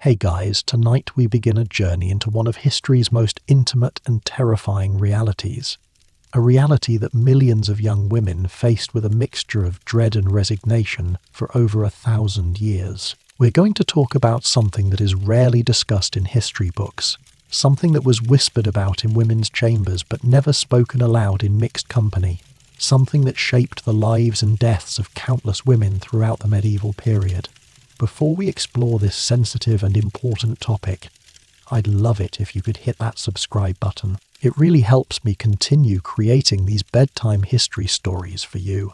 Hey guys, tonight we begin a journey into one of history's most intimate and terrifying realities. A reality that millions of young women faced with a mixture of dread and resignation for over 1,000 years. We're going to talk about something that is rarely discussed in history books, something that was whispered about in women's chambers but never spoken aloud in mixed company, something that shaped the lives and deaths of countless women throughout the medieval period. Before we explore this sensitive and important topic, I'd love it if you could hit that subscribe button. It really helps me continue creating these bedtime history stories for you.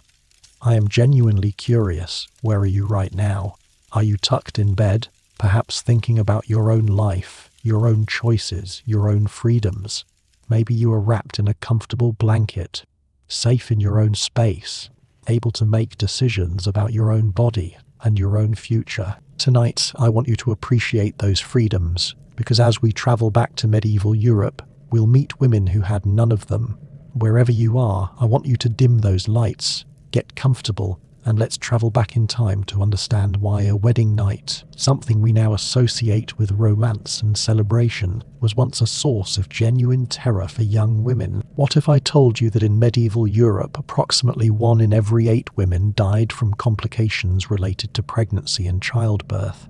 I am genuinely curious. Where are you right now? Are you tucked in bed, perhaps thinking about your own life, your own choices, your own freedoms? Maybe you are wrapped in a comfortable blanket, safe in your own space, able to make decisions about your own body and your own future. Tonight, I want you to appreciate those freedoms, because as we travel back to medieval Europe, we'll meet women who had none of them. Wherever you are, I want you to dim those lights, get comfortable, and let's travel back in time to understand why a wedding night, something we now associate with romance and celebration, was once a source of genuine terror for young women. What if I told you that in medieval Europe, approximately 1 in every 8 women died from complications related to pregnancy and childbirth?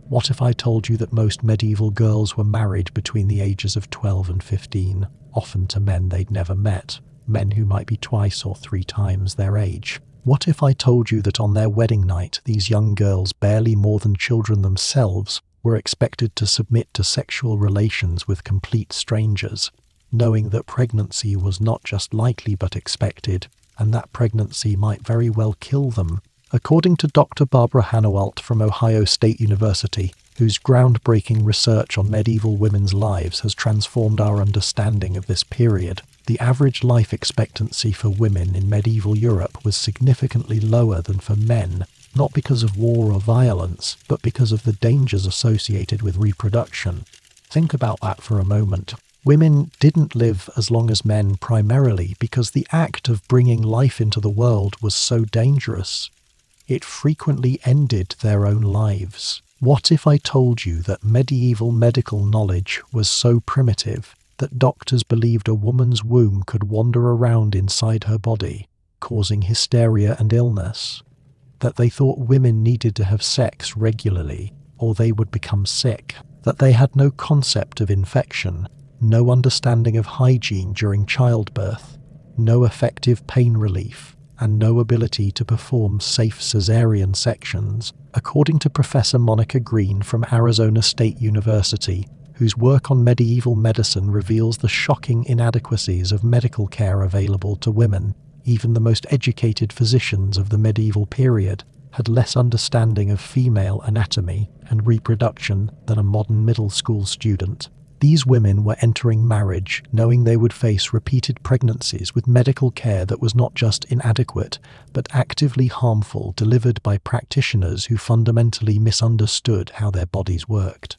What if I told you that most medieval girls were married between the ages of 12 and 15, often to men they'd never met, men who might be twice or 3 times their age? What if I told you that on their wedding night, these young girls, barely more than children themselves, were expected to submit to sexual relations with complete strangers, knowing that pregnancy was not just likely but expected, and that pregnancy might very well kill them? According to Dr. Barbara Hannawalt from Ohio State University, whose groundbreaking research on medieval women's lives has transformed our understanding of this period, the average life expectancy for women in medieval Europe was significantly lower than for men, not because of war or violence, but because of the dangers associated with reproduction. Think about that for a moment. Women didn't live as long as men primarily because the act of bringing life into the world was so dangerous. It frequently ended their own lives. What if I told you that medieval medical knowledge was so primitive that doctors believed a woman's womb could wander around inside her body, causing hysteria and illness? That they thought women needed to have sex regularly, or they would become sick? That they had no concept of infection, no understanding of hygiene during childbirth, no effective pain relief, and no ability to perform safe cesarean sections? According to Professor Monica Green from Arizona State University, whose work on medieval medicine reveals the shocking inadequacies of medical care available to women, even the most educated physicians of the medieval period had less understanding of female anatomy and reproduction than a modern middle school student. These women were entering marriage knowing they would face repeated pregnancies with medical care that was not just inadequate, but actively harmful, delivered by practitioners who fundamentally misunderstood how their bodies worked.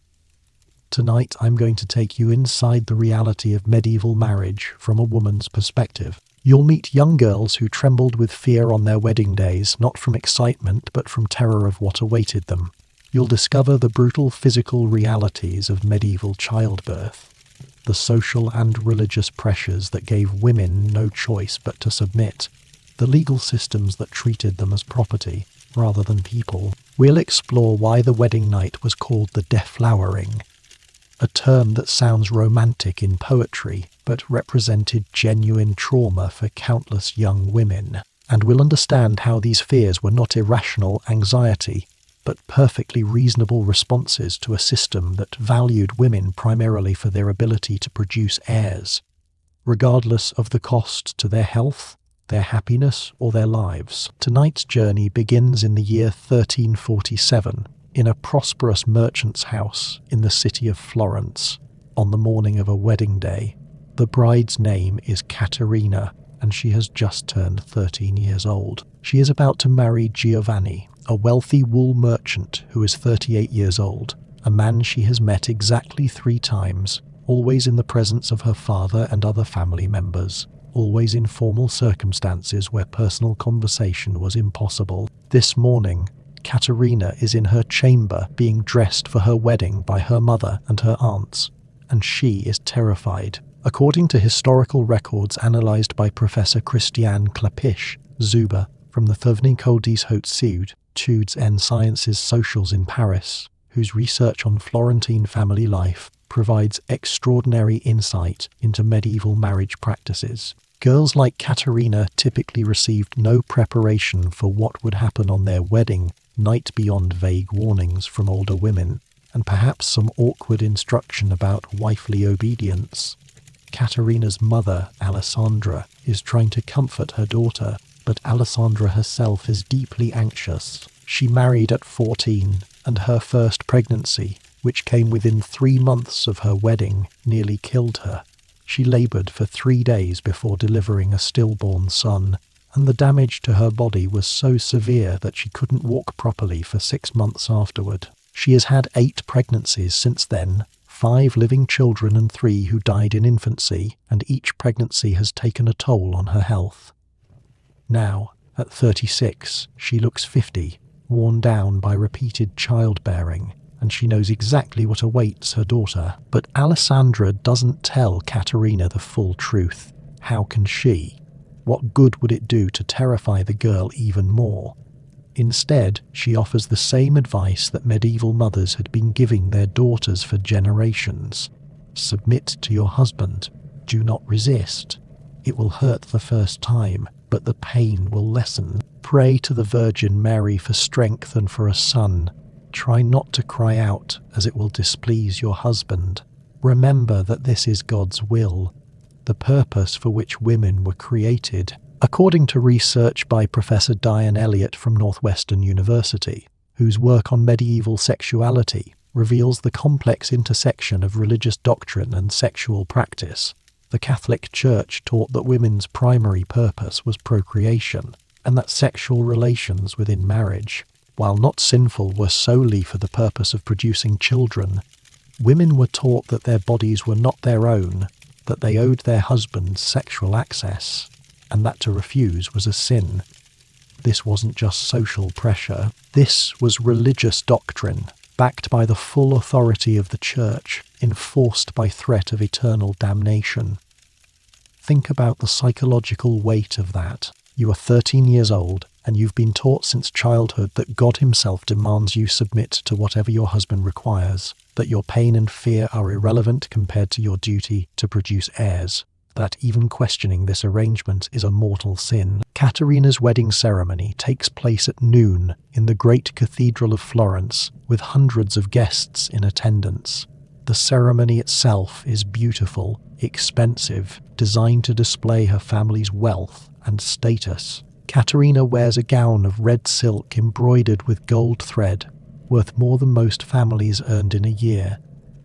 Tonight, I'm going to take you inside the reality of medieval marriage from a woman's perspective. You'll meet young girls who trembled with fear on their wedding days, not from excitement, but from terror of what awaited them. You'll discover the brutal physical realities of medieval childbirth, the social and religious pressures that gave women no choice but to submit, the legal systems that treated them as property rather than people. We'll explore why the wedding night was called the deflowering, a term that sounds romantic in poetry, but represented genuine trauma for countless young women. And we'll understand how these fears were not irrational anxiety, but perfectly reasonable responses to a system that valued women primarily for their ability to produce heirs, regardless of the cost to their health, their happiness, or their lives. Tonight's journey begins in the year 1347, in a prosperous merchant's house in the city of Florence, on the morning of a wedding day. The bride's name is Caterina, and she has just turned 13 years old. She is about to marry Giovanni, a wealthy wool merchant who is 38 years old, a man she has met exactly 3 times, always in the presence of her father and other family members, always in formal circumstances where personal conversation was impossible. This morning, Katerina is in her chamber being dressed for her wedding by her mother and her aunts, and she is terrified. According to historical records analysed by Professor Christiane Clapiche, Zuber, from the Thévnico des Hautes Études en Sciences Sociales in Paris, whose research on Florentine family life provides extraordinary insight into medieval marriage practices. Girls like Katerina typically received no preparation for what would happen on their wedding night beyond vague warnings from older women, and perhaps some awkward instruction about wifely obedience. Katerina's mother, Alessandra, is trying to comfort her daughter, but Alessandra herself is deeply anxious. She married at 14, and her first pregnancy, which came within 3 months of her wedding, nearly killed her. She laboured for 3 days before delivering a stillborn son, and the damage to her body was so severe that she couldn't walk properly for 6 months afterward. She has had 8 pregnancies since then, 5 living children and 3 who died in infancy, and each pregnancy has taken a toll on her health. Now, at 36, she looks 50, worn down by repeated childbearing, and she knows exactly what awaits her daughter. But Alessandra doesn't tell Katerina the full truth. How can she? What good would it do to terrify the girl even more? Instead, she offers the same advice that medieval mothers had been giving their daughters for generations. Submit to your husband. Do not resist. It will hurt the first time, but the pain will lessen. Pray to the Virgin Mary for strength and for a son. Try not to cry out, as it will displease your husband. Remember that this is God's will, the purpose for which women were created. According to research by Professor Diane Elliott from Northwestern University, whose work on medieval sexuality reveals the complex intersection of religious doctrine and sexual practice, the Catholic Church taught that women's primary purpose was procreation, and that sexual relations within marriage, while not sinful, were solely for the purpose of producing children. Women were taught that their bodies were not their own, that they owed their husbands sexual access, and that to refuse was a sin. This wasn't just social pressure. This was religious doctrine, backed by the full authority of the Church, enforced by threat of eternal damnation. Think about the psychological weight of that. You are 13 years old, and you've been taught since childhood that God himself demands you submit to whatever your husband requires, that your pain and fear are irrelevant compared to your duty to produce heirs, that even questioning this arrangement is a mortal sin. Katerina's wedding ceremony takes place at noon in the great cathedral of Florence, with hundreds of guests in attendance. The ceremony itself is beautiful, expensive, designed to display her family's wealth and status. Katerina wears a gown of red silk embroidered with gold thread, worth more than most families earned in a year.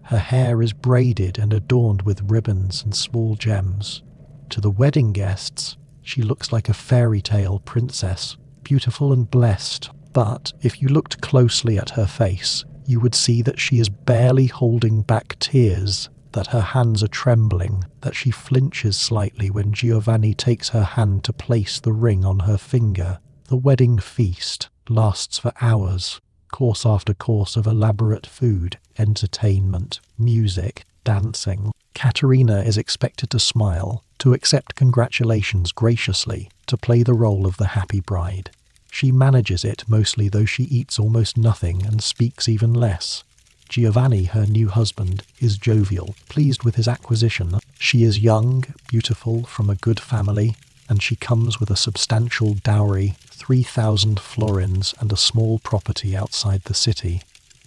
Her hair is braided and adorned with ribbons and small gems. To the wedding guests, she looks like a fairy tale princess, beautiful and blessed. But if you looked closely at her face, you would see that she is barely holding back tears, that her hands are trembling, that she flinches slightly when Giovanni takes her hand to place the ring on her finger. The wedding feast lasts for hours, course after course of elaborate food, entertainment, music, dancing. Katerina is expected to smile, to accept congratulations graciously, to play the role of the happy bride. She manages it mostly, though she eats almost nothing and speaks even less. Giovanni, her new husband, is jovial, pleased with his acquisition. She is young, beautiful, from a good family, and she comes with a substantial dowry, 3,000 florins, and a small property outside the city.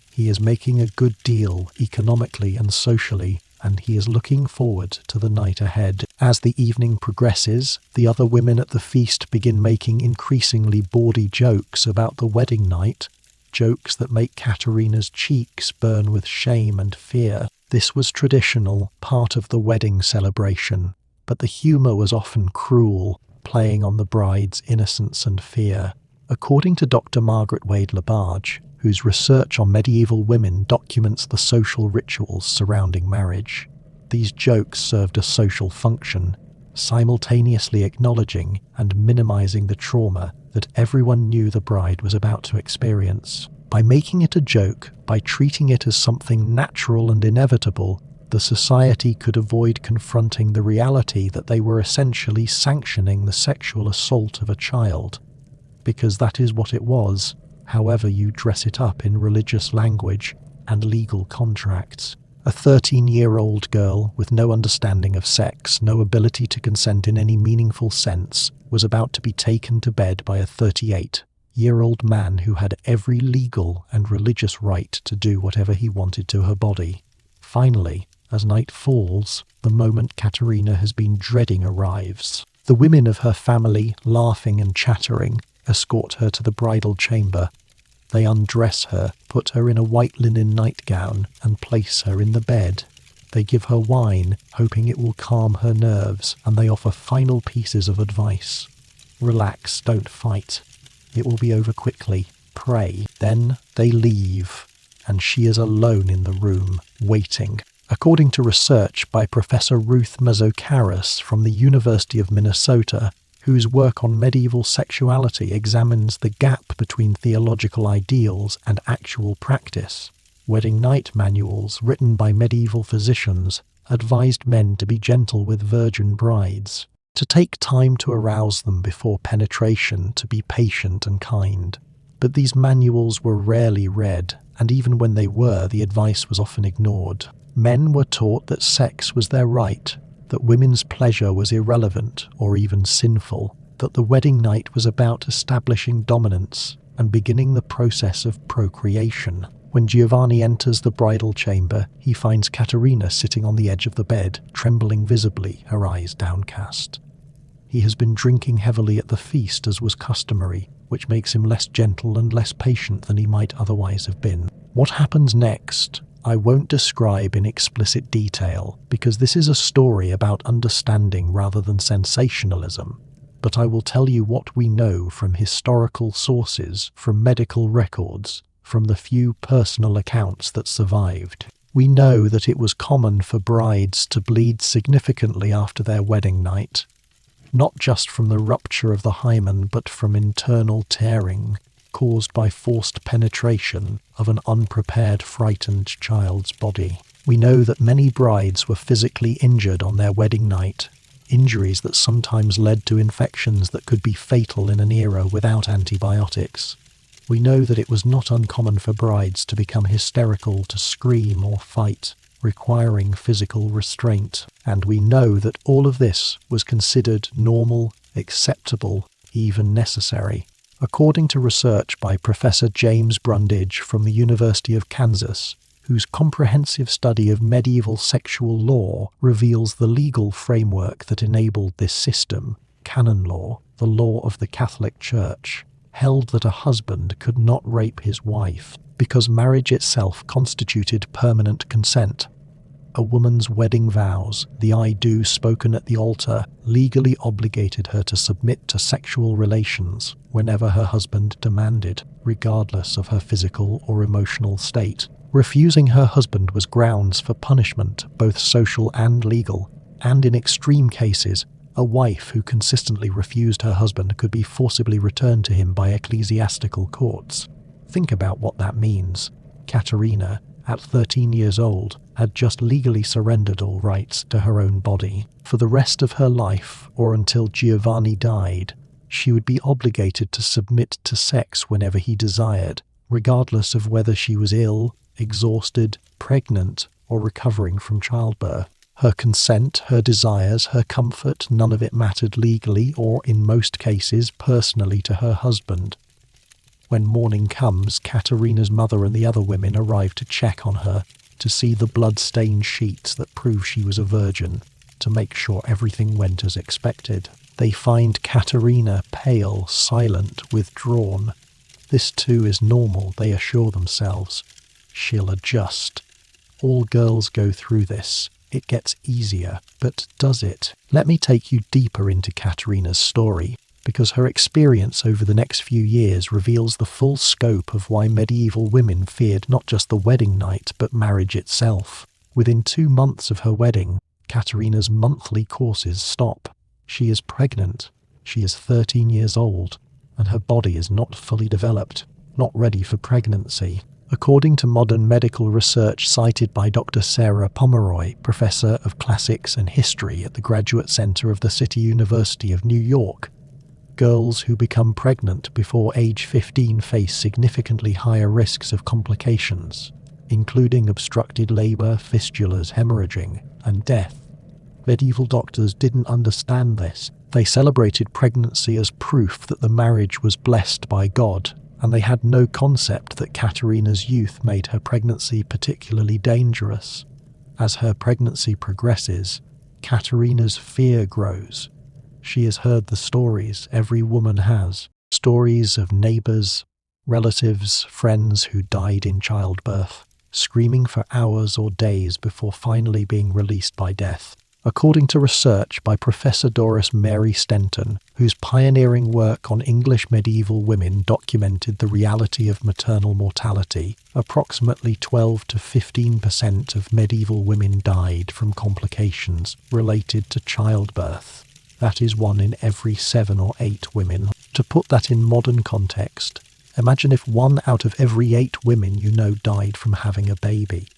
He is making a good deal economically and socially, and he is looking forward to the night ahead. As the evening progresses, the other women at the feast begin making increasingly bawdy jokes about the wedding night, jokes that make Katerina's cheeks burn with shame and fear. This was traditional, part of the wedding celebration, but the humour was often cruel, playing on the bride's innocence and fear. According to Dr. Margaret Wade Labarge, whose research on medieval women documents the social rituals surrounding marriage, these jokes served a social function, simultaneously acknowledging and minimizing the trauma that everyone knew the bride was about to experience. By making it a joke, by treating it as something natural and inevitable, the society could avoid confronting the reality that they were essentially sanctioning the sexual assault of a child. Because that is what it was, however you dress it up in religious language and legal contracts. A 13-year-old girl with no understanding of sex, no ability to consent in any meaningful sense, was about to be taken to bed by a 38-year-old man who had every legal and religious right to do whatever he wanted to her body. Finally, as night falls, the moment Katerina has been dreading arrives. The women of her family, laughing and chattering, escort her to the bridal chamber. They undress her, put her in a white linen nightgown, and place her in the bed. They give her wine, hoping it will calm her nerves, and they offer final pieces of advice. Relax, don't fight. It will be over quickly. Pray. Then they leave, and she is alone in the room, waiting. According to research by Professor Ruth Mazokaris from the University of Minnesota, whose work on medieval sexuality examines the gap between theological ideals and actual practice, wedding night manuals written by medieval physicians advised men to be gentle with virgin brides, to take time to arouse them before penetration, to be patient and kind. But these manuals were rarely read, and even when they were, the advice was often ignored. Men were taught that sex was their right, that women's pleasure was irrelevant or even sinful, that the wedding night was about establishing dominance and beginning the process of procreation. When Giovanni enters the bridal chamber, he finds Katerina sitting on the edge of the bed, trembling visibly, her eyes downcast. He has been drinking heavily at the feast as was customary, which makes him less gentle and less patient than he might otherwise have been. What happens next? I won't describe in explicit detail, because this is a story about understanding rather than sensationalism, but I will tell you what we know from historical sources, from medical records, from the few personal accounts that survived. We know that it was common for brides to bleed significantly after their wedding night, not just from the rupture of the hymen, but from internal tearing, caused by forced penetration of an unprepared, frightened child's body. We know that many brides were physically injured on their wedding night, injuries that sometimes led to infections that could be fatal in an era without antibiotics. We know that it was not uncommon for brides to become hysterical, to scream or fight, requiring physical restraint. And we know that all of this was considered normal, acceptable, even necessary. According to research by Professor James Brundage from the University of Kansas, whose comprehensive study of medieval sexual law reveals the legal framework that enabled this system, canon law, the law of the Catholic Church, held that a husband could not rape his wife because marriage itself constituted permanent consent. A woman's wedding vows, the I do spoken at the altar, legally obligated her to submit to sexual relations whenever her husband demanded, regardless of her physical or emotional state. Refusing her husband was grounds for punishment, both social and legal, and in extreme cases, a wife who consistently refused her husband could be forcibly returned to him by ecclesiastical courts. Think about what that means. Katerina, at 13 years old, had just legally surrendered all rights to her own body. For the rest of her life, or until Giovanni died, she would be obligated to submit to sex whenever he desired, regardless of whether she was ill, exhausted, pregnant, or recovering from childbirth. Her consent, her desires, her comfort, none of it mattered legally or, in most cases, personally to her husband. When morning comes, Katerina's mother and the other women arrive to check on her, to see the blood-stained sheets that prove she was a virgin, to make sure everything went as expected. They find Katerina pale, silent, withdrawn. This too is normal, they assure themselves. She'll adjust. All girls go through this. It gets easier, but does it? Let me take you deeper into Katerina's story, because her experience over the next few years reveals the full scope of why medieval women feared not just the wedding night, but marriage itself. Within 2 months of her wedding, Katerina's monthly courses stop. She is pregnant. She is 13 years old. and her body is not fully developed, not ready for pregnancy. According to modern medical research cited by Dr. Sarah Pomeroy, professor of classics and history at the Graduate Center of the City University of New York, girls who become pregnant before age 15 face significantly higher risks of complications, including obstructed labor, fistulas, hemorrhaging, and death. Medieval doctors didn't understand this. They celebrated pregnancy as proof that the marriage was blessed by God, and they had no concept that Katerina's youth made her pregnancy particularly dangerous. As her pregnancy progresses, Katerina's fear grows. She has heard the stories every woman has, stories of neighbors, relatives, friends who died in childbirth, screaming for hours or days before finally being released by death. According to research by Professor Doris Mary Stenton, whose pioneering work on English medieval women documented the reality of maternal mortality, approximately 12 to 15% of medieval women died from complications related to childbirth. That is 1 in every 7 or 8 women. To put that in modern context, imagine if 1 out of every 8 women you know died from having a baby.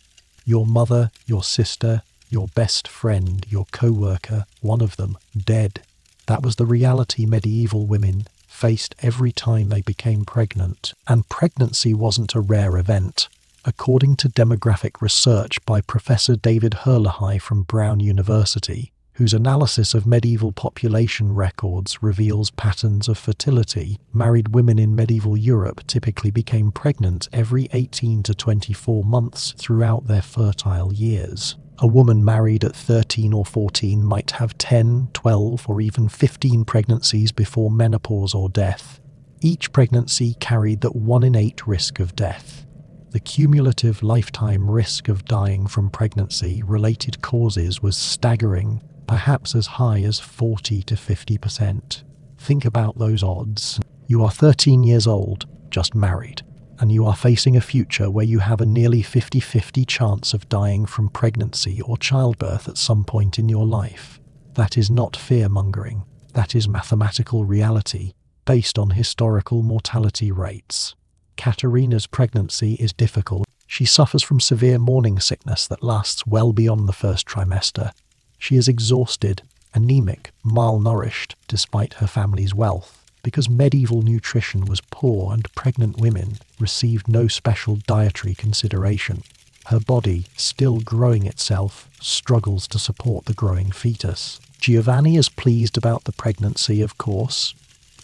Your mother, your sister, your best friend, your co-worker, one of them, dead. That was the reality medieval women faced every time they became pregnant. And pregnancy wasn't a rare event. According to demographic research by Professor David Herlihy from Brown University, whose analysis of medieval population records reveals patterns of fertility, married women in medieval Europe typically became pregnant every 18 to 24 months throughout their fertile years. A woman married at 13 or 14 might have 10, 12, or even 15 pregnancies before menopause or death. Each pregnancy carried that 1 in 8 risk of death. The cumulative lifetime risk of dying from pregnancy-related causes was staggering, perhaps as high as 40 to 50%. Think about those odds. You are 13 years old, just married, and you are facing a future where you have a nearly 50-50 chance of dying from pregnancy or childbirth at some point in your life. That is not fear-mongering. That is mathematical reality, based on historical mortality rates. Katerina's pregnancy is difficult. She suffers from severe morning sickness that lasts well beyond the first trimester. She is exhausted, anemic, malnourished, despite her family's wealth. Because medieval nutrition was poor and pregnant women received no special dietary consideration. Her body, still growing itself, struggles to support the growing fetus. Giovanni is pleased about the pregnancy, of course.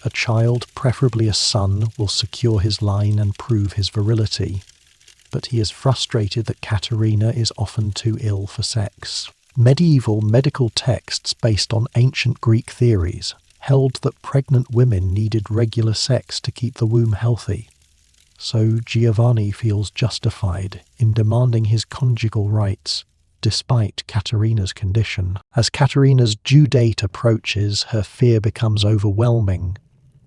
A child, preferably a son, will secure his line and prove his virility. But he is frustrated that Katerina is often too ill for sex. Medieval medical texts based on ancient Greek theories held that pregnant women needed regular sex to keep the womb healthy. So Giovanni feels justified in demanding his conjugal rights, despite Katerina's condition. As Katerina's due date approaches, her fear becomes overwhelming.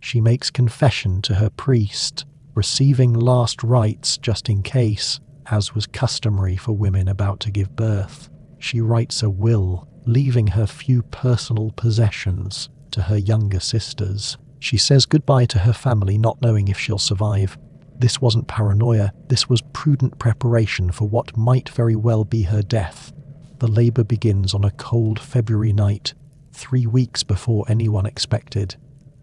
She makes confession to her priest, receiving last rites just in case, as was customary for women about to give birth. She writes a will, leaving her few personal possessions to her younger sisters. She says goodbye to her family, not knowing if she'll survive. This wasn't paranoia, this was prudent preparation for what might very well be her death. The labor begins on a cold February night, 3 weeks before anyone expected.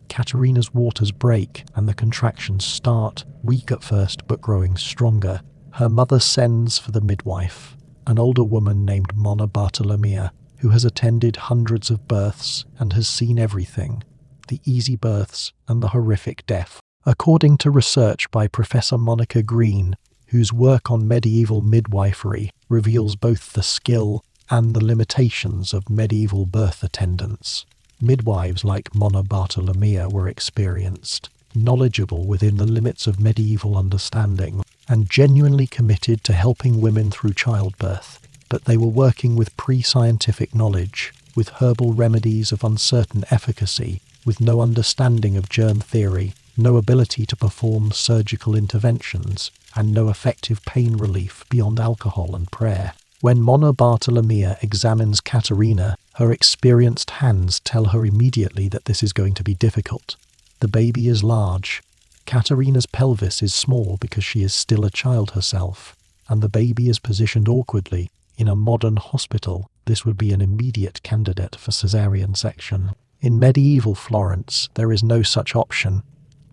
Katerina's waters break and the contractions start, weak at first but growing stronger. Her mother sends for the midwife, an older woman named Monna Bartolomea, who has attended hundreds of births and has seen everything, the easy births and the horrific death. According to research by Professor Monica Green, whose work on medieval midwifery reveals both the skill and the limitations of medieval birth attendants, midwives like Monna Bartolomea were experienced, knowledgeable within the limits of medieval understanding, and genuinely committed to helping women through childbirth. But they were working with pre-scientific knowledge, with herbal remedies of uncertain efficacy, with no understanding of germ theory, no ability to perform surgical interventions, and no effective pain relief beyond alcohol and prayer. When Monna Bartolomea examines Katerina, her experienced hands tell her immediately that this is going to be difficult. The baby is large. Katerina's pelvis is small because she is still a child herself, and the baby is positioned awkwardly. In a modern hospital, this would be an immediate candidate for caesarean section. In medieval Florence, there is no such option.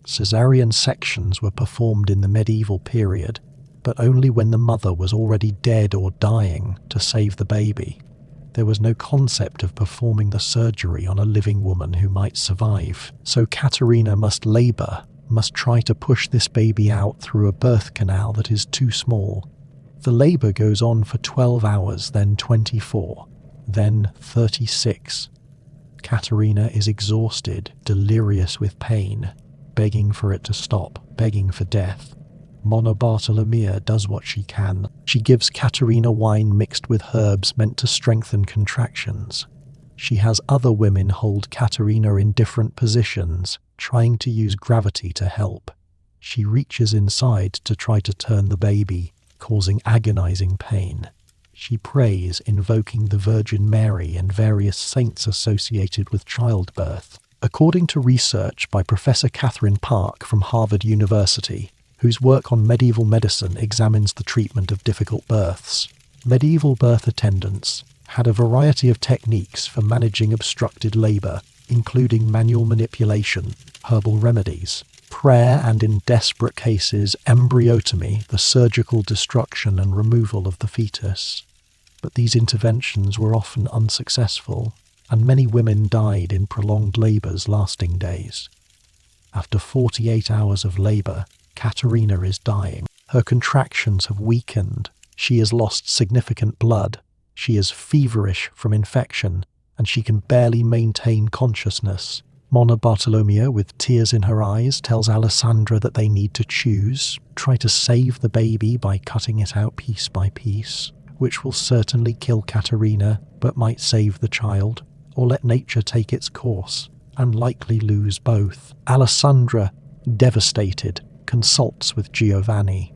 Caesarean sections were performed in the medieval period, but only when the mother was already dead or dying to save the baby. There was no concept of performing the surgery on a living woman who might survive, so Katerina must labour, must try to push this baby out through a birth canal that is too small. The labour goes on for 12 hours, then 24, then 36. Katerina is exhausted, delirious with pain, begging for it to stop, begging for death. Monna Bartolomea does what she can. She gives Katerina wine mixed with herbs meant to strengthen contractions. She has other women hold Katerina in different positions, trying to use gravity to help. She reaches inside to try to turn the baby, causing agonizing pain. She prays, invoking the Virgin Mary and various saints associated with childbirth. According to research by Professor Catherine Park from Harvard University, whose work on medieval medicine examines the treatment of difficult births, medieval birth attendants had a variety of techniques for managing obstructed labour, including manual manipulation, herbal remedies, prayer, and in desperate cases, embryotomy, the surgical destruction and removal of the fetus. But these interventions were often unsuccessful, and many women died in prolonged labours lasting days. After 48 hours of labour, Katerina is dying. Her contractions have weakened. She has lost significant blood. She is feverish from infection, and she can barely maintain consciousness. Monna Bartolomea, with tears in her eyes, tells Alessandra that they need to choose, try to save the baby by cutting it out piece by piece, which will certainly kill Katerina, but might save the child, or let nature take its course, and likely lose both. Alessandra, devastated, consults with Giovanni.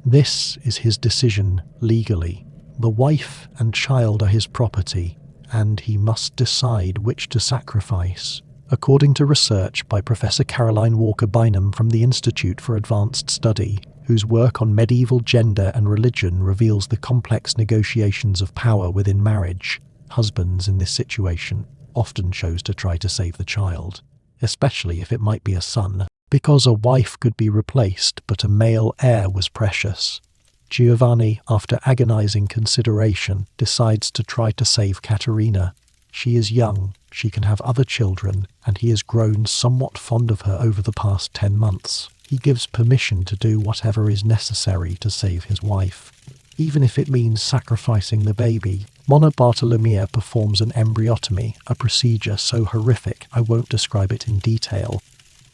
This is his decision legally. The wife and child are his property, and he must decide which to sacrifice. According to research by Professor Caroline Walker Bynum from the Institute for Advanced Study, whose work on medieval gender and religion reveals the complex negotiations of power within marriage, husbands in this situation often chose to try to save the child, especially if it might be a son, because a wife could be replaced but a male heir was precious. Giovanni, after agonizing consideration, decides to try to save Katerina. She is young, she can have other children, and he has grown somewhat fond of her over the past 10 months. He gives permission to do whatever is necessary to save his wife, even if it means sacrificing the baby. Monna Bartolomea performs an embryotomy, a procedure so horrific I won't describe it in detail.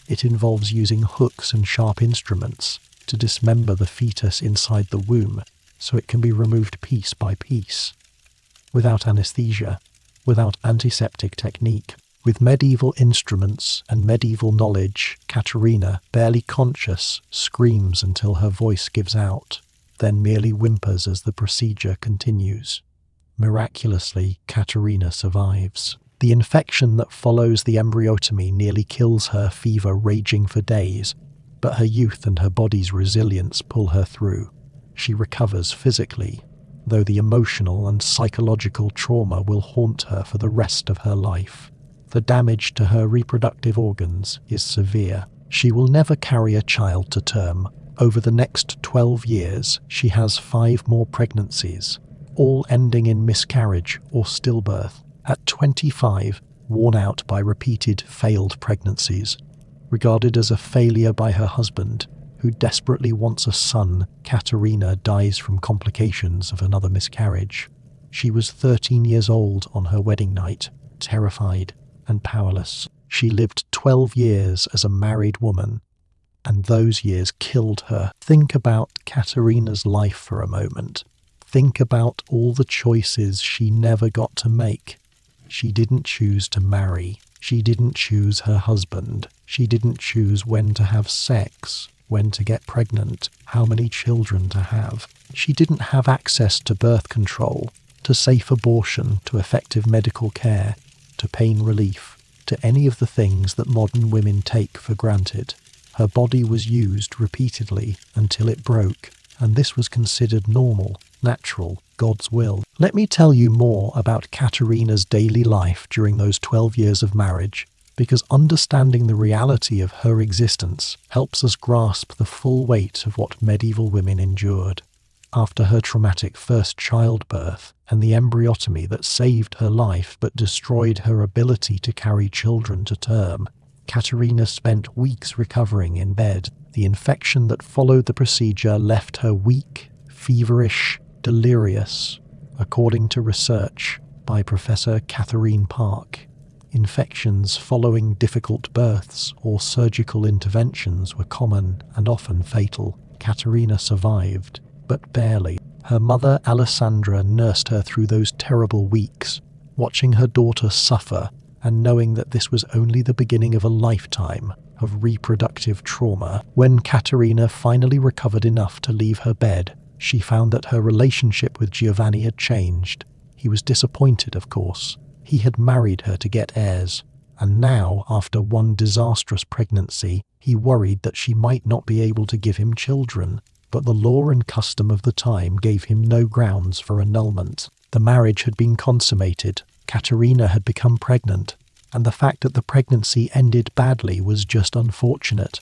It involves using hooks and sharp instruments to dismember the fetus inside the womb so it can be removed piece by piece. Without anesthesia, without antiseptic technique, with medieval instruments and medieval knowledge, Katerina, barely conscious, screams until her voice gives out, then merely whimpers as the procedure continues. Miraculously, Katerina survives. The infection that follows the embryotomy nearly kills her, fever raging for days, but her youth and her body's resilience pull her through. She recovers physically, though the emotional and psychological trauma will haunt her for the rest of her life. The damage to her reproductive organs is severe. She will never carry a child to term. Over the next 12 years, she has 5 more pregnancies, all ending in miscarriage or stillbirth. At 25, worn out by repeated failed pregnancies, regarded as a failure by her husband, who desperately wants a son, Katerina dies from complications of another miscarriage. She was 13 years old on her wedding night, terrified and powerless. She lived 12 years as a married woman, and those years killed her. Think about Katerina's life for a moment. Think about all the choices she never got to make. She didn't choose to marry. She didn't choose her husband. She didn't choose when to have sex, when to get pregnant, how many children to have. She didn't have access to birth control, to safe abortion, to effective medical care, to pain relief, to any of the things that modern women take for granted. Her body was used repeatedly until it broke, and this was considered normal, natural, God's will. Let me tell you more about Katerina's daily life during those 12 years of marriage, because understanding the reality of her existence helps us grasp the full weight of what medieval women endured. After her traumatic first childbirth and the embryotomy that saved her life but destroyed her ability to carry children to term, Katerina spent weeks recovering in bed. The infection that followed the procedure left her weak, feverish, delirious, according to research by Professor Catherine Park. Infections following difficult births or surgical interventions were common and often fatal. Katerina survived, but barely. Her mother Alessandra nursed her through those terrible weeks, watching her daughter suffer and knowing that this was only the beginning of a lifetime of reproductive trauma. When Katerina finally recovered enough to leave her bed, she found that her relationship with Giovanni had changed. He was disappointed, of course. He had married her to get heirs, and now, after one disastrous pregnancy, he worried that she might not be able to give him children. But the law and custom of the time gave him no grounds for annulment. The marriage had been consummated, Katerina had become pregnant, and the fact that the pregnancy ended badly was just unfortunate.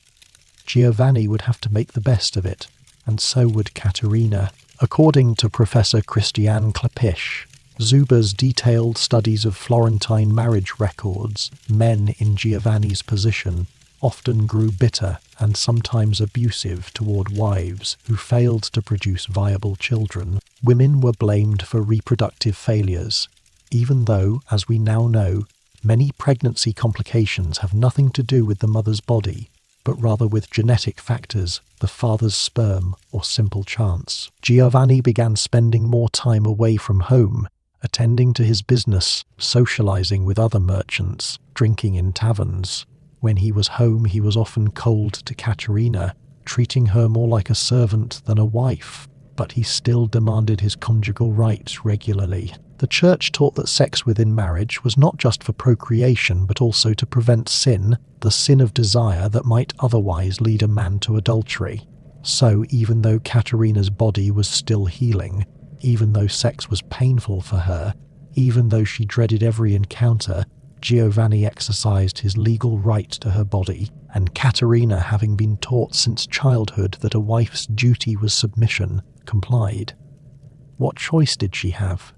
Giovanni would have to make the best of it, and so would Katerina. According to Professor Christiane Klapisch, Zuber's detailed studies of Florentine marriage records, men in Giovanni's position often grew bitter and sometimes abusive toward wives who failed to produce viable children. Women were blamed for reproductive failures, even though, as we now know, many pregnancy complications have nothing to do with the mother's body, but rather with genetic factors, the father's sperm, or simple chance. Giovanni began spending more time away from home, attending to his business, socializing with other merchants, drinking in taverns. When he was home, he was often cold to Katerina, treating her more like a servant than a wife, but he still demanded his conjugal rights regularly. The church taught that sex within marriage was not just for procreation but also to prevent sin, the sin of desire that might otherwise lead a man to adultery. So even though Katerina's body was still healing, even though sex was painful for her, even though she dreaded every encounter, Giovanni exercised his legal right to her body, and Katerina, having been taught since childhood that a wife's duty was submission, complied. What choice did she have?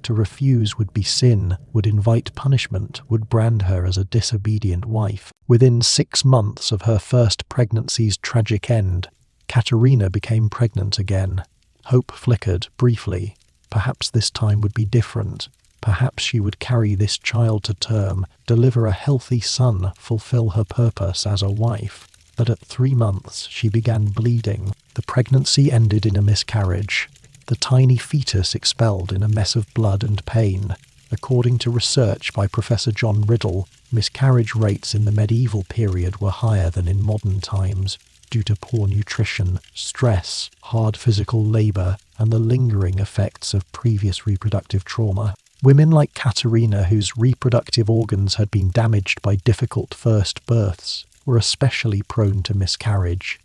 To refuse would be sin, would invite punishment, would brand her as a disobedient wife. Within 6 months of her first pregnancy's tragic end, Katerina became pregnant again. Hope flickered briefly. Perhaps this time would be different. Perhaps she would carry this child to term, deliver a healthy son, fulfill her purpose as a wife. But at 3 months, she began bleeding. The pregnancy ended in a miscarriage. The tiny fetus expelled in a mess of blood and pain. According to research by Professor John Riddle, miscarriage rates in the medieval period were higher than in modern times due to poor nutrition, stress, hard physical labor, and the lingering effects of previous reproductive trauma. Women like Katerina, whose reproductive organs had been damaged by difficult first births, were especially prone to miscarriage.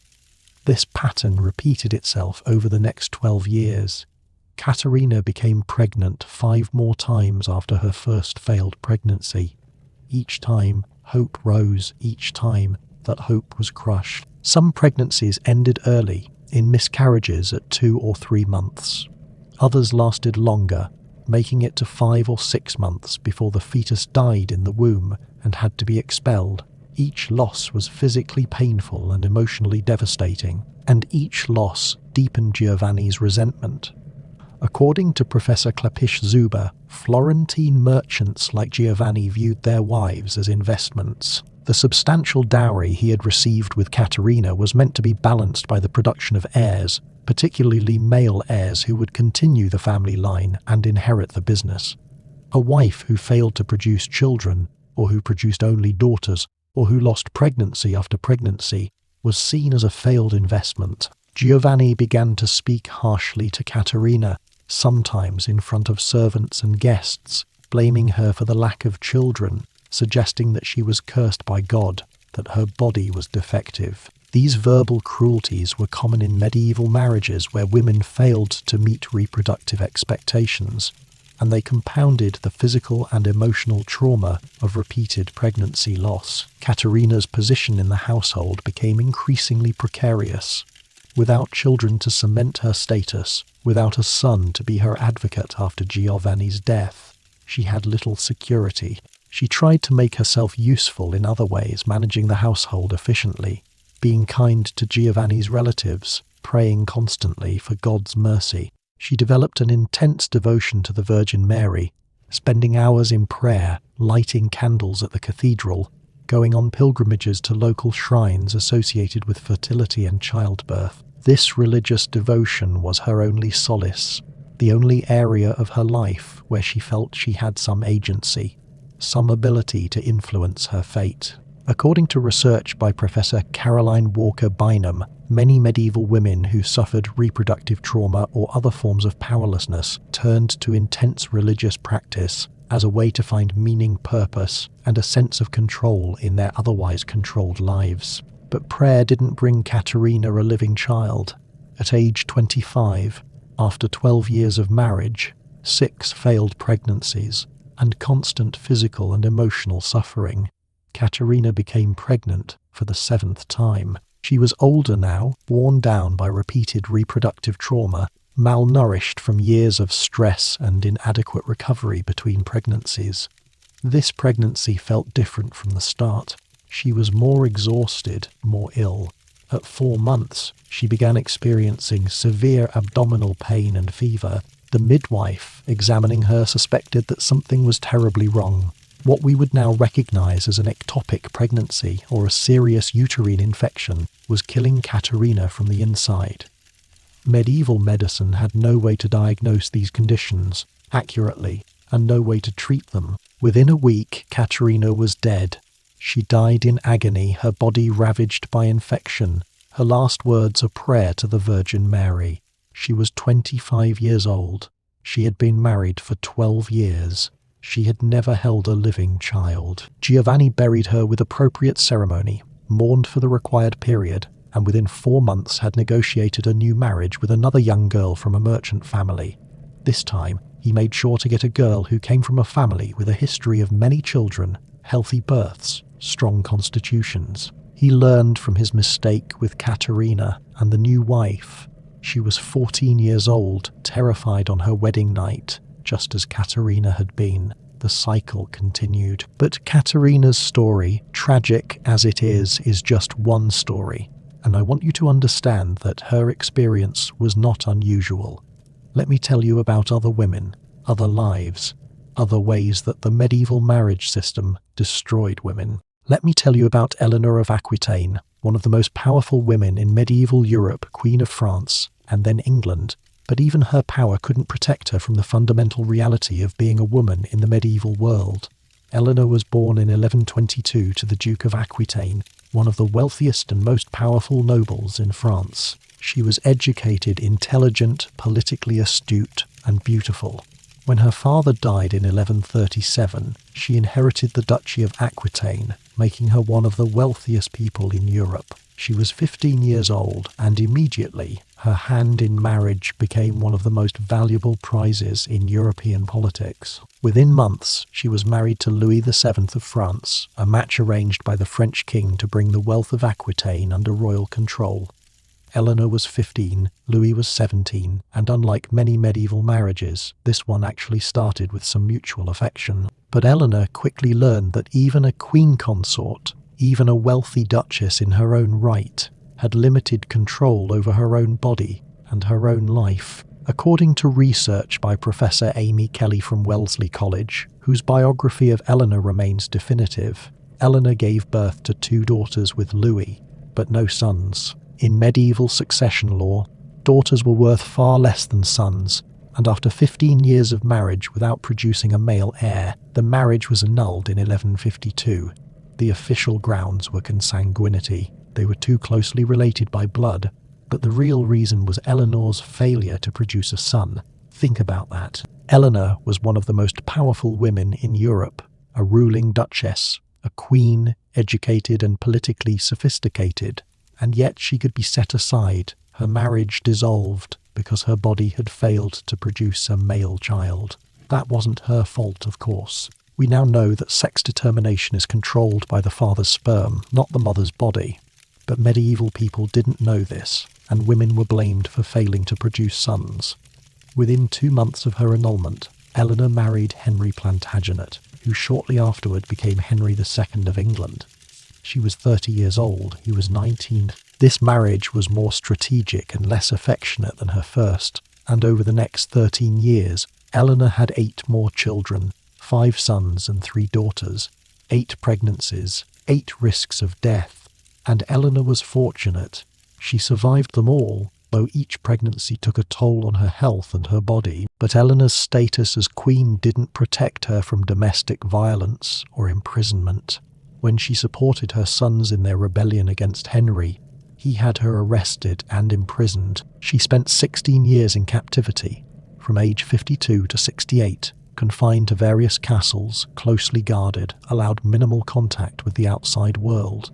This pattern repeated itself over the next 12 years. Katerina became pregnant 5 more times after her first failed pregnancy. Each time, hope rose. Each time, that hope was crushed. Some pregnancies ended early, in miscarriages at 2 or 3 months. Others lasted longer, making it to 5 or 6 months before the fetus died in the womb and had to be expelled. Each loss was physically painful and emotionally devastating, and each loss deepened Giovanni's resentment. According to Professor Klapisch Zuber, Florentine merchants like Giovanni viewed their wives as investments. The substantial dowry he had received with Katerina was meant to be balanced by the production of heirs, particularly male heirs who would continue the family line and inherit the business. A wife who failed to produce children, or who produced only daughters, or who lost pregnancy after pregnancy, was seen as a failed investment. Giovanni began to speak harshly to Katerina, sometimes in front of servants and guests, blaming her for the lack of children. suggesting that she was cursed by God, that her body was defective. These verbal cruelties were common in medieval marriages where women failed to meet reproductive expectations, and they compounded the physical and emotional trauma of repeated pregnancy loss. Katerina's position in the household became increasingly precarious. Without children to cement her status, without a son to be her advocate after Giovanni's death, she had little security. She tried to make herself useful in other ways, managing the household efficiently, being kind to Giovanni's relatives, praying constantly for God's mercy. She developed an intense devotion to the Virgin Mary, spending hours in prayer, lighting candles at the cathedral, going on pilgrimages to local shrines associated with fertility and childbirth. This religious devotion was her only solace, the only area of her life where she felt she had some agency, some ability to influence her fate. According to research by Professor Caroline Walker Bynum, many medieval women who suffered reproductive trauma or other forms of powerlessness turned to intense religious practice as a way to find meaning, purpose, and a sense of control in their otherwise controlled lives. But prayer didn't bring Katerina a living child. At age 25, after 12 years of marriage, 6 failed pregnancies, and constant physical and emotional suffering, Katerina became pregnant for the 7th time. She was older now, worn down by repeated reproductive trauma, malnourished from years of stress and inadequate recovery between pregnancies. This pregnancy felt different from the start. She was more exhausted, more ill. At 4 months, she began experiencing severe abdominal pain and fever. The midwife, examining her, suspected that something was terribly wrong. What we would now recognize as an ectopic pregnancy or a serious uterine infection was killing Katerina from the inside. Medieval medicine had no way to diagnose these conditions accurately and no way to treat them. Within a week, Katerina was dead. She died in agony, her body ravaged by infection, her last words a prayer to the Virgin Mary. She was 25 years old. She had been married for 12 years. She had never held a living child. Giovanni buried her with appropriate ceremony, mourned for the required period, and within 4 months had negotiated a new marriage with another young girl from a merchant family. This time, he made sure to get a girl who came from a family with a history of many children, healthy births, strong constitutions. He learned from his mistake with Katerina and the new wife. She was 14 years old, terrified on her wedding night, just as Katerina had been. The cycle continued. But Katerina's story, tragic as it is just one story, and I want you to understand that her experience was not unusual. Let me tell you about other women, other lives, other ways that the medieval marriage system destroyed women. Let me tell you about Eleanor of Aquitaine, one of the most powerful women in medieval Europe, Queen of France, and then England. But even her power couldn't protect her from the fundamental reality of being a woman in the medieval world. Eleanor was born in 1122 to the Duke of Aquitaine, one of the wealthiest and most powerful nobles in France. She was educated, intelligent, politically astute, and beautiful. When her father died in 1137, she inherited the Duchy of Aquitaine, making her one of the wealthiest people in Europe. She was 15 years old, and immediately her hand in marriage became one of the most valuable prizes in European politics. Within months, she was married to Louis VII of France, a match arranged by the French king to bring the wealth of Aquitaine under royal control. Eleanor was 15, Louis was 17, and unlike many medieval marriages, this one actually started with some mutual affection. But Eleanor quickly learned that even a queen consort, even a wealthy duchess in her own right, had limited control over her own body and her own life. According to research by Professor Amy Kelly from Wellesley College, whose biography of Eleanor remains definitive, Eleanor gave birth to 2 daughters with Louis, but no sons. In medieval succession law, daughters were worth far less than sons, and after 15 years of marriage without producing a male heir, the marriage was annulled in 1152. The official grounds were consanguinity. They were too closely related by blood, but the real reason was Eleanor's failure to produce a son. Think about that. Eleanor was one of the most powerful women in Europe, a ruling duchess, a queen, educated and politically sophisticated, and yet she could be set aside, her marriage dissolved, because her body had failed to produce a male child. That wasn't her fault, of course. We now know that sex determination is controlled by the father's sperm, not the mother's body. But medieval people didn't know this, and women were blamed for failing to produce sons. Within 2 months of her annulment, Eleanor married Henry Plantagenet, who shortly afterward became Henry II of England. She was 30 years old, he was 19. This marriage was more strategic and less affectionate than her first, and over the next 13 years, Eleanor had 8 more children, 5 sons and 3 daughters, 8 pregnancies, 8 risks of death, and Eleanor was fortunate. She survived them all, though each pregnancy took a toll on her health and her body. But Eleanor's status as queen didn't protect her from domestic violence or imprisonment. When she supported her sons in their rebellion against Henry, he had her arrested and imprisoned. She spent 16 years in captivity, from age 52 to 68, confined to various castles, closely guarded, allowed minimal contact with the outside world.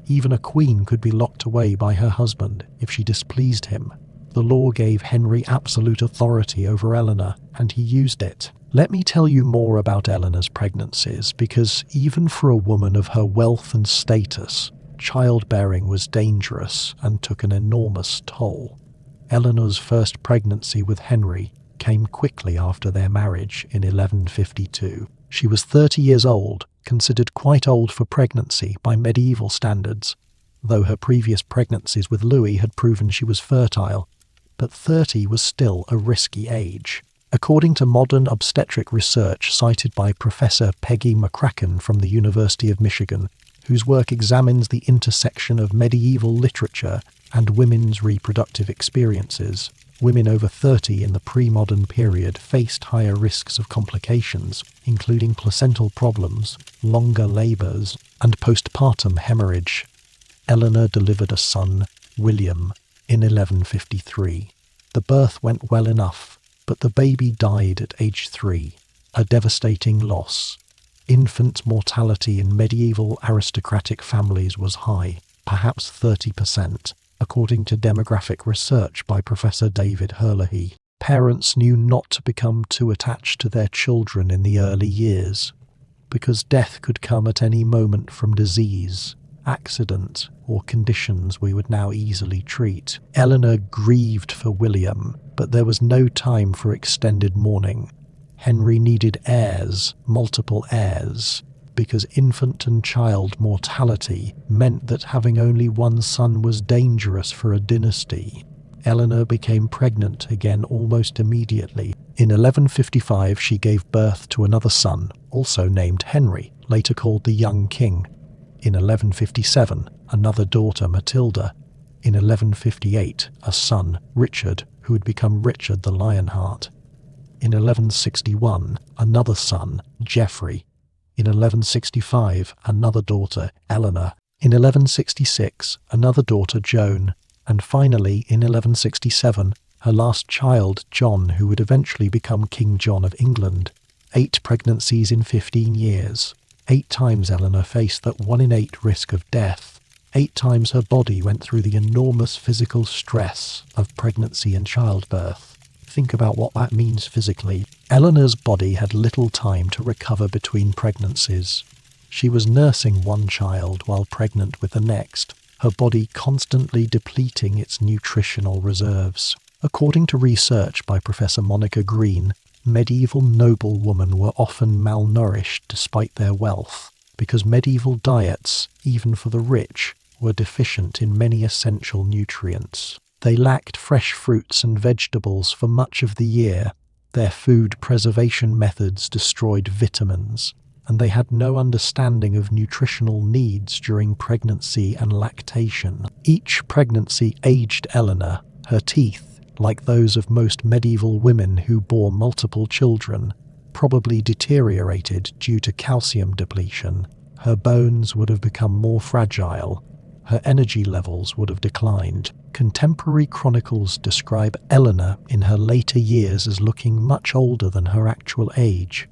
Even a queen could be locked away by her husband if she displeased him. The law gave Henry absolute authority over Eleanor, and he used it. Let me tell you more about Eleanor's pregnancies, because even for a woman of her wealth and status, childbearing was dangerous and took an enormous toll. Eleanor's first pregnancy with Henry came quickly after their marriage in 1152. She was 30 years old, considered quite old for pregnancy by medieval standards, though her previous pregnancies with Louis had proven she was fertile. But 30 was still a risky age. According to modern obstetric research cited by Professor Peggy McCracken from the University of Michigan, whose work examines the intersection of medieval literature and women's reproductive experiences, women over 30 in the pre-modern period faced higher risks of complications, including placental problems, longer labours, and postpartum hemorrhage. Eleanor delivered a son, William, in 1153. The birth went well enough, but the baby died at age 3, a devastating loss. Infant mortality in medieval aristocratic families was high, perhaps 30%. According to demographic research by Professor David Herlihy. Parents knew not to become too attached to their children in the early years, because death could come at any moment from disease, accident, or conditions we would now easily treat. Eleanor grieved for William, but there was no time for extended mourning. Henry needed heirs, multiple heirs, because infant and child mortality meant that having only one son was dangerous for a dynasty. Eleanor became pregnant again almost immediately. In 1155 she gave birth to another son, also named Henry, later called the Young King. In 1157, another daughter, Matilda. In 1158, a son, Richard, who would become Richard the Lionheart. In 1161, another son, Geoffrey. In 1165, another daughter, Eleanor. In 1166, another daughter, Joan. And finally, in 1167, her last child, John, who would eventually become King John of England. 8 pregnancies in 15 years. 8 times Eleanor faced that 1 in 8 risk of death. 8 times her body went through the enormous physical stress of pregnancy and childbirth. Think about what that means physically. Eleanor's body had little time to recover between pregnancies. She was nursing one child while pregnant with the next, her body constantly depleting its nutritional reserves. According to research by Professor Monica Green, medieval noblewomen were often malnourished despite their wealth, because medieval diets, even for the rich, were deficient in many essential nutrients. They lacked fresh fruits and vegetables for much of the year. Their food preservation methods destroyed vitamins, and they had no understanding of nutritional needs during pregnancy and lactation. Each pregnancy aged Eleanor. Her teeth, like those of most medieval women who bore multiple children, probably deteriorated due to calcium depletion. Her bones would have become more fragile. Her energy levels would have declined. Contemporary chronicles describe Eleanor in her later years as looking much older than her actual age.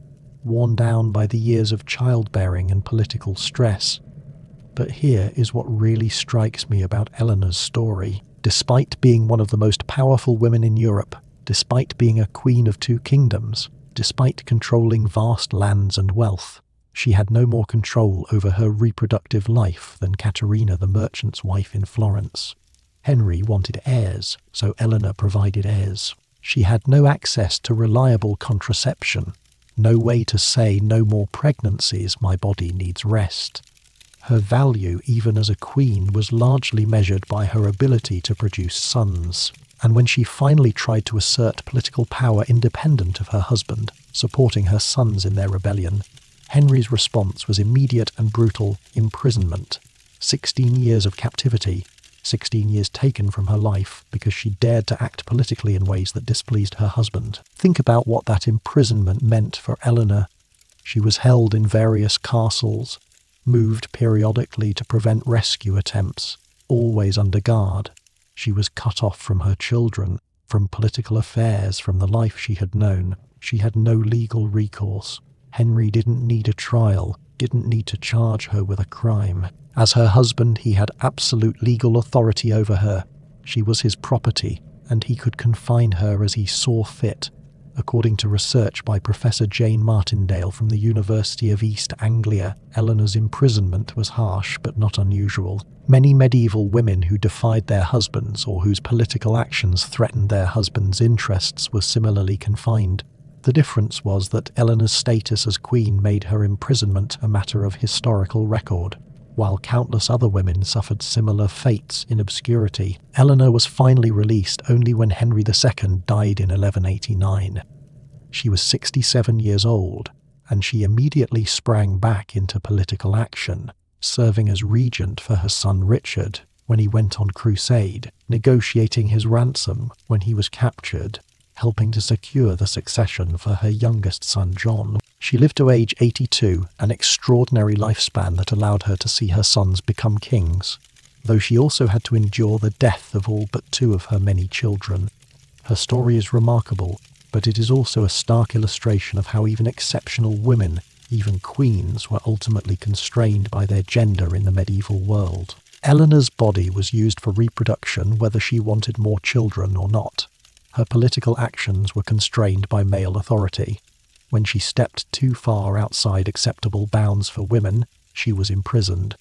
worn down by the years of childbearing and political stress. But here is what really strikes me about Eleanor's story. Despite being one of the most powerful women in Europe, despite being a queen of two kingdoms, despite controlling vast lands and wealth, she had no more control over her reproductive life than Caterina the merchant's wife in Florence. Henry wanted heirs, so Eleanor provided heirs. She had no access to reliable contraception, no way to say no more pregnancies, my body needs rest. Her value, even as a queen, was largely measured by her ability to produce sons. And when she finally tried to assert political power independent of her husband, supporting her sons in their rebellion, Henry's response was immediate and brutal imprisonment. 16 years of captivity, 16 years taken from her life because she dared to act politically in ways that displeased her husband. Think about what that imprisonment meant for Eleanor. She was held in various castles, moved periodically to prevent rescue attempts, always under guard. She was cut off from her children, from political affairs, from the life she had known. She had no legal recourse. Henry didn't need a trial, didn't need to charge her with a crime. As her husband, he had absolute legal authority over her. She was his property, and he could confine her as he saw fit. According to research by Professor Jane Martindale from the University of East Anglia, Eleanor's imprisonment was harsh but not unusual. Many medieval women who defied their husbands or whose political actions threatened their husbands' interests were similarly confined. The difference was that Eleanor's status as queen made her imprisonment a matter of historical record. While countless other women suffered similar fates in obscurity, Eleanor was finally released only when Henry II died in 1189. She was 67 years old, and she immediately sprang back into political action, serving as regent for her son Richard when he went on crusade, negotiating his ransom when he was captured, helping to secure the succession for her youngest son John. She lived to age 82, an extraordinary lifespan that allowed her to see her sons become kings, though she also had to endure the death of all but two of her many children. Her story is remarkable, but it is also a stark illustration of how even exceptional women, even queens, were ultimately constrained by their gender in the medieval world. Eleanor's body was used for reproduction whether she wanted more children or not. Her political actions were constrained by male authority. When she stepped too far outside acceptable bounds for women, she was imprisoned.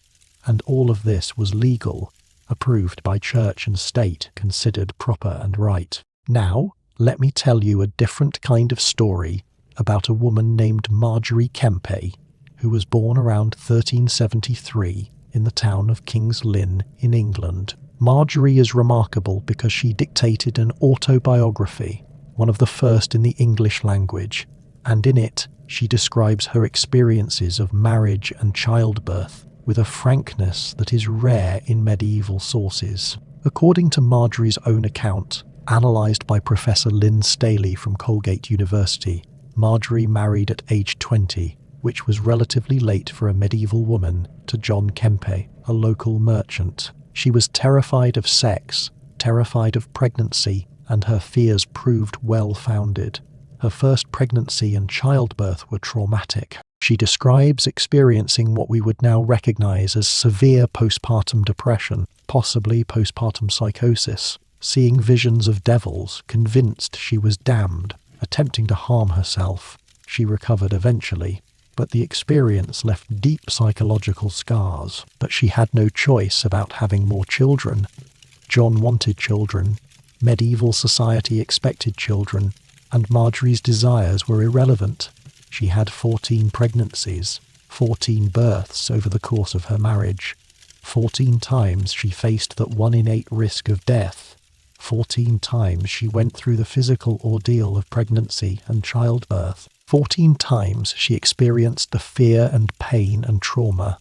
And all of this was legal, approved by church and state, considered proper and right. Now, let me tell you a different kind of story about a woman named Marjorie Kempe, who was born around 1373 in the town of King's Lynn in England. Marjorie is remarkable because she dictated an autobiography, one of the first in the English language, and in it she describes her experiences of marriage and childbirth with a frankness that is rare in medieval sources. According to Marjorie's own account, analysed by Professor Lynn Staley from Colgate University, Marjorie married at age 20, which was relatively late for a medieval woman, to John Kempe, a local merchant. She was terrified of sex, terrified of pregnancy, and her fears proved well-founded. Her first pregnancy and childbirth were traumatic. She describes experiencing what we would now recognize as severe postpartum depression, possibly postpartum psychosis, seeing visions of devils, convinced she was damned, attempting to harm herself. She recovered eventually, but the experience left deep psychological scars. But she had no choice about having more children. John wanted children. Medieval society expected children, and Marjorie's desires were irrelevant. She had 14 pregnancies, 14 births over the course of her marriage. 14 times she faced that 1 in 8 risk of death. 14 times she went through the physical ordeal of pregnancy and childbirth. 14 times she experienced the fear and pain and trauma.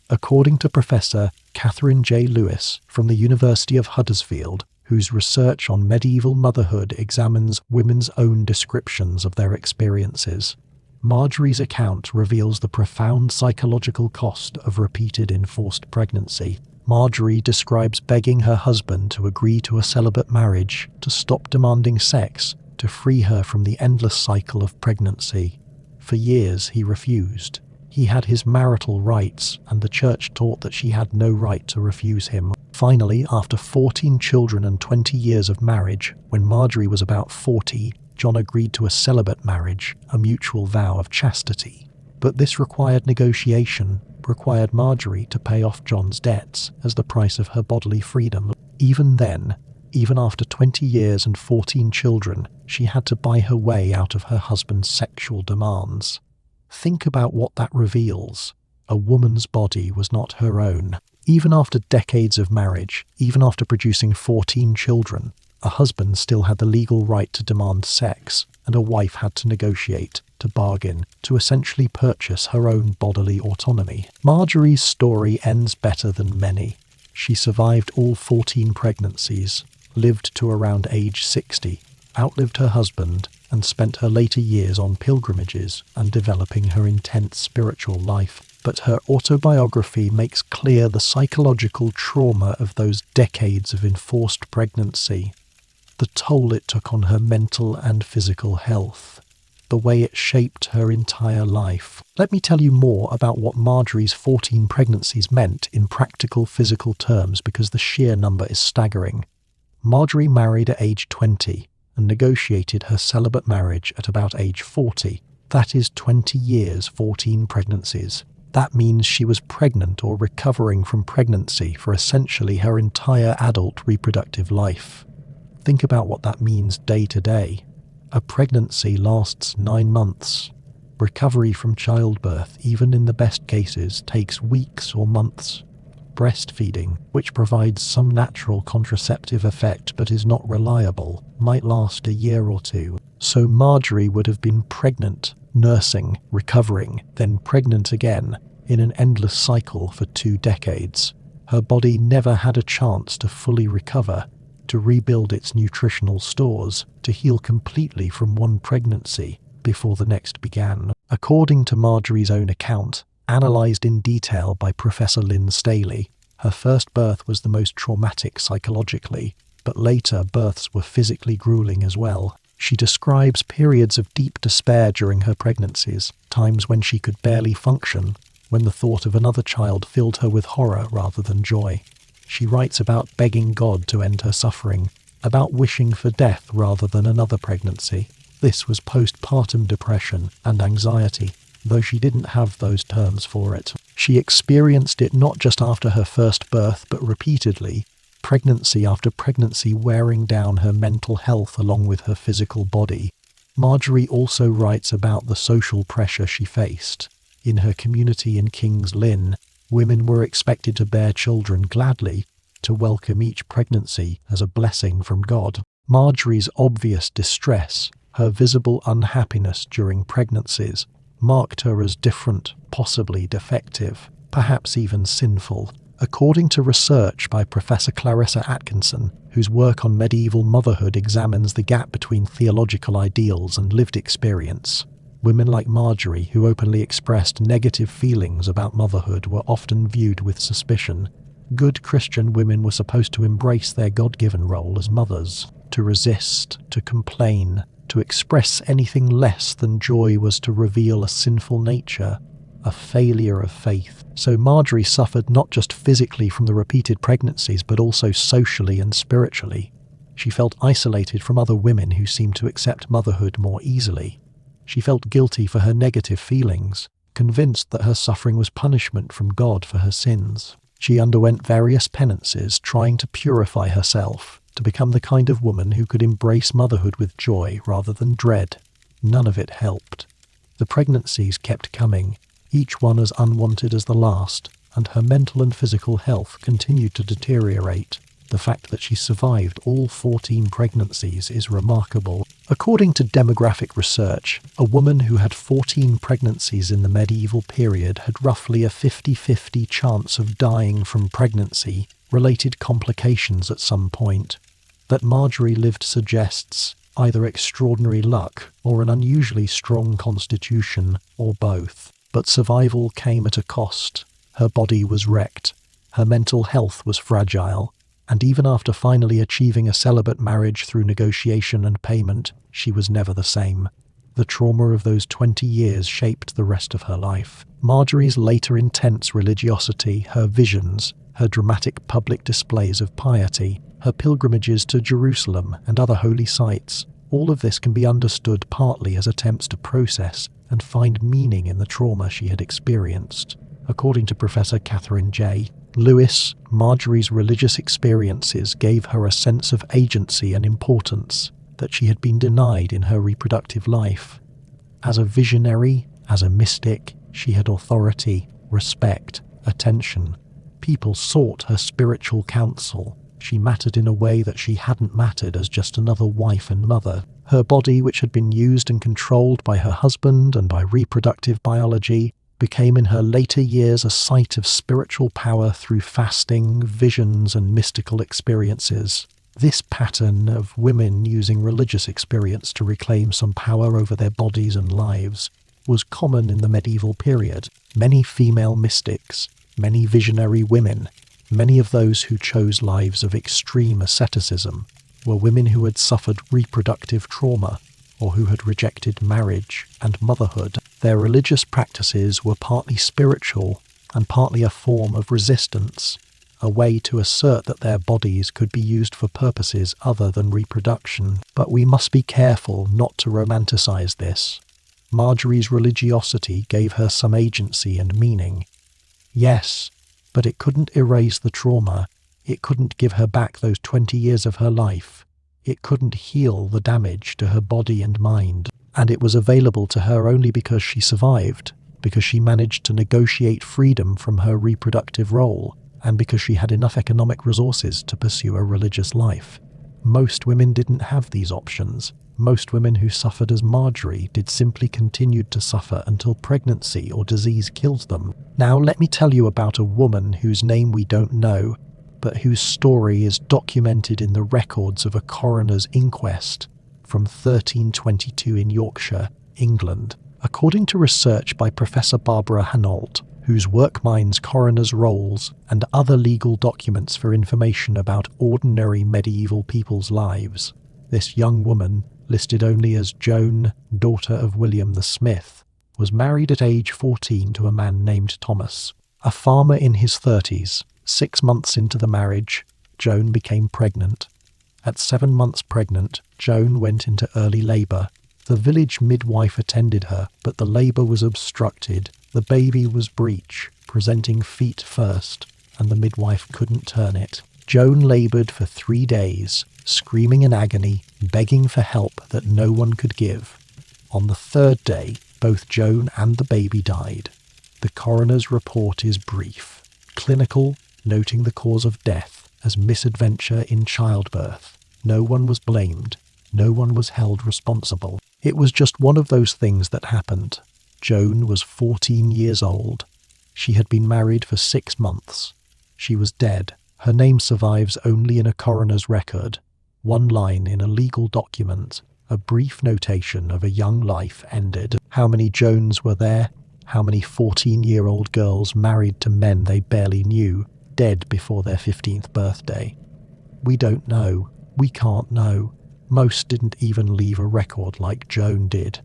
According to Professor Catherine J. Lewis from the University of Huddersfield, whose research on medieval motherhood examines women's own descriptions of their experiences, Marjorie's account reveals the profound psychological cost of repeated enforced pregnancy. Marjorie describes begging her husband to agree to a celibate marriage, to stop demanding sex, to free her from the endless cycle of pregnancy. For years he refused. He had his marital rights, and the church taught that she had no right to refuse him. Finally, after 14 children and 20 years of marriage, when Marjorie was about 40, John agreed to a celibate marriage, a mutual vow of chastity. But this required negotiation, required Marjorie to pay off John's debts as the price of her bodily freedom. Even then, even after 20 years and 14 children, she had to buy her way out of her husband's sexual demands. Think about what that reveals. A woman's body was not her own. Even after decades of marriage, even after producing 14 children, a husband still had the legal right to demand sex, and a wife had to negotiate, to bargain, to essentially purchase her own bodily autonomy. Marjorie's story ends better than many. She survived all 14 pregnancies, lived to around age 60, outlived her husband, and spent her later years on pilgrimages and developing her intense spiritual life. But her autobiography makes clear the psychological trauma of those decades of enforced pregnancy, the toll it took on her mental and physical health, the way it shaped her entire life. Let me tell you more about what Marjorie's 14 pregnancies meant in practical physical terms, because the sheer number is staggering. Marjorie married at age 20 and negotiated her celibate marriage at about age 40. That is 20 years, 14 pregnancies. That means she was pregnant or recovering from pregnancy for essentially her entire adult reproductive life. Think about what that means day to day. A pregnancy lasts 9 months. Recovery from childbirth, even in the best cases, takes weeks or months. Breastfeeding, which provides some natural contraceptive effect but is not reliable, might last a year or two. So Marjorie would have been pregnant, nursing, recovering, then pregnant again, in an endless cycle for 2 decades. Her body never had a chance to fully recover, to rebuild its nutritional stores, to heal completely from one pregnancy before the next began. According to Marjorie's own account, analysed in detail by Professor Lynn Staley, her first birth was the most traumatic psychologically, but later births were physically grueling as well. She describes periods of deep despair during her pregnancies, times when she could barely function, when the thought of another child filled her with horror rather than joy. She writes about begging God to end her suffering, about wishing for death rather than another pregnancy. This was postpartum depression and anxiety, though she didn't have those terms for it. She experienced it not just after her first birth, but repeatedly, pregnancy after pregnancy, wearing down her mental health along with her physical body. Marjorie also writes about the social pressure she faced. In her community in King's Lynn, women were expected to bear children gladly, to welcome each pregnancy as a blessing from God. Marjorie's obvious distress, her visible unhappiness during pregnancies, marked her as different, possibly defective, perhaps even sinful. According to research by Professor Clarissa Atkinson, whose work on medieval motherhood examines the gap between theological ideals and lived experience, women like Marjorie, who openly expressed negative feelings about motherhood, were often viewed with suspicion. Good Christian women were supposed to embrace their God-given role as mothers. To resist, to complain, to express anything less than joy was to reveal a sinful nature, a failure of faith. So Marjorie suffered not just physically from the repeated pregnancies, but also socially and spiritually. She felt isolated from other women who seemed to accept motherhood more easily. She felt guilty for her negative feelings, convinced that her suffering was punishment from God for her sins. She underwent various penances, trying to purify herself, to become the kind of woman who could embrace motherhood with joy rather than dread. None of it helped. The pregnancies kept coming, each one as unwanted as the last, and her mental and physical health continued to deteriorate. The fact that she survived all 14 pregnancies is remarkable. According to demographic research, a woman who had 14 pregnancies in the medieval period had roughly a 50-50 chance of dying from pregnancy-related complications at some point. That Marjorie lived suggests either extraordinary luck or an unusually strong constitution, or both. But survival came at a cost. Her body was wrecked. Her mental health was fragile. And even after finally achieving a celibate marriage through negotiation and payment, she was never the same. The trauma of those 20 years shaped the rest of her life. Marjorie's later intense religiosity, her visions, her dramatic public displays of piety, her pilgrimages to Jerusalem and other holy sites, all of this can be understood partly as attempts to process and find meaning in the trauma she had experienced. According to Professor Catherine J. Lewis, Marjorie's religious experiences gave her a sense of agency and importance that she had been denied in her reproductive life. As a visionary, as a mystic, she had authority, respect, attention. People sought her spiritual counsel. She mattered in a way that she hadn't mattered as just another wife and mother. Her body, which had been used and controlled by her husband and by reproductive biology, became in her later years a site of spiritual power through fasting, visions, and mystical experiences. This pattern of women using religious experience to reclaim some power over their bodies and lives was common in the medieval period. Many female mystics, many visionary women, many of those who chose lives of extreme asceticism were women who had suffered reproductive trauma or who had rejected marriage and motherhood. Their religious practices were partly spiritual and partly a form of resistance, a way to assert that their bodies could be used for purposes other than reproduction. But we must be careful not to romanticize this. Marjorie's religiosity gave her some agency and meaning. Yes, but it couldn't erase the trauma. It couldn't give her back those 20 years of her life. It couldn't heal the damage to her body and mind. And it was available to her only because she survived, because she managed to negotiate freedom from her reproductive role, and because she had enough economic resources to pursue a religious life. Most women didn't have these options. Most women who suffered as Marjorie did simply continue to suffer until pregnancy or disease killed them. Now let me tell you about a woman whose name we don't know, but whose story is documented in the records of a coroner's inquest from 1322 in Yorkshire, England. According to research by Professor Barbara Hanault, whose work mines coroners' rolls and other legal documents for information about ordinary medieval people's lives, this young woman, listed only as Joan, daughter of William the Smith, was married at age 14 to a man named Thomas, a farmer in his 30s. 6 months into the marriage, Joan became pregnant. At 7 months pregnant, Joan went into early labour. The village midwife attended her, but the labour was obstructed. The baby was breech, presenting feet first, and the midwife couldn't turn it. Joan laboured for 3 days, screaming in agony, begging for help that no one could give. On the 3rd day, both Joan and the baby died. The coroner's report is brief, clinical, noting the cause of death as misadventure in childbirth. No one was blamed. No one was held responsible. It was just one of those things that happened. Joan was 14 years old. She had been married for 6 months. She was dead. Her name survives only in a coroner's record. One line in a legal document, a brief notation of a young life ended. How many Joans were there? How many 14-year-old girls married to men they barely knew, dead before their 15th birthday? We don't know. We can't know. Most didn't even leave a record like Joan did.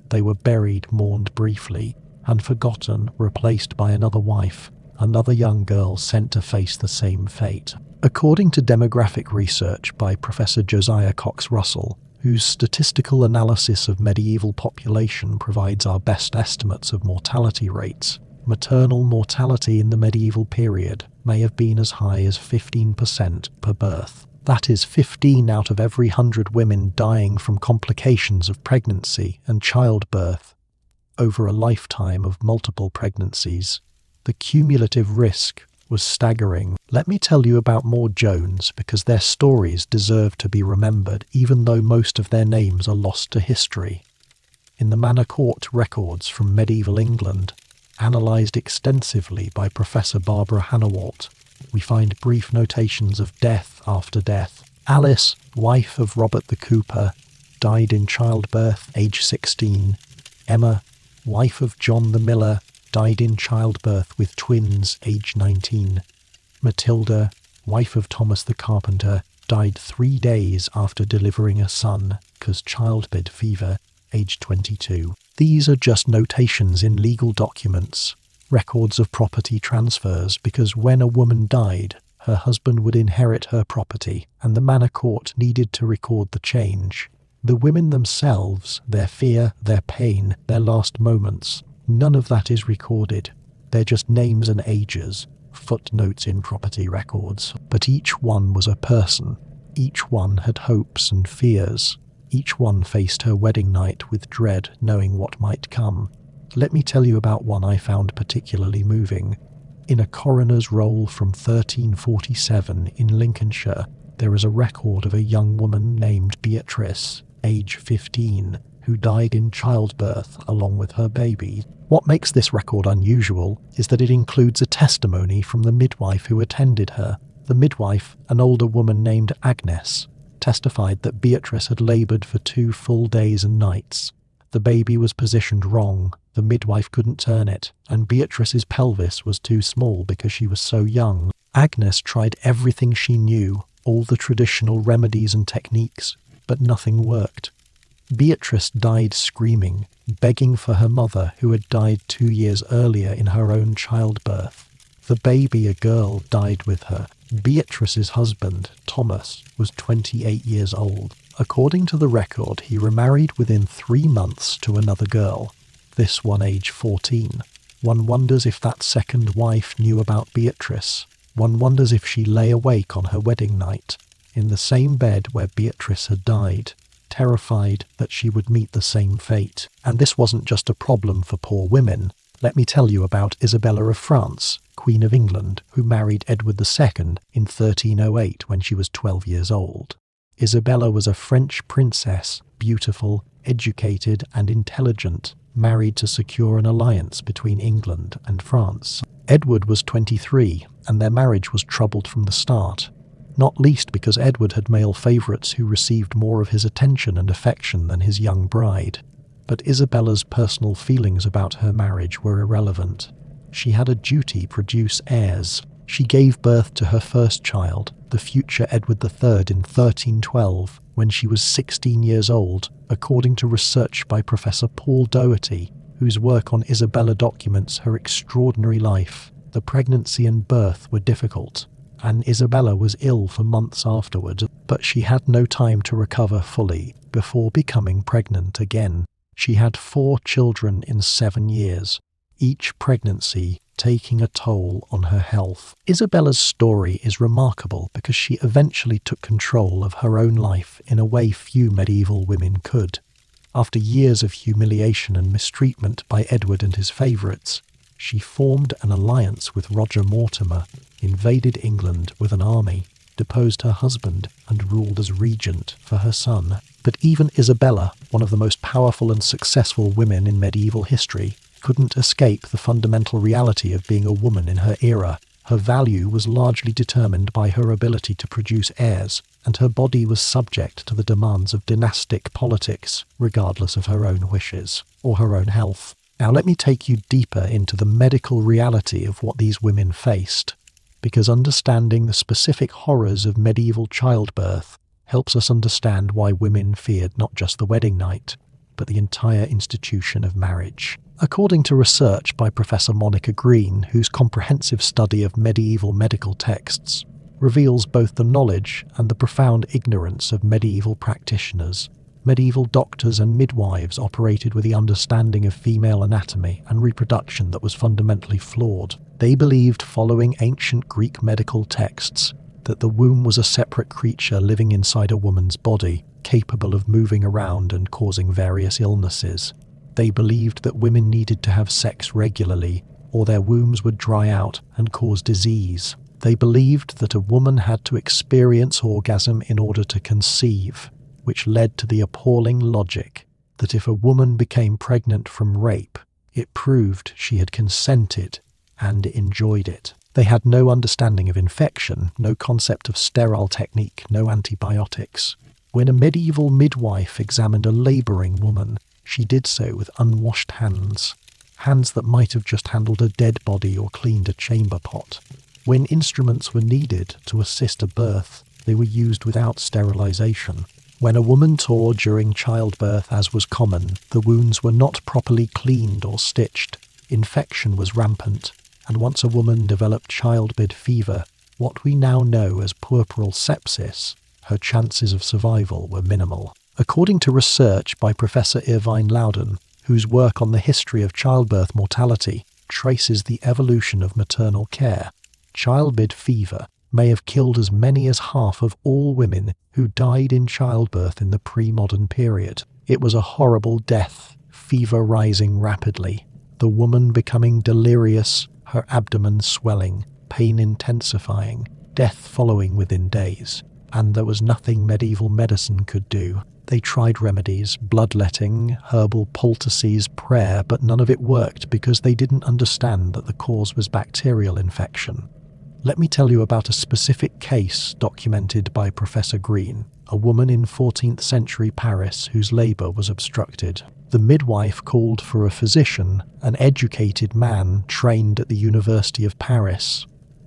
They were buried, mourned briefly, and forgotten, replaced by another wife, another young girl sent to face the same fate. According to demographic research by Professor Josiah Cox Russell, whose statistical analysis of medieval population provides our best estimates of mortality rates, maternal mortality in the medieval period may have been as high as 15% per birth. That is 15 out of every 100 women dying from complications of pregnancy and childbirth over a lifetime of multiple pregnancies. The cumulative risk was staggering. Let me tell you about more Joans, because their stories deserve to be remembered, even though most of their names are lost to history. In the Manor Court records from medieval England, analysed extensively by Professor Barbara Hanault, we find brief notations of death after death. Alice, wife of Robert the Cooper, died in childbirth, age 16. Emma, wife of John the Miller, died in childbirth with twins, age 19. Matilda, wife of Thomas the Carpenter, died 3 days after delivering a son, 'cause childbed fever, age 22. These are just notations in legal documents, records of property transfers, because when a woman died, her husband would inherit her property, and the manor court needed to record the change. The women themselves, their fear, their pain, their last moments, none of that is recorded. They're just names and ages, footnotes in property records. But each one was a person. Each one had hopes and fears. Each one faced her wedding night with dread, knowing what might come. Let me tell you about one I found particularly moving. In a coroner's roll from 1347 in Lincolnshire, there is a record of a young woman named Beatrice, age 15, who died in childbirth along with her baby. What makes this record unusual is that it includes a testimony from the midwife who attended her. The midwife, an older woman named Agnes, testified that Beatrice had laboured for 2 full days and nights. The baby was positioned wrong, the midwife couldn't turn it, and Beatrice's pelvis was too small because she was so young. Agnes tried everything she knew, all the traditional remedies and techniques, but nothing worked. Beatrice died screaming, begging for her mother who had died 2 years earlier in her own childbirth. The baby, a girl, died with her. Beatrice's husband, Thomas, was 28 years old. According to the record, he remarried within 3 months to another girl, this one age 14. One wonders if that second wife knew about Beatrice. One wonders if she lay awake on her wedding night, in the same bed where Beatrice had died, terrified that she would meet the same fate. And this wasn't just a problem for poor women. Let me tell you about Isabella of France, Queen of England, who married Edward II in 1308 when she was 12 years old. Isabella was a French princess, beautiful, educated and intelligent, married to secure an alliance between England and France. Edward was 23, and their marriage was troubled from the start, not least because Edward had male favourites who received more of his attention and affection than his young bride. But Isabella's personal feelings about her marriage were irrelevant. She had a duty to produce heirs. She gave birth to her first child, the future Edward III, in 1312, when she was 16 years old, according to research by Professor Paul Doherty, whose work on Isabella documents her extraordinary life. The pregnancy and birth were difficult, and Isabella was ill for months afterward, but she had no time to recover fully before becoming pregnant again. She had 4 children in 7 years, each pregnancy taking a toll on her health. Isabella's story is remarkable because she eventually took control of her own life in a way few medieval women could. After years of humiliation and mistreatment by Edward and his favourites, she formed an alliance with Roger Mortimer, invaded England with an army, deposed her husband, and ruled as regent for her son. But even Isabella, one of the most powerful and successful women in medieval history, couldn't escape the fundamental reality of being a woman in her era. Her value was largely determined by her ability to produce heirs, and her body was subject to the demands of dynastic politics, regardless of her own wishes or her own health. Now let me take you deeper into the medical reality of what these women faced, because understanding the specific horrors of medieval childbirth helps us understand why women feared not just the wedding night, but the entire institution of marriage. According to research by Professor Monica Green, whose comprehensive study of medieval medical texts reveals both the knowledge and the profound ignorance of medieval practitioners, medieval doctors and midwives operated with the understanding of female anatomy and reproduction that was fundamentally flawed. They believed, following ancient Greek medical texts, that the womb was a separate creature living inside a woman's body, capable of moving around and causing various illnesses. They believed that women needed to have sex regularly, or their wombs would dry out and cause disease. They believed that a woman had to experience orgasm in order to conceive, which led to the appalling logic that if a woman became pregnant from rape, it proved she had consented and enjoyed it. They had no understanding of infection, no concept of sterile technique, no antibiotics. When a medieval midwife examined a labouring woman, she did so with unwashed hands that might have just handled a dead body or cleaned a chamber pot. When instruments were needed to assist a birth, they were used without sterilisation. When a woman tore during childbirth, as was common, the wounds were not properly cleaned or stitched. Infection was rampant, and once a woman developed childbed fever, what we now know as puerperal sepsis, her chances of survival were minimal. According to research by Professor Irvine Loudon, whose work on the history of childbirth mortality traces the evolution of maternal care, childbed fever may have killed as many as half of all women who died in childbirth in the pre-modern period. It was a horrible death, fever rising rapidly, the woman becoming delirious, her abdomen swelling, pain intensifying, death following within days. And there was nothing medieval medicine could do. They tried remedies, bloodletting, herbal poultices, prayer, but none of it worked because they didn't understand that the cause was bacterial infection. Let me tell you about a specific case documented by Professor Green, a woman in 14th century Paris whose labour was obstructed. The midwife called for a physician, an educated man trained at the University of Paris.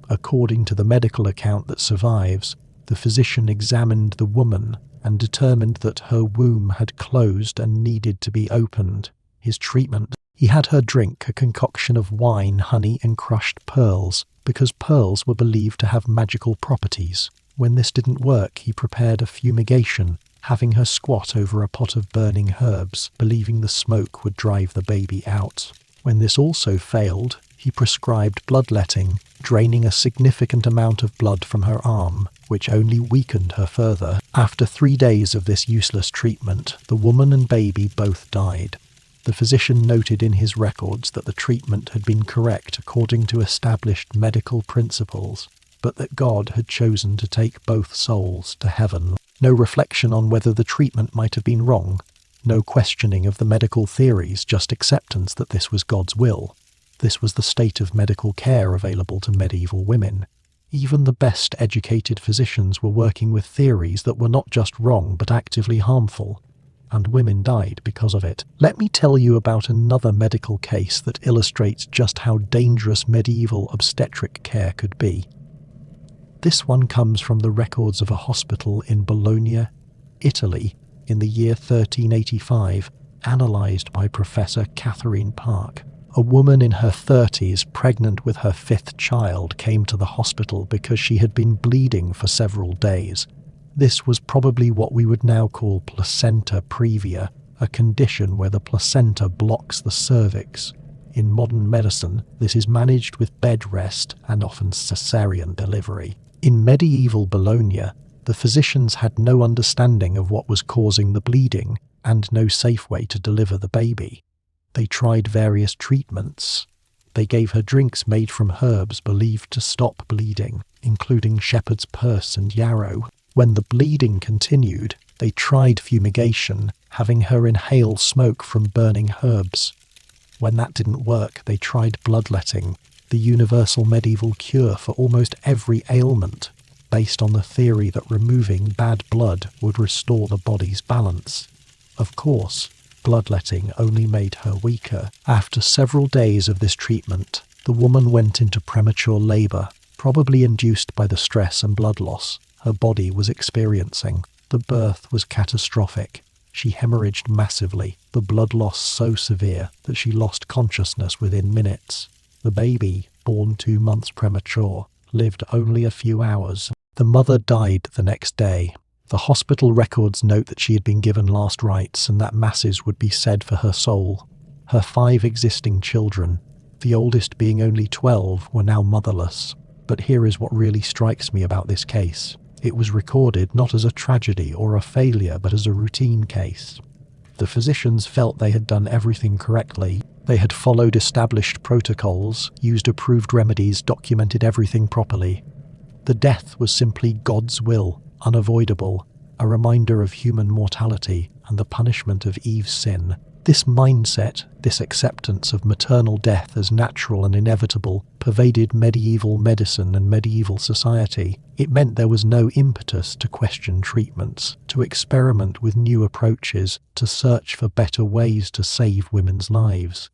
According to the medical account that survives, the physician examined the woman and determined that her womb had closed and needed to be opened. His treatment: he had her drink a concoction of wine, honey, and crushed pearls, because pearls were believed to have magical properties. When this didn't work, he prepared a fumigation, having her squat over a pot of burning herbs, believing the smoke would drive the baby out. When this also failed, he prescribed bloodletting, draining a significant amount of blood from her arm, which only weakened her further. After 3 days of this useless treatment, the woman and baby both died. The physician noted in his records that the treatment had been correct according to established medical principles, but that God had chosen to take both souls to heaven. No reflection on whether the treatment might have been wrong, no questioning of the medical theories, just acceptance that this was God's will. This was the state of medical care available to medieval women. Even the best educated physicians were working with theories that were not just wrong but actively harmful, and women died because of it. Let me tell you about another medical case that illustrates just how dangerous medieval obstetric care could be. This one comes from the records of a hospital in Bologna, Italy, in the year 1385, analysed by Professor Catherine Park. A woman in her 30s, pregnant with her 5th child, came to the hospital because she had been bleeding for several days. This was probably what we would now call placenta previa, a condition where the placenta blocks the cervix. In modern medicine, this is managed with bed rest and often cesarean delivery. In medieval Bologna, the physicians had no understanding of what was causing the bleeding and no safe way to deliver the baby. They tried various treatments. They gave her drinks made from herbs believed to stop bleeding, including shepherd's purse and yarrow. When the bleeding continued, they tried fumigation, having her inhale smoke from burning herbs. When that didn't work, they tried bloodletting, the universal medieval cure for almost every ailment, based on the theory that removing bad blood would restore the body's balance. Of course, bloodletting only made her weaker. After several days of this treatment, the woman went into premature labour, probably induced by the stress and blood loss her body was experiencing. The birth was catastrophic. She hemorrhaged massively, the blood loss so severe that she lost consciousness within minutes. The baby, born 2 months premature, lived only a few hours. The mother died the next day. The hospital records note that she had been given last rites and that masses would be said for her soul. Her 5 existing children, the oldest being only 12, were now motherless. But here is what really strikes me about this case. It was recorded not as a tragedy or a failure, but as a routine case. The physicians felt they had done everything correctly. They had followed established protocols, used approved remedies, documented everything properly. The death was simply God's will, unavoidable, a reminder of human mortality and the punishment of Eve's sin. This mindset, this acceptance of maternal death as natural and inevitable, pervaded medieval medicine and medieval society. It meant there was no impetus to question treatments, to experiment with new approaches, to search for better ways to save women's lives.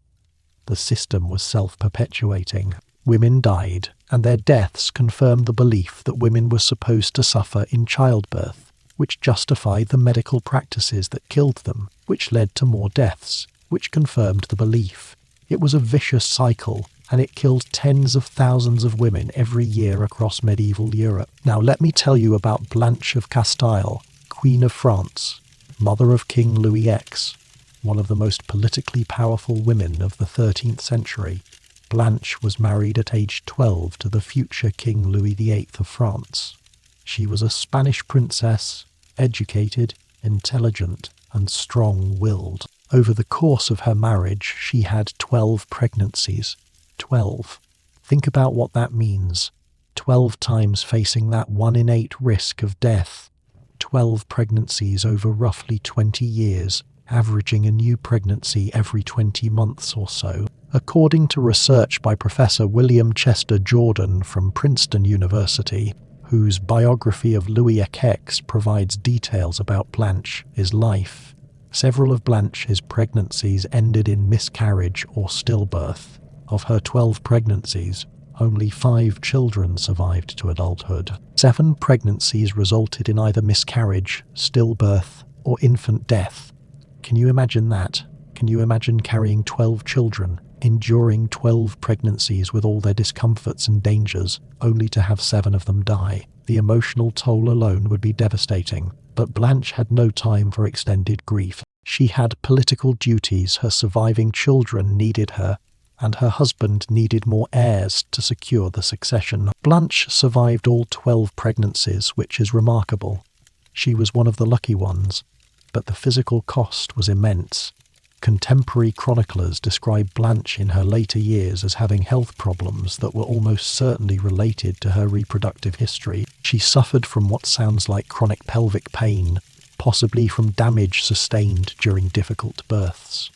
The system was self-perpetuating. Women died, and their deaths confirmed the belief that women were supposed to suffer in childbirth. which justified the medical practices that killed them, which led to more deaths, which confirmed the belief. It was a vicious cycle, and it killed tens of thousands of women every year across medieval Europe. Now let me tell you about Blanche of Castile, Queen of France, mother of King Louis X, one of the most politically powerful women of the 13th century. Blanche was married at age 12 to the future King Louis VIII of France. She was a Spanish princess, educated, intelligent, and strong-willed. Over the course of her marriage, she had 12 pregnancies. 12. Think about what that means. 12 times facing that 1 in 8 risk of death. 12 pregnancies over roughly 20 years, averaging a new pregnancy every 20 months or so. According to research by Professor William Chester Jordan from Princeton University, whose biography of Louis X provides details about Blanche's life, several of Blanche's pregnancies ended in miscarriage or stillbirth. Of her 12 pregnancies, only 5 children survived to adulthood. 7 pregnancies resulted in either miscarriage, stillbirth, or infant death. Can you imagine that? Can you imagine carrying 12 children, enduring 12 pregnancies with all their discomforts and dangers, only to have 7 of them die? The emotional toll alone would be devastating. But Blanche had no time for extended grief. She had political duties, her surviving children needed her, and her husband needed more heirs to secure the succession. Blanche survived all 12 pregnancies, which is remarkable. She was one of the lucky ones, but the physical cost was immense. Contemporary chroniclers describe Blanche in her later years as having health problems that were almost certainly related to her reproductive history. She suffered from what sounds like chronic pelvic pain, possibly from damage sustained during difficult births.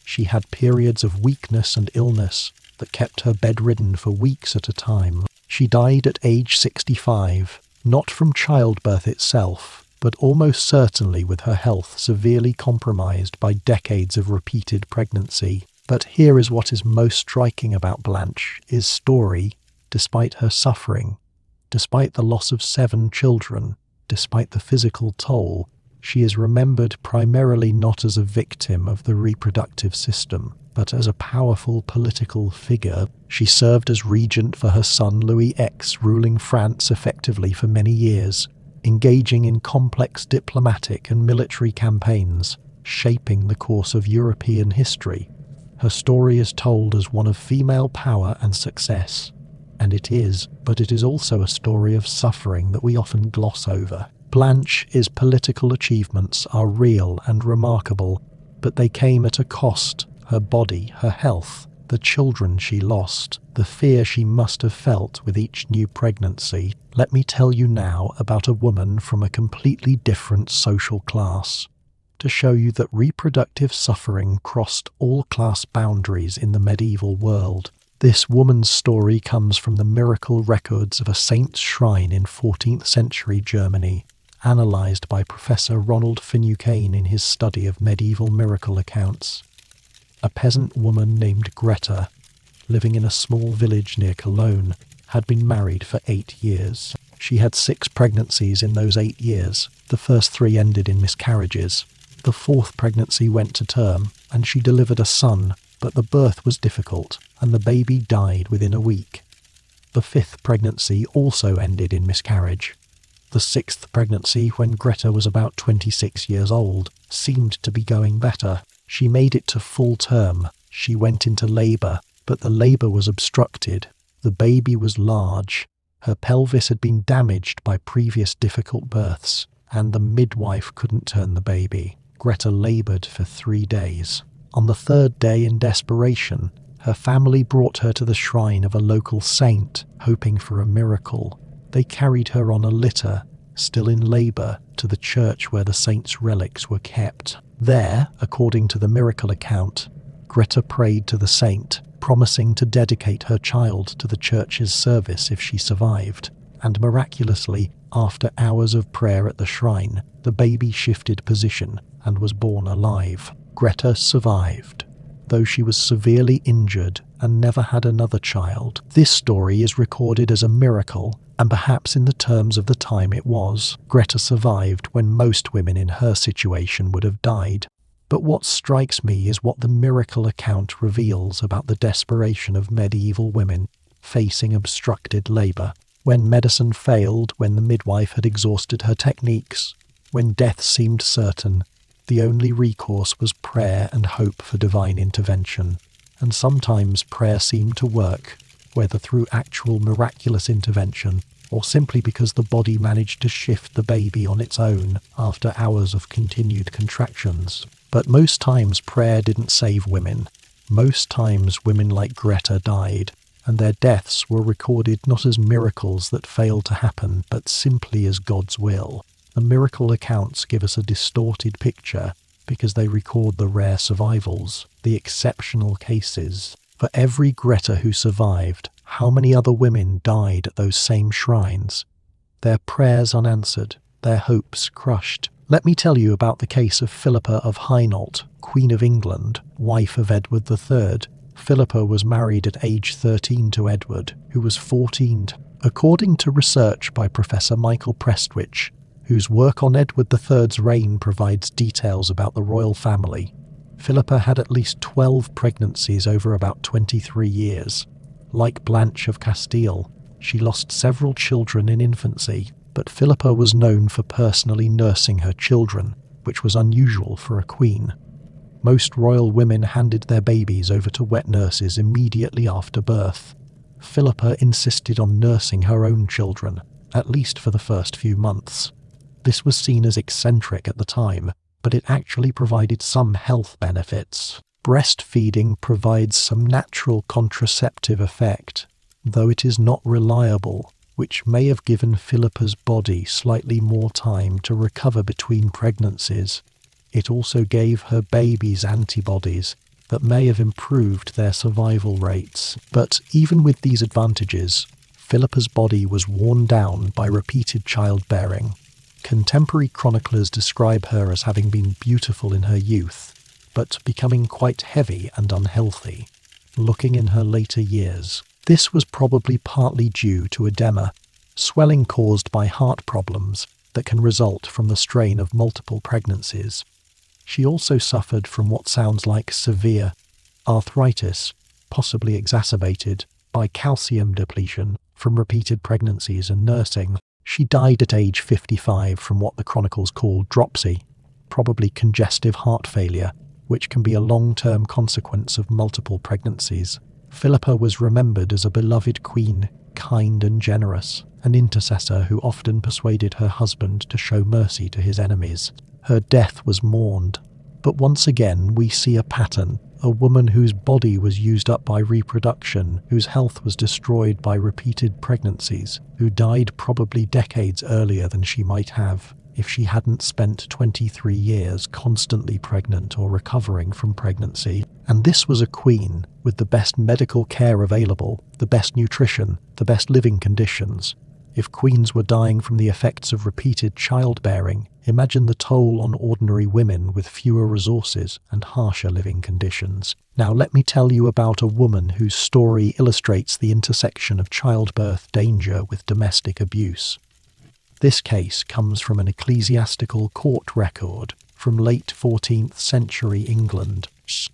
She had periods of weakness and illness that kept her bedridden for weeks at a time. She died at age 65, not from childbirth itself, but almost certainly with her health severely compromised by decades of repeated pregnancy. But here is what is most striking about Blanche's story. Despite her suffering, despite the loss of 7 children, despite the physical toll, she is remembered primarily not as a victim of the reproductive system, but as a powerful political figure. She served as regent for her son Louis X, ruling France effectively for many years, engaging in complex diplomatic and military campaigns, shaping the course of European history. Her story is told as one of female power and success, and it is, but it is also a story of suffering that we often gloss over. Blanche's political achievements are real and remarkable, but they came at a cost: her body, her health, the children she lost, the fear she must have felt with each new pregnancy. Let me tell you now about a woman from a completely different social class, to show you that reproductive suffering crossed all class boundaries in the medieval world. This woman's story comes from the miracle records of a saint's shrine in 14th century Germany, analysed by Professor Ronald Finucane in his study of medieval miracle accounts. A peasant woman named Greta, living in a small village near Cologne, had been married for 8 years. She had 6 pregnancies in those 8 years. The first 3 ended in miscarriages. The 4th pregnancy went to term, and she delivered a son, but the birth was difficult, and the baby died within a week. The 5th pregnancy also ended in miscarriage. The 6th pregnancy, when Greta was about 26 years old, seemed to be going better. She made it to full term. She went into labour, but the labour was obstructed. The baby was large. Her pelvis had been damaged by previous difficult births, and the midwife couldn't turn the baby. Greta laboured for 3 days. On the 3rd day, in desperation, her family brought her to the shrine of a local saint, hoping for a miracle. They carried her on a litter, still in labour, to the church where the saint's relics were kept. There, according to the miracle account, Greta prayed to the saint, promising to dedicate her child to the church's service if she survived. And miraculously, after hours of prayer at the shrine, the baby shifted position and was born alive. Greta survived. though she was severely injured and never had another child. This story is recorded as a miracle, and perhaps in the terms of the time it was, Greta survived when most women in her situation would have died. But what strikes me is what the miracle account reveals about the desperation of medieval women facing obstructed labour. When medicine failed, when the midwife had exhausted her techniques, when death seemed certain, the only recourse was prayer and hope for divine intervention. And sometimes prayer seemed to work, whether through actual miraculous intervention or simply because the body managed to shift the baby on its own after hours of continued contractions. But most times prayer didn't save women. Most times women like Greta died, and their deaths were recorded not as miracles that failed to happen, but simply as God's will. The miracle accounts give us a distorted picture because they record the rare survivals, the exceptional cases. For every Greta who survived, how many other women died at those same shrines? Their prayers unanswered, their hopes crushed. Let me tell you about the case of Philippa of Hainault, Queen of England, wife of Edward III. Philippa was married at age 13 to Edward, who was 14. According to research by Professor Michael Prestwich, whose work on Edward III's reign provides details about the royal family, Philippa had at least 12 pregnancies over about 23 years. Like Blanche of Castile, she lost several children in infancy, but Philippa was known for personally nursing her children, which was unusual for a queen. Most royal women handed their babies over to wet nurses immediately after birth. Philippa insisted on nursing her own children, at least for the first few months. This was seen as eccentric at the time, but it actually provided some health benefits. Breastfeeding provides some natural contraceptive effect, though it is not reliable, which may have given Philippa's body slightly more time to recover between pregnancies. It also gave her babies antibodies that may have improved their survival rates. But even with these advantages, Philippa's body was worn down by repeated childbearing. Contemporary chroniclers describe her as having been beautiful in her youth, but becoming quite heavy and unhealthy, looking in her later years. This was probably partly due to edema, swelling caused by heart problems that can result from the strain of multiple pregnancies. She also suffered from what sounds like severe arthritis, possibly exacerbated by calcium depletion from repeated pregnancies and nursing. She died at age 55 from what the chronicles call dropsy, probably congestive heart failure, which can be a long-term consequence of multiple pregnancies. Philippa was remembered as a beloved queen, kind and generous, an intercessor who often persuaded her husband to show mercy to his enemies. Her death was mourned, but once again we see a pattern, a woman whose body was used up by reproduction, whose health was destroyed by repeated pregnancies, who died probably decades earlier than she might have if she hadn't spent 23 years constantly pregnant or recovering from pregnancy. And this was a queen with the best medical care available, the best nutrition, the best living conditions. If queens were dying from the effects of repeated childbearing, imagine the toll on ordinary women with fewer resources and harsher living conditions. Now let me tell you about a woman whose story illustrates the intersection of childbirth danger with domestic abuse. This case comes from an ecclesiastical court record from late 14th century England,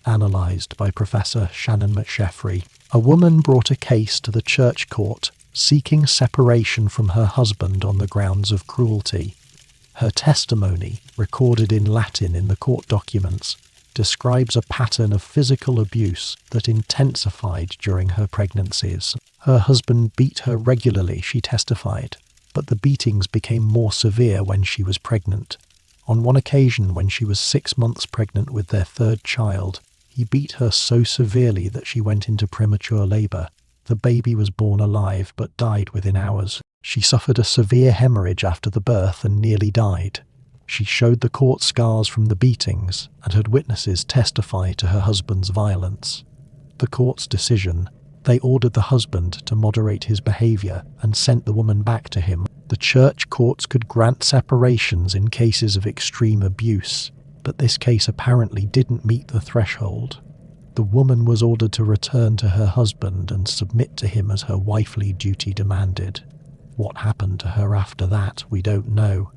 analysed by Professor Shannon McSheffrey. A woman brought a case to the church court seeking separation from her husband on the grounds of cruelty. Her testimony, recorded in Latin in the court documents, describes a pattern of physical abuse that intensified during her pregnancies. Her husband beat her regularly, she testified, but the beatings became more severe when she was pregnant. On one occasion, when she was 6 months pregnant with their third child, he beat her so severely that she went into premature labour. The baby was born alive but died within hours. She suffered a severe hemorrhage after the birth and nearly died. She showed the court scars from the beatings and had witnesses testify to her husband's violence. The court's decision: they ordered the husband to moderate his behaviour and sent the woman back to him. The church courts could grant separations in cases of extreme abuse, but this case apparently didn't meet the threshold. The woman was ordered to return to her husband and submit to him as her wifely duty demanded. What happened to her after that, we don't know.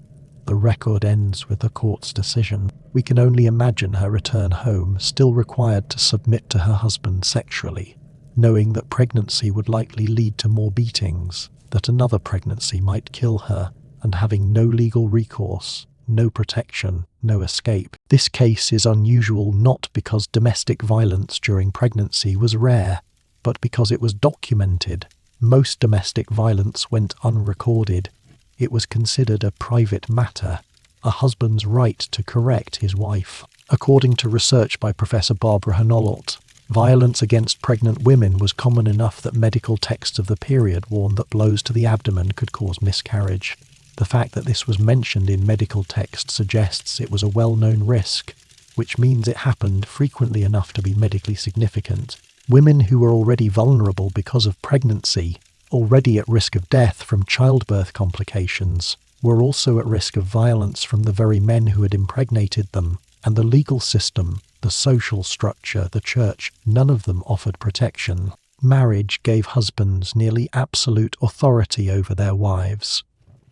The record ends with the court's decision. We can only imagine her return home, still required to submit to her husband sexually, knowing that pregnancy would likely lead to more beatings, that another pregnancy might kill her, and having no legal recourse, no protection, no escape. This case is unusual not because domestic violence during pregnancy was rare, but because it was documented. Most domestic violence went unrecorded. It was considered a private matter, a husband's right to correct his wife. According to research by Professor Barbara Hanollot, violence against pregnant women was common enough that medical texts of the period warned that blows to the abdomen could cause miscarriage. The fact that this was mentioned in medical text suggests it was a well-known risk, which means it happened frequently enough to be medically significant. Women who were already vulnerable because of pregnancy, already at risk of death from childbirth complications, were also at risk of violence from the very men who had impregnated them, and the legal system, the social structure, the church, none of them offered protection. Marriage gave husbands nearly absolute authority over their wives,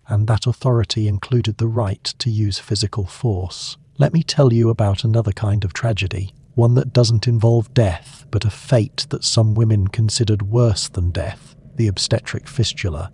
and that authority included the right to use physical force. Let me tell you about another kind of tragedy, one that doesn't involve death, but a fate that some women considered worse than death, the obstetric fistula.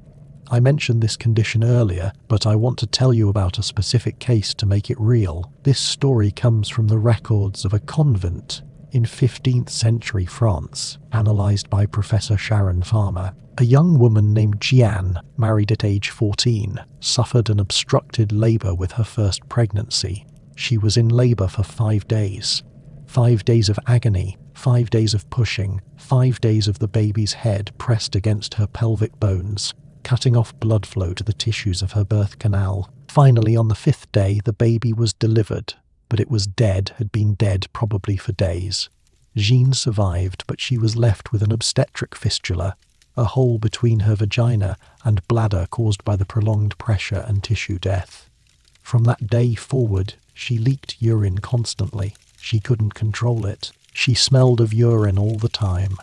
I mentioned this condition earlier, but I want to tell you about a specific case to make it real. This story comes from the records of a convent in 15th century France, analysed by Professor Sharon Farmer. A young woman named Jeanne, married at age 14, suffered an obstructed labour with her first pregnancy. She was in labour for 5 days. 5 days of agony, 5 days of pushing, 5 days of the baby's head pressed against her pelvic bones, cutting off blood flow to the tissues of her birth canal. Finally, on the 5th day, the baby was delivered, but it was dead, had been dead probably for days. Jeanne survived, but she was left with an obstetric fistula, a hole between her vagina and bladder caused by the prolonged pressure and tissue death. From that day forward, she leaked urine constantly. She couldn't control it. She smelled of urine all the time.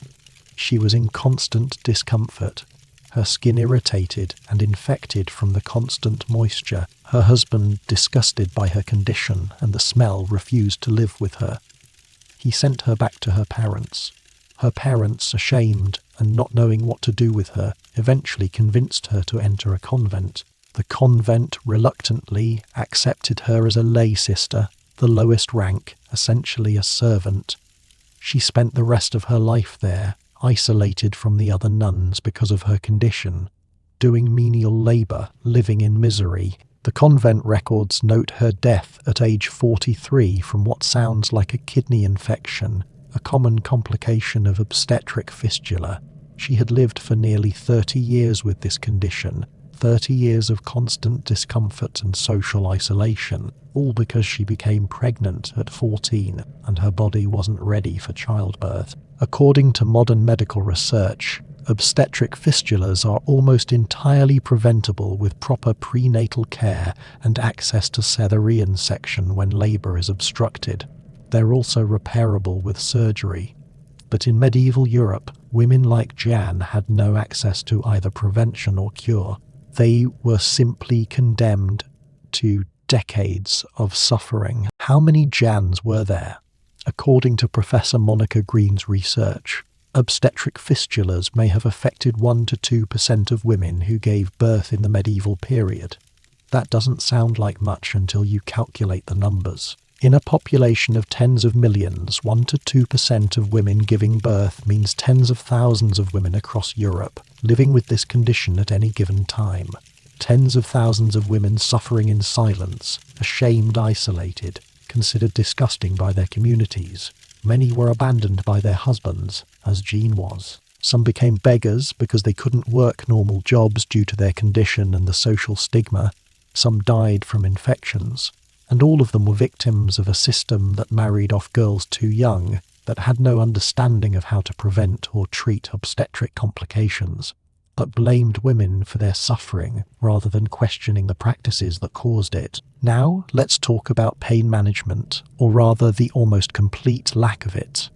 She was in constant discomfort, her skin irritated and infected from the constant moisture. Her husband, disgusted by her condition and the smell, refused to live with her. He sent her back to her parents. Her parents, ashamed and not knowing what to do with her, eventually convinced her to enter a convent. The convent reluctantly accepted her as a lay sister, the lowest rank, essentially a servant. She spent the rest of her life there, isolated from the other nuns because of her condition, doing menial labour, living in misery. The convent records note her death at age 43 from what sounds like a kidney infection, a common complication of obstetric fistula. She had lived for nearly 30 years with this condition, 30 years of constant discomfort and social isolation, all because she became pregnant at 14 and her body wasn't ready for childbirth. According to modern medical research, obstetric fistulas are almost entirely preventable with proper prenatal care and access to cesarean section when labour is obstructed. They're also repairable with surgery. But in medieval Europe, women like Jeanne had no access to either prevention or cure. They were simply condemned to decades of suffering. How many Jeannes were there? According to Professor Monica Green's research, obstetric fistulas may have affected 1 to 2% of women who gave birth in the medieval period. That doesn't sound like much until you calculate the numbers. In a population of tens of millions, 1 to 2% of women giving birth means tens of thousands of women across Europe living with this condition at any given time. Tens of thousands of women suffering in silence, ashamed, isolated, considered disgusting by their communities. Many were abandoned by their husbands, as Jeanne was. Some became beggars because they couldn't work normal jobs due to their condition and the social stigma. Some died from infections. And all of them were victims of a system that married off girls too young, that had no understanding of how to prevent or treat obstetric complications, that blamed women for their suffering rather than questioning the practices that caused it. Now, let's talk about pain management, or rather the almost complete lack of it.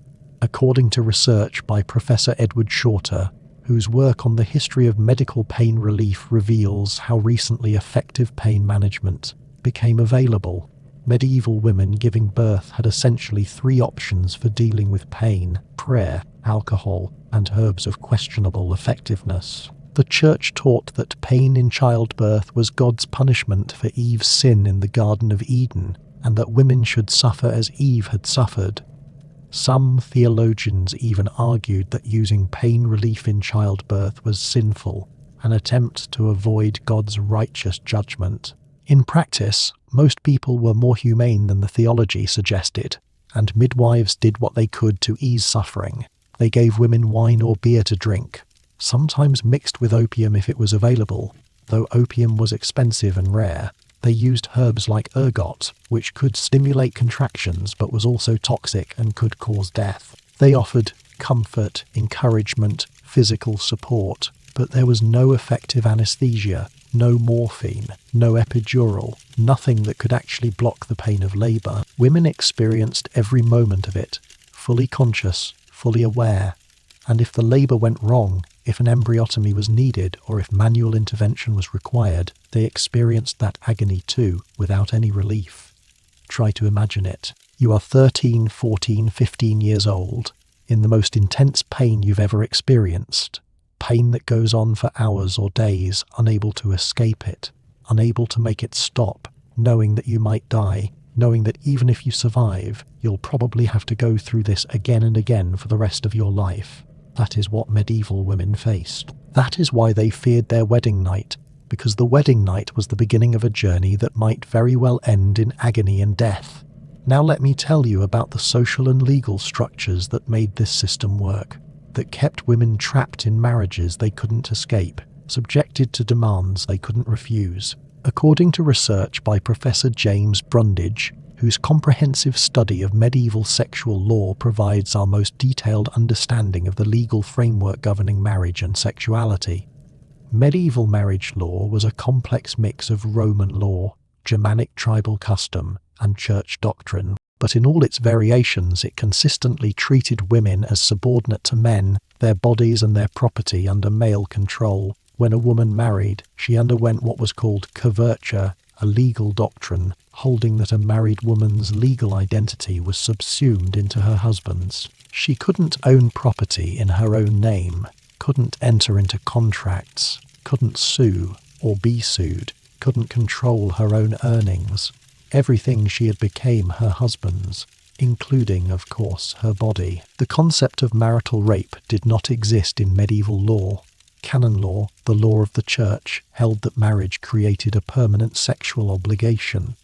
according to research by Professor Edward Shorter, whose work on the history of medical pain relief reveals how recently effective pain management became available. Medieval women giving birth had essentially three options for dealing with pain: prayer, alcohol, and herbs of questionable effectiveness. The Church taught that pain in childbirth was God's punishment for Eve's sin in the Garden of Eden, and that women should suffer as Eve had suffered. Some theologians even argued that using pain relief in childbirth was sinful, an attempt to avoid God's righteous judgment. In practice, most people were more humane than the theology suggested, and midwives did what they could to ease suffering. They gave women wine or beer to drink, sometimes mixed with opium if it was available, though opium was expensive and rare. They used herbs like ergot, which could stimulate contractions but was also toxic and could cause death. They offered comfort, encouragement, physical support, but there was no effective anesthesia, no morphine, no epidural, nothing that could actually block the pain of labour. Women experienced every moment of it, fully conscious, fully aware, and if the labour went wrong, if an embryotomy was needed or if manual intervention was required, they experienced that agony too, without any relief. Try to imagine it. You are 13, 14, 15 years old, in the most intense pain you've ever experienced. Pain that goes on for hours or days, unable to escape it, unable to make it stop, knowing that you might die, knowing that even if you survive, you'll probably have to go through this again and again for the rest of your life. That is what medieval women faced. That is why they feared their wedding night, because the wedding night was the beginning of a journey that might very well end in agony and death. Now let me tell you about the social and legal structures that made this system work, that kept women trapped in marriages they couldn't escape, subjected to demands they couldn't refuse. According to research by Professor James Brundage, whose comprehensive study of medieval sexual law provides our most detailed understanding of the legal framework governing marriage and sexuality. Medieval marriage law was a complex mix of Roman law, Germanic tribal custom, and church doctrine, but in all its variations it consistently treated women as subordinate to men, their bodies and their property under male control. When a woman married, she underwent what was called coverture, a legal doctrine, holding that a married woman's legal identity was subsumed into her husband's. She couldn't own property in her own name, couldn't enter into contracts, couldn't sue or be sued, couldn't control her own earnings. Everything she had became her husband's, including, of course, her body. The concept of marital rape did not exist in medieval law. Canon law, the law of the church, held that marriage created a permanent sexual obligation.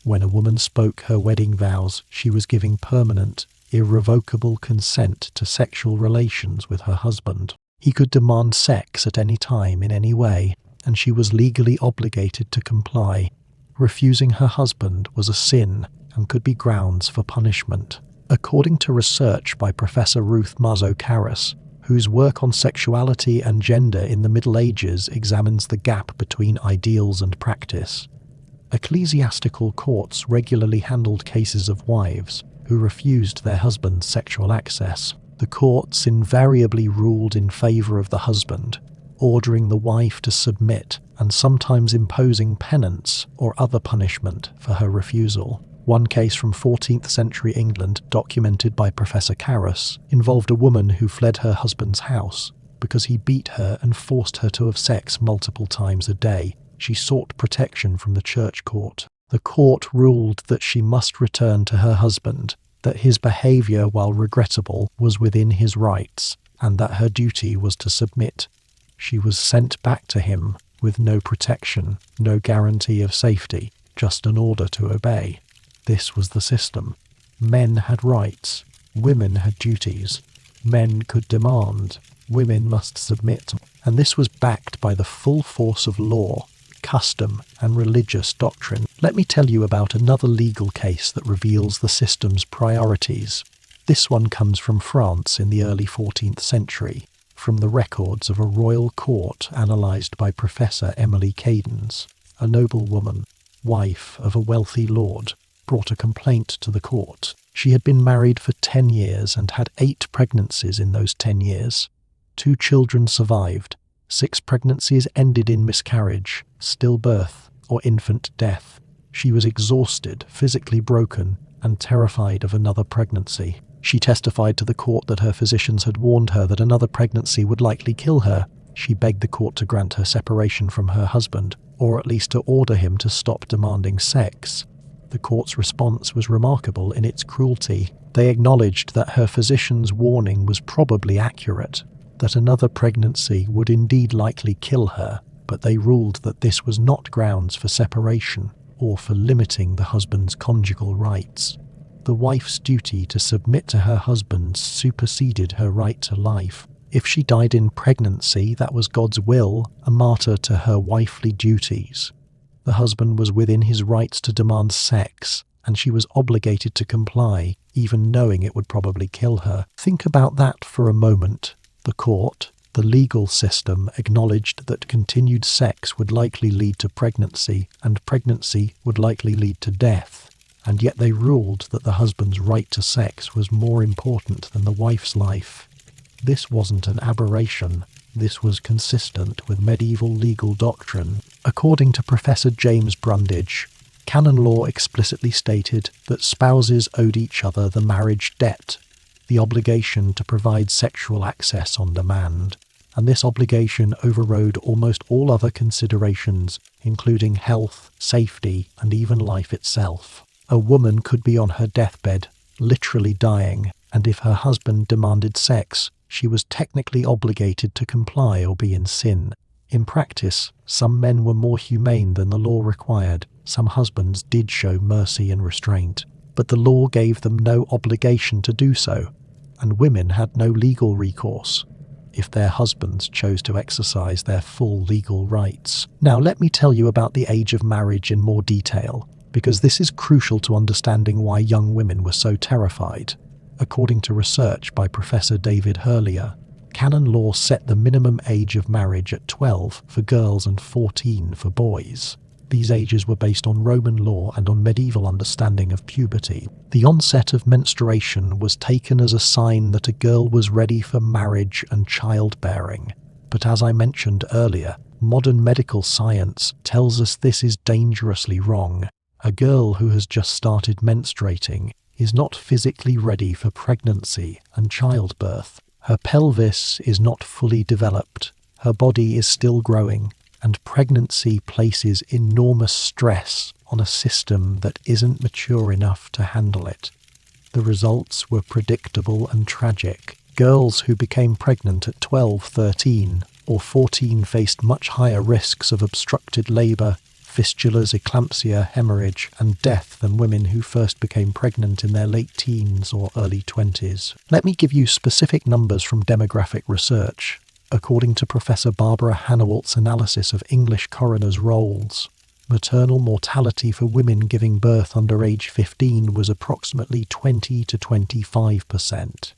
When a woman spoke her wedding vows, she was giving permanent, irrevocable consent to sexual relations with her husband. He could demand sex at any time in any way, and she was legally obligated to comply. Refusing her husband was a sin and could be grounds for punishment. According to research by Professor Ruth Marzo-Karras, whose work on sexuality and gender in the Middle Ages examines the gap between ideals and practice, ecclesiastical courts regularly handled cases of wives who refused their husband's sexual access. The courts invariably ruled in favour of the husband, ordering the wife to submit and sometimes imposing penance or other punishment for her refusal. One case from 14th century England, documented by Professor Karras, involved a woman who fled her husband's house because he beat her and forced her to have sex multiple times a day. She sought protection from the church court. The court ruled that she must return to her husband, that his behaviour, while regrettable, was within his rights, and that her duty was to submit. She was sent back to him with no protection, no guarantee of safety, just an order to obey. This was the system. Men had rights, women had duties. Men could demand, women must submit, and this was backed by the full force of law, custom, and religious doctrine. Let me tell you about another legal case that reveals the system's priorities. This one comes from France in the early 14th century, from the records of a royal court analysed by Professor Emily Cadence. A noblewoman, wife of a wealthy lord, brought a complaint to the court. She had been married for 10 years and had 8 pregnancies in those 10 years. 2 children survived. 6 pregnancies ended in miscarriage, stillbirth, or infant death. She was exhausted, physically broken, and terrified of another pregnancy. She testified to the court that her physicians had warned her that another pregnancy would likely kill her. She begged the court to grant her separation from her husband, or at least to order him to stop demanding sex. The court's response was remarkable in its cruelty. They acknowledged that her physician's warning was probably accurate, that another pregnancy would indeed likely kill her, but they ruled that this was not grounds for separation or for limiting the husband's conjugal rights. The wife's duty to submit to her husband superseded her right to life. If she died in pregnancy, that was God's will, a martyr to her wifely duties. The husband was within his rights to demand sex, and she was obligated to comply, even knowing it would probably kill her. Think about that for a moment. The court, the legal system, acknowledged that continued sex would likely lead to pregnancy, and pregnancy would likely lead to death. And yet they ruled that the husband's right to sex was more important than the wife's life. This wasn't an aberration. This was consistent with medieval legal doctrine. According to Professor James Brundage, canon law explicitly stated that spouses owed each other the marriage debt, the obligation to provide sexual access on demand, and this obligation overrode almost all other considerations, including health, safety, and even life itself. A woman could be on her deathbed, literally dying, and if her husband demanded sex, she was technically obligated to comply or be in sin. In practice, some men were more humane than the law required. Some husbands did show mercy and restraint, but the law gave them no obligation to do so, and women had no legal recourse if their husbands chose to exercise their full legal rights. Now let me tell you about the age of marriage in more detail, because this is crucial to understanding why young women were so terrified. According to research by Professor David Hurlier, canon law set the minimum age of marriage at 12 for girls and 14 for boys. These ages were based on Roman law and on medieval understanding of puberty. The onset of menstruation was taken as a sign that a girl was ready for marriage and childbearing. But as I mentioned earlier, modern medical science tells us this is dangerously wrong. A girl who has just started menstruating is not physically ready for pregnancy and childbirth. Her pelvis is not fully developed. Her body is still growing, and pregnancy places enormous stress on a system that isn't mature enough to handle it. The results were predictable and tragic. Girls who became pregnant at 12, 13, or 14 faced much higher risks of obstructed labour, fistulas, eclampsia, hemorrhage, and death than women who first became pregnant in their late teens or early 20s. Let me give you specific numbers from demographic research. According to Professor Barbara Hannawalt's analysis of English coroners' rolls, maternal mortality for women giving birth under age 15 was approximately 20 to 25%.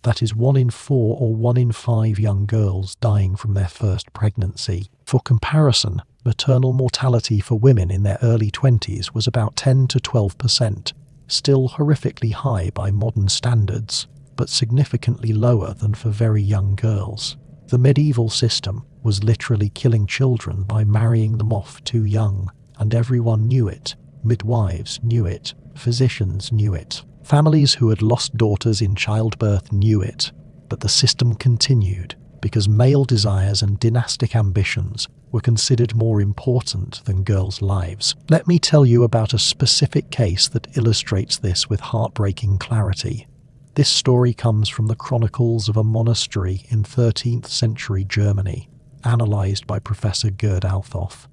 That is 1 in 4 or 1 in 5 young girls dying from their first pregnancy. For comparison, maternal mortality for women in their early 20s was about 10 to 12%, still horrifically high by modern standards, but significantly lower than for very young girls. The medieval system was literally killing children by marrying them off too young, and everyone knew it. Midwives knew it. Physicians knew it. Families who had lost daughters in childbirth knew it, but the system continued because male desires and dynastic ambitions were considered more important than girls' lives. Let me tell you about a specific case that illustrates this with heartbreaking clarity. This story comes from the chronicles of a monastery in 13th century Germany, analysed by Professor Gerd Althoff.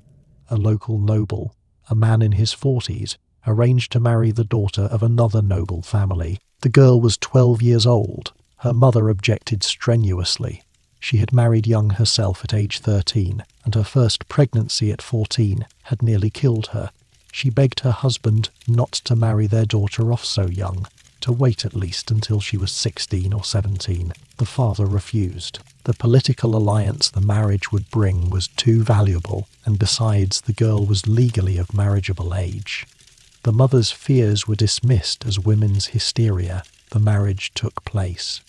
A local noble, a man in his 40s, arranged to marry the daughter of another noble family. The girl was 12 years old. Her mother objected strenuously. She had married young herself at age 13, and her first pregnancy at 14 had nearly killed her. She begged her husband not to marry their daughter off so young, to wait at least until she was 16 or 17. The father refused. The political alliance the marriage would bring was too valuable, and besides, the girl was legally of marriageable age. The mother's fears were dismissed as women's hysteria. The marriage took place.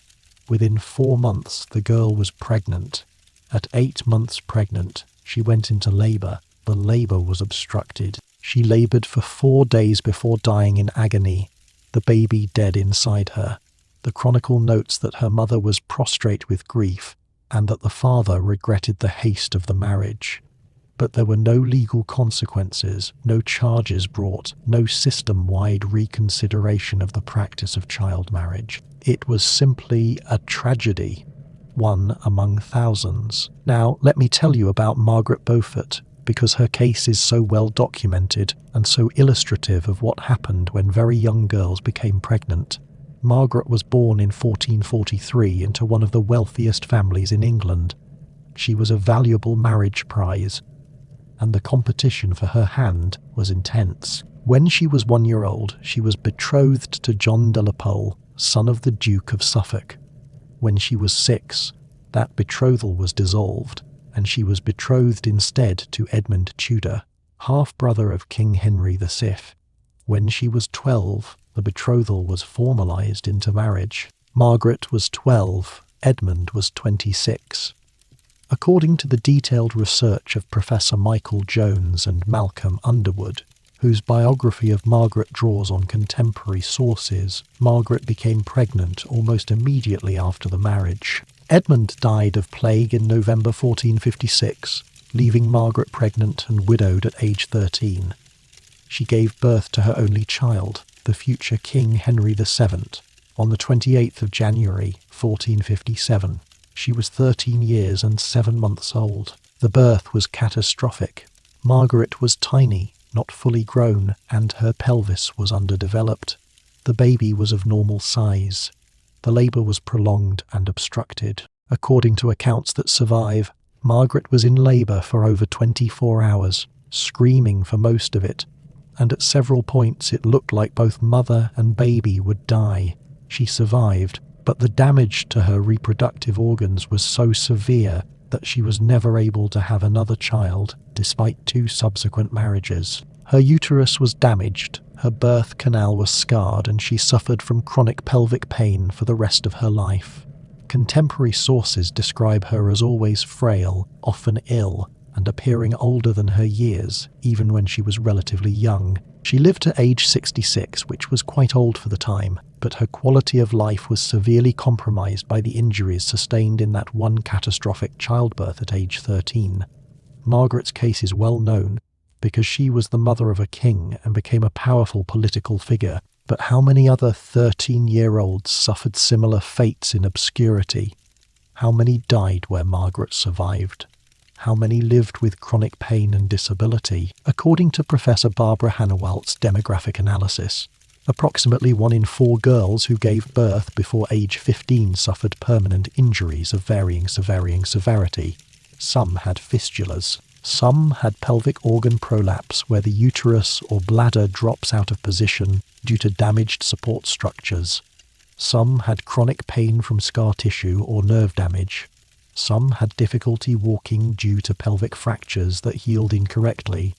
Within 4 months, the girl was pregnant. At 8 months pregnant, she went into labour. The labour was obstructed. She laboured for 4 days before dying in agony, the baby dead inside her. The chronicle notes that her mother was prostrate with grief and that the father regretted the haste of the marriage. But there were no legal consequences, no charges brought, no system-wide reconsideration of the practice of child marriage. It was simply a tragedy, one among thousands. Now, let me tell you about Margaret Beaufort, because her case is so well documented and so illustrative of what happened when very young girls became pregnant. Margaret was born in 1443 into one of the wealthiest families in England. She was a valuable marriage prize, and the competition for her hand was intense. When she was 1 year old, she was betrothed to John de la Pole, son of the Duke of Suffolk. When she was 6, that betrothal was dissolved, and she was betrothed instead to Edmund Tudor, half-brother of King Henry VI. When she was 12, the betrothal was formalised into marriage. Margaret was 12, Edmund was 26. According to the detailed research of Professor Michael Jones and Malcolm Underwood, whose biography of Margaret draws on contemporary sources, Margaret became pregnant almost immediately after the marriage. Edmund died of plague in November 1456, leaving Margaret pregnant and widowed at age 13. She gave birth to her only child, the future King Henry VII, on the 28th of January 1457. She was 13 years and 7 months old. The birth was catastrophic. Margaret was tiny, not fully grown, and her pelvis was underdeveloped. The baby was of normal size. The labour was prolonged and obstructed. According to accounts that survive, Margaret was in labour for over 24 hours, screaming for most of it, and at several points it looked like both mother and baby would die. She survived, but the damage to her reproductive organs was so severe that she was never able to have another child, despite 2 subsequent marriages. Her uterus was damaged, her birth canal was scarred, and she suffered from chronic pelvic pain for the rest of her life. Contemporary sources describe her as always frail, often ill, and appearing older than her years, even when she was relatively young. She lived to age 66, which was quite old for the time, but her quality of life was severely compromised by the injuries sustained in that one catastrophic childbirth at age 13. Margaret's case is well known because she was the mother of a king and became a powerful political figure. But how many other 13-year-olds suffered similar fates in obscurity? How many died where Margaret survived? How many lived with chronic pain and disability? According to Professor Barbara Hannawalt's demographic analysis, approximately 1 in 4 girls who gave birth before age 15 suffered permanent injuries of varying severity. Some had fistulas. Some had pelvic organ prolapse where the uterus or bladder drops out of position due to damaged support structures. Some had chronic pain from scar tissue or nerve damage. Some had difficulty walking due to pelvic fractures that healed incorrectly.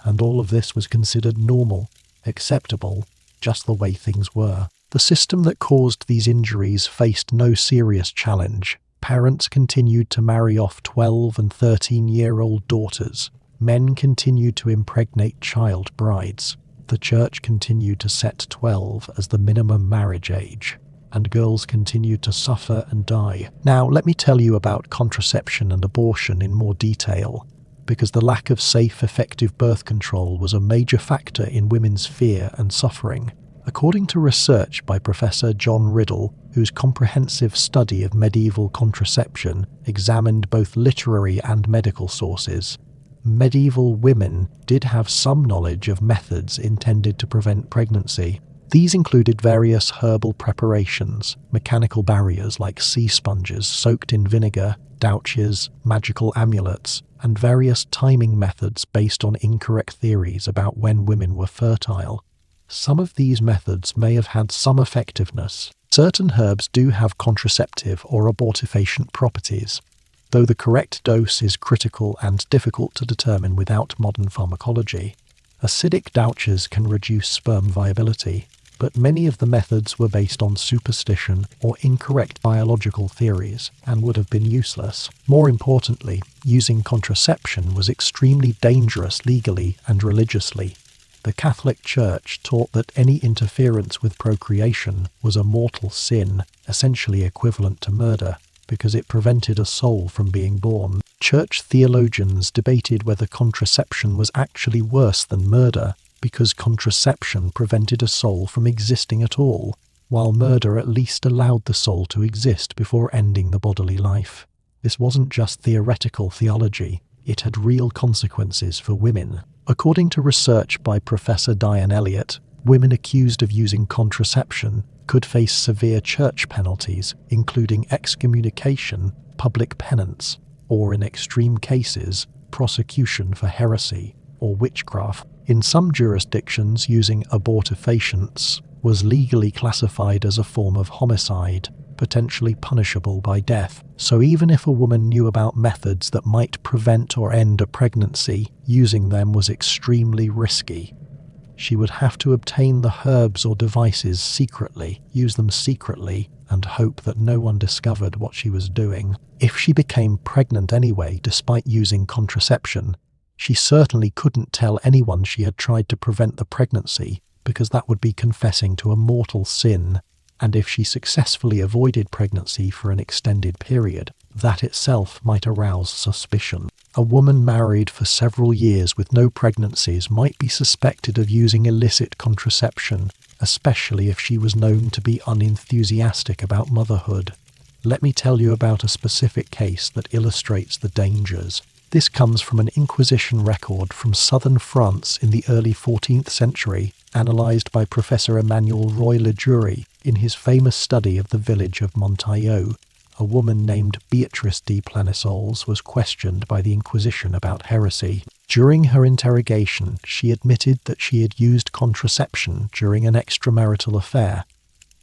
And all of this was considered normal, acceptable, just the way things were. The system that caused these injuries faced no serious challenge. Parents continued to marry off 12 and 13-year-old daughters. Men continued to impregnate child brides. The church continued to set 12 as the minimum marriage age, and girls continued to suffer and die. Now, let me tell you about contraception and abortion in more detail, because the lack of safe, effective birth control was a major factor in women's fear and suffering. According to research by Professor John Riddle, whose comprehensive study of medieval contraception examined both literary and medical sources, medieval women did have some knowledge of methods intended to prevent pregnancy. These included various herbal preparations, mechanical barriers like sea sponges soaked in vinegar, douches, magical amulets, and various timing methods based on incorrect theories about when women were fertile. Some of these methods may have had some effectiveness. Certain herbs do have contraceptive or abortifacient properties, though the correct dose is critical and difficult to determine without modern pharmacology. Acidic douches can reduce sperm viability, but many of the methods were based on superstition or incorrect biological theories and would have been useless. More importantly, using contraception was extremely dangerous legally and religiously. The Catholic Church taught that any interference with procreation was a mortal sin, essentially equivalent to murder, because it prevented a soul from being born. Church theologians debated whether contraception was actually worse than murder, because contraception prevented a soul from existing at all, while murder at least allowed the soul to exist before ending the bodily life. This wasn't just theoretical theology, it had real consequences for women. According to research by Professor Diane Elliott, women accused of using contraception could face severe church penalties, including excommunication, public penance, or in extreme cases, prosecution for heresy or witchcraft. In some jurisdictions, using abortifacients was legally classified as a form of homicide, potentially punishable by death. So even if a woman knew about methods that might prevent or end a pregnancy, using them was extremely risky. She would have to obtain the herbs or devices secretly, use them secretly, and hope that no one discovered what she was doing. If she became pregnant anyway, despite using contraception, she certainly couldn't tell anyone she had tried to prevent the pregnancy, because that would be confessing to a mortal sin, and if she successfully avoided pregnancy for an extended period, that itself might arouse suspicion. A woman married for several years with no pregnancies might be suspected of using illicit contraception, especially if she was known to be unenthusiastic about motherhood. Let me tell you about a specific case that illustrates the dangers. This comes from an Inquisition record from southern France in the early 14th century, analysed by Professor Emmanuel Roy-Ladurie in his famous study of the village of Montaillot. A woman named Beatrice de Planisoles was questioned by the Inquisition about heresy. During her interrogation, she admitted that she had used contraception during an extramarital affair.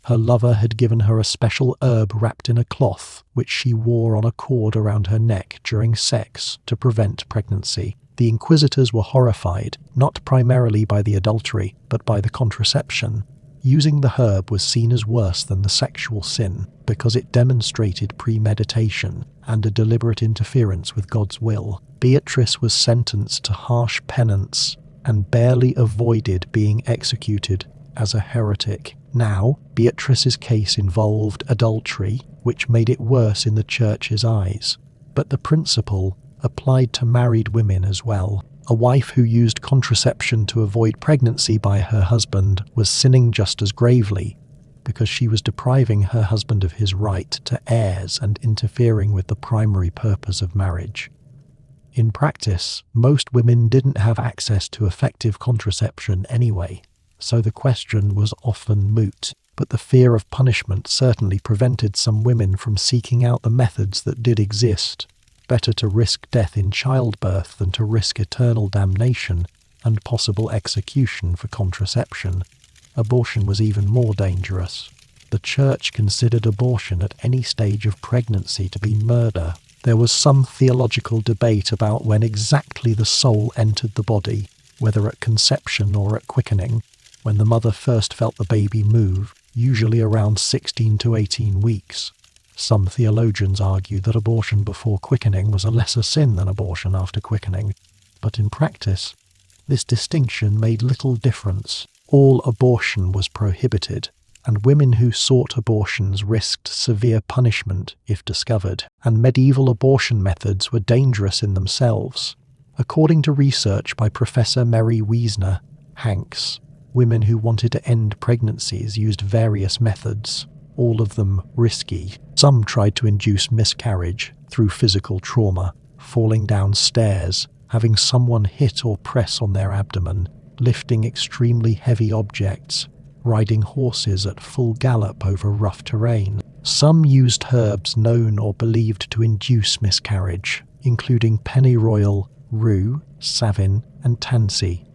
Her lover had given her a special herb wrapped in a cloth, which she wore on a cord around her neck during sex to prevent pregnancy. The inquisitors were horrified, not primarily by the adultery, but by the contraception. Using the herb was seen as worse than the sexual sin, because it demonstrated premeditation and a deliberate interference with God's will. Beatrice was sentenced to harsh penance and barely avoided being executed as a heretic. Now, Beatrice's case involved adultery, which made it worse in the church's eyes. But the principle applied to married women as well. A wife who used contraception to avoid pregnancy by her husband was sinning just as gravely, because she was depriving her husband of his right to heirs and interfering with the primary purpose of marriage. In practice, most women didn't have access to effective contraception anyway, so the question was often moot. But the fear of punishment certainly prevented some women from seeking out the methods that did exist. Better to risk death in childbirth than to risk eternal damnation and possible execution for contraception. Abortion was even more dangerous. The church considered abortion at any stage of pregnancy to be murder. There was some theological debate about when exactly the soul entered the body, whether at conception or at quickening, when the mother first felt the baby move, usually around 16 to 18 weeks. Some theologians argue that abortion before quickening was a lesser sin than abortion after quickening, but in practice, this distinction made little difference. All abortion was prohibited, and women who sought abortions risked severe punishment if discovered, and medieval abortion methods were dangerous in themselves. According to research by Professor Mary Wiesner Hanks, women who wanted to end pregnancies used various methods, all of them risky. Some tried to induce miscarriage through physical trauma, falling down stairs, having someone hit or press on their abdomen, lifting extremely heavy objects, riding horses at full gallop over rough terrain. Some used herbs known or believed to induce miscarriage, including pennyroyal, rue, savin, and tansy.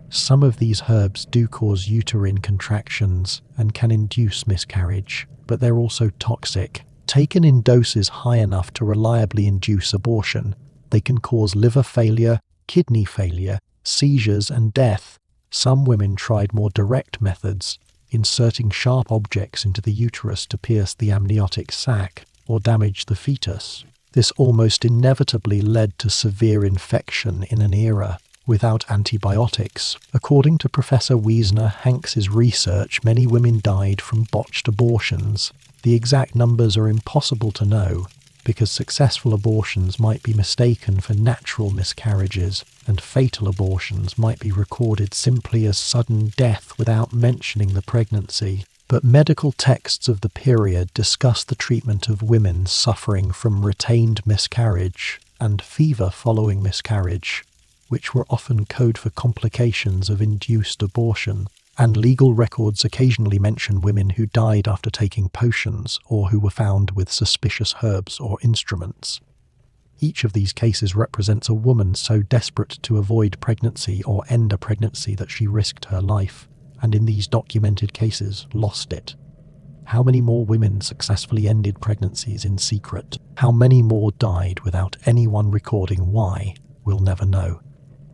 Some of these herbs do cause uterine contractions and can induce miscarriage, but they're also toxic. Taken in doses high enough to reliably induce abortion, they can cause liver failure, kidney failure, seizures, and death. Some women tried more direct methods, inserting sharp objects into the uterus to pierce the amniotic sac or damage the fetus. This almost inevitably led to severe infection in an era without antibiotics. According to Professor Wiesner Hanks's research, many women died from botched abortions. The exact numbers are impossible to know, because successful abortions might be mistaken for natural miscarriages, and fatal abortions might be recorded simply as sudden death without mentioning the pregnancy. But medical texts of the period discuss the treatment of women suffering from retained miscarriage and fever following miscarriage, which were often code for complications of induced abortion, and legal records occasionally mention women who died after taking potions or who were found with suspicious herbs or instruments. Each of these cases represents a woman so desperate to avoid pregnancy or end a pregnancy that she risked her life, and in these documented cases lost it. How many more women successfully ended pregnancies in secret? How many more died without anyone recording why? We'll never know.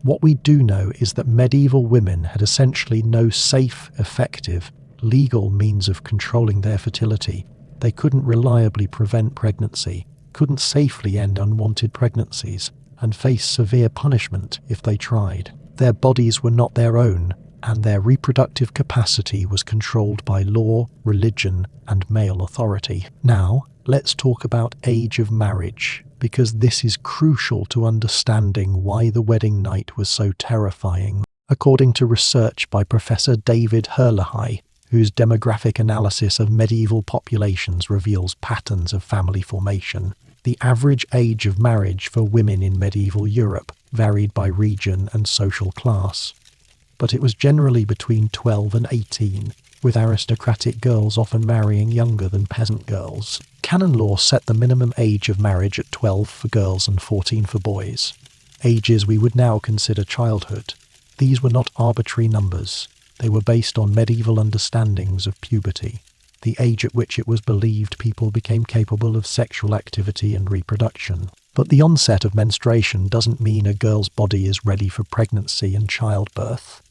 What we do know is that medieval women had essentially no safe, effective, legal means of controlling their fertility. They couldn't reliably prevent pregnancy, couldn't safely end unwanted pregnancies, and faced severe punishment if they tried. Their bodies were not their own, and their reproductive capacity was controlled by law, religion, and male authority. Now, let's talk about age of marriage, because this is crucial to understanding why the wedding night was so terrifying. According to research by Professor David Herlihy, whose demographic analysis of medieval populations reveals patterns of family formation, the average age of marriage for women in medieval Europe varied by region and social class, but it was generally between 12 and 18, with aristocratic girls often marrying younger than peasant girls. Canon law set the minimum age of marriage at 12 for girls and 14 for boys, ages we would now consider childhood. These were not arbitrary numbers. They were based on medieval understandings of puberty, the age at which it was believed people became capable of sexual activity and reproduction. But the onset of menstruation doesn't mean a girl's body is ready for pregnancy and childbirth.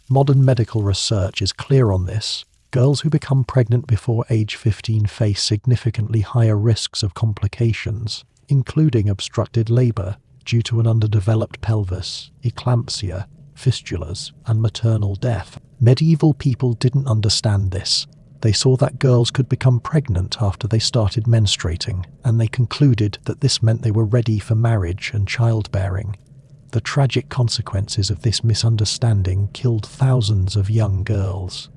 Modern medical research is clear on this. Girls who become pregnant before age 15 face significantly higher risks of complications, including obstructed labor due to an underdeveloped pelvis, eclampsia, fistulas, and maternal death. Medieval people didn't understand this. They saw that girls could become pregnant after they started menstruating, and they concluded that this meant they were ready for marriage and childbearing. The tragic consequences of this misunderstanding killed thousands of young girls.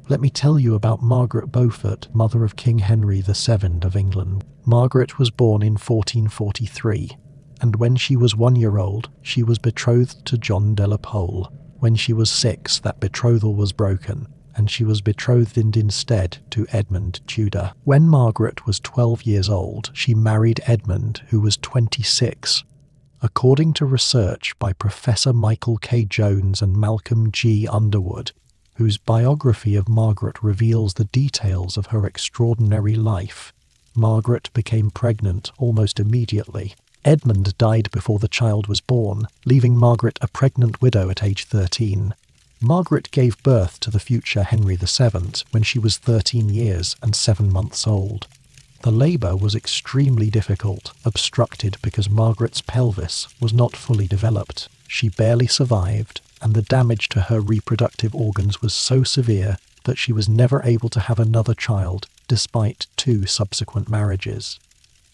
Let me tell you about Margaret Beaufort, mother of King Henry VII of England. Margaret was born in 1443, and when she was 1 year old, she was betrothed to John de la Pole. When she was 6, that betrothal was broken, and she was betrothed instead to Edmund Tudor. When Margaret was 12 years old, she married Edmund, who was 26. According to research by Professor Michael K. Jones and Malcolm G. Underwood, whose biography of Margaret reveals the details of her extraordinary life, Margaret became pregnant almost immediately. Edmund died before the child was born, leaving Margaret a pregnant widow at age 13. Margaret gave birth to the future Henry VII when she was 13 years and 7 months old. The labour was extremely difficult, obstructed because Margaret's pelvis was not fully developed. She barely survived, and the damage to her reproductive organs was so severe that she was never able to have another child, despite 2 subsequent marriages.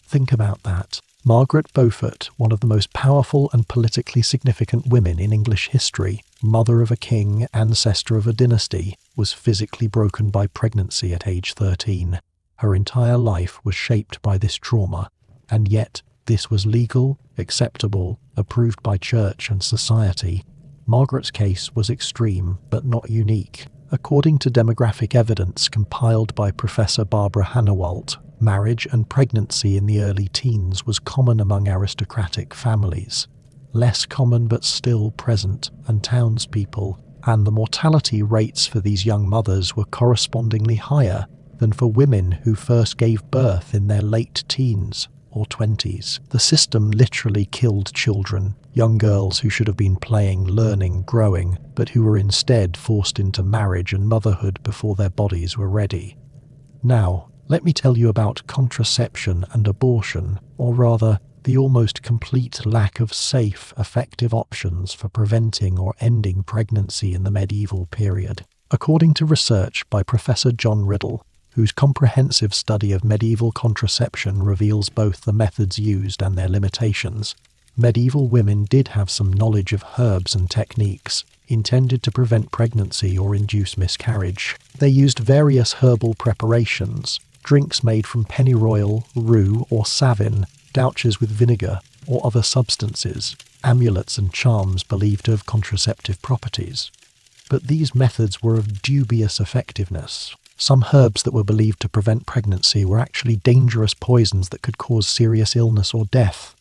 Think about that. Margaret Beaufort, one of the most powerful and politically significant women in English history, mother of a king, ancestor of a dynasty, was physically broken by pregnancy at age 13. Her entire life was shaped by this trauma, and yet this was legal, acceptable, approved by church and society. Margaret's case was extreme, but not unique. According to demographic evidence compiled by Professor Barbara Hannawalt, marriage and pregnancy in the early teens was common among aristocratic families, less common but still present, and townspeople, and the mortality rates for these young mothers were correspondingly higher than for women who first gave birth in their late teens. or 20s. The system literally killed children, young girls who should have been playing, learning, growing, but who were instead forced into marriage and motherhood before their bodies were ready. Now, let me tell you about contraception and abortion, or rather, the almost complete lack of safe, effective options for preventing or ending pregnancy in the medieval period. According to research by Professor John Riddle, whose comprehensive study of medieval contraception reveals both the methods used and their limitations, medieval women did have some knowledge of herbs and techniques intended to prevent pregnancy or induce miscarriage. They used various herbal preparations, drinks made from pennyroyal, rue or savin, douches with vinegar or other substances, amulets and charms believed to have contraceptive properties. But these methods were of dubious effectiveness. Some herbs that were believed to prevent pregnancy were actually dangerous poisons that could cause serious illness or death.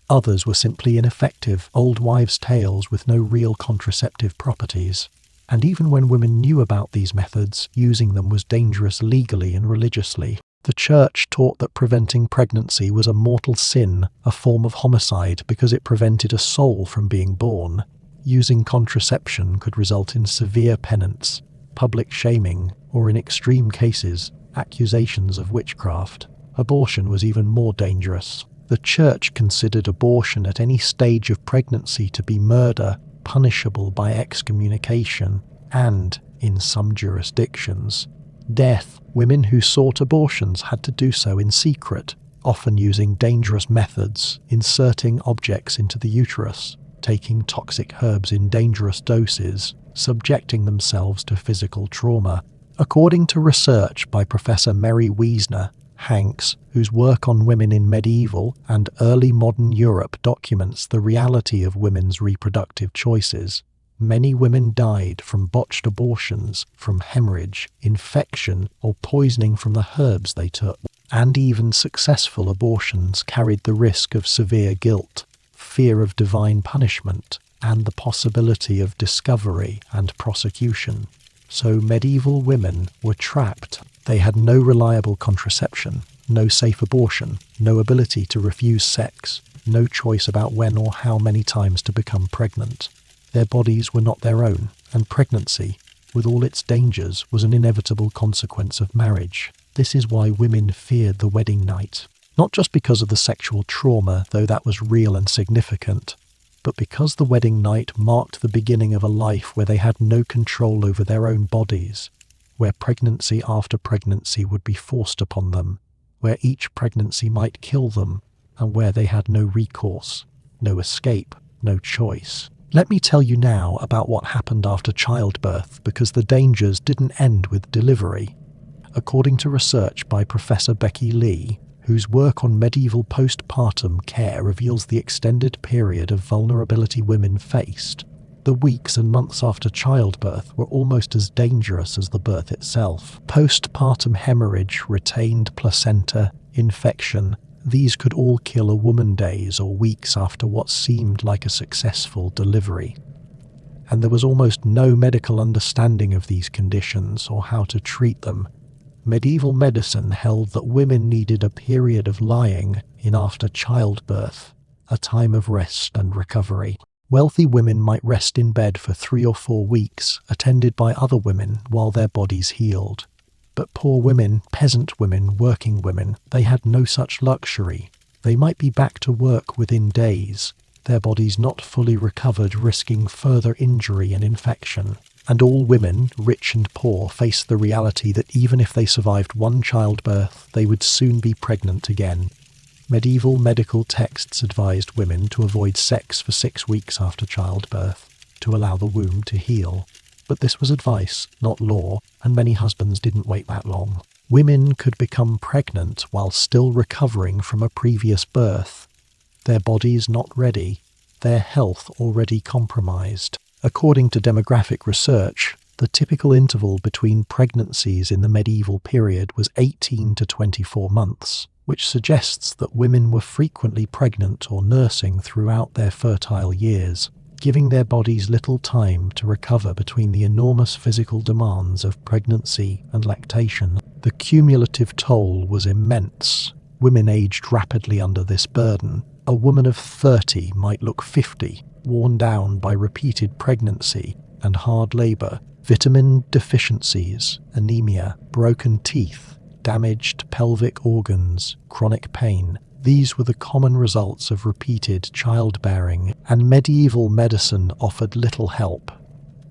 Others were simply ineffective, old wives' tales with no real contraceptive properties. And even when women knew about these methods, using them was dangerous legally and religiously. The Church taught that preventing pregnancy was a mortal sin, a form of homicide because it prevented a soul from being born. Using contraception could result in severe penance, public shaming, or in extreme cases, accusations of witchcraft. Abortion was even more dangerous. The Church considered abortion at any stage of pregnancy to be murder, punishable by excommunication, and, in some jurisdictions, death. Women who sought abortions had to do so in secret, often using dangerous methods, inserting objects into the uterus, taking toxic herbs in dangerous doses, subjecting themselves to physical trauma. According to research by Professor Mary Wiesner, Hanks, whose work on women in medieval and early modern Europe documents the reality of women's reproductive choices, many women died from botched abortions, from hemorrhage, infection, or poisoning from the herbs they took. And even successful abortions carried the risk of severe guilt, fear of divine punishment, and the possibility of discovery and prosecution. So medieval women were trapped. They had no reliable contraception, no safe abortion, no ability to refuse sex, no choice about when or how many times to become pregnant. Their bodies were not their own, and pregnancy, with all its dangers, was an inevitable consequence of marriage. This is why women feared the wedding night. Not just because of the sexual trauma, though that was real and significant, but because the wedding night marked the beginning of a life where they had no control over their own bodies, where pregnancy after pregnancy would be forced upon them, where each pregnancy might kill them, and where they had no recourse, no escape, no choice. Let me tell you now about what happened after childbirth, because the dangers didn't end with delivery. According to research by Professor Becky Lee, whose work on medieval postpartum care reveals the extended period of vulnerability women faced, the weeks and months after childbirth were almost as dangerous as the birth itself. Postpartum hemorrhage, retained placenta, infection, these could all kill a woman days or weeks after what seemed like a successful delivery. And there was almost no medical understanding of these conditions or how to treat them. Medieval medicine held that women needed a period of lying in after childbirth, a time of rest and recovery. Wealthy women might rest in bed for 3 or 4 weeks, attended by other women while their bodies healed. But poor women, peasant women, working women, they had no such luxury. They might be back to work within days, their bodies not fully recovered, risking further injury and infection. And all women, rich and poor, faced the reality that even if they survived one childbirth, they would soon be pregnant again. Medieval medical texts advised women to avoid sex for 6 weeks after childbirth, to allow the womb to heal. But this was advice, not law, and many husbands didn't wait that long. Women could become pregnant while still recovering from a previous birth, their bodies not ready, their health already compromised. According to demographic research, the typical interval between pregnancies in the medieval period was 18 to 24 months, which suggests that women were frequently pregnant or nursing throughout their fertile years, giving their bodies little time to recover between the enormous physical demands of pregnancy and lactation. The cumulative toll was immense. Women aged rapidly under this burden. A woman of 30 might look 50, worn down by repeated pregnancy and hard labor, vitamin deficiencies, anemia, broken teeth, damaged pelvic organs, chronic pain. These were the common results of repeated childbearing, and medieval medicine offered little help.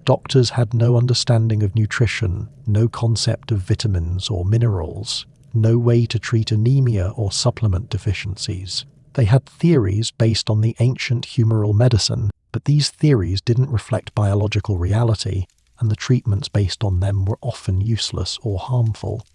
Doctors had no understanding of nutrition, no concept of vitamins or minerals, no way to treat anemia or supplement deficiencies. They had theories based on the ancient humoral medicine, but these theories didn't reflect biological reality, and the treatments based on them were often useless or harmful.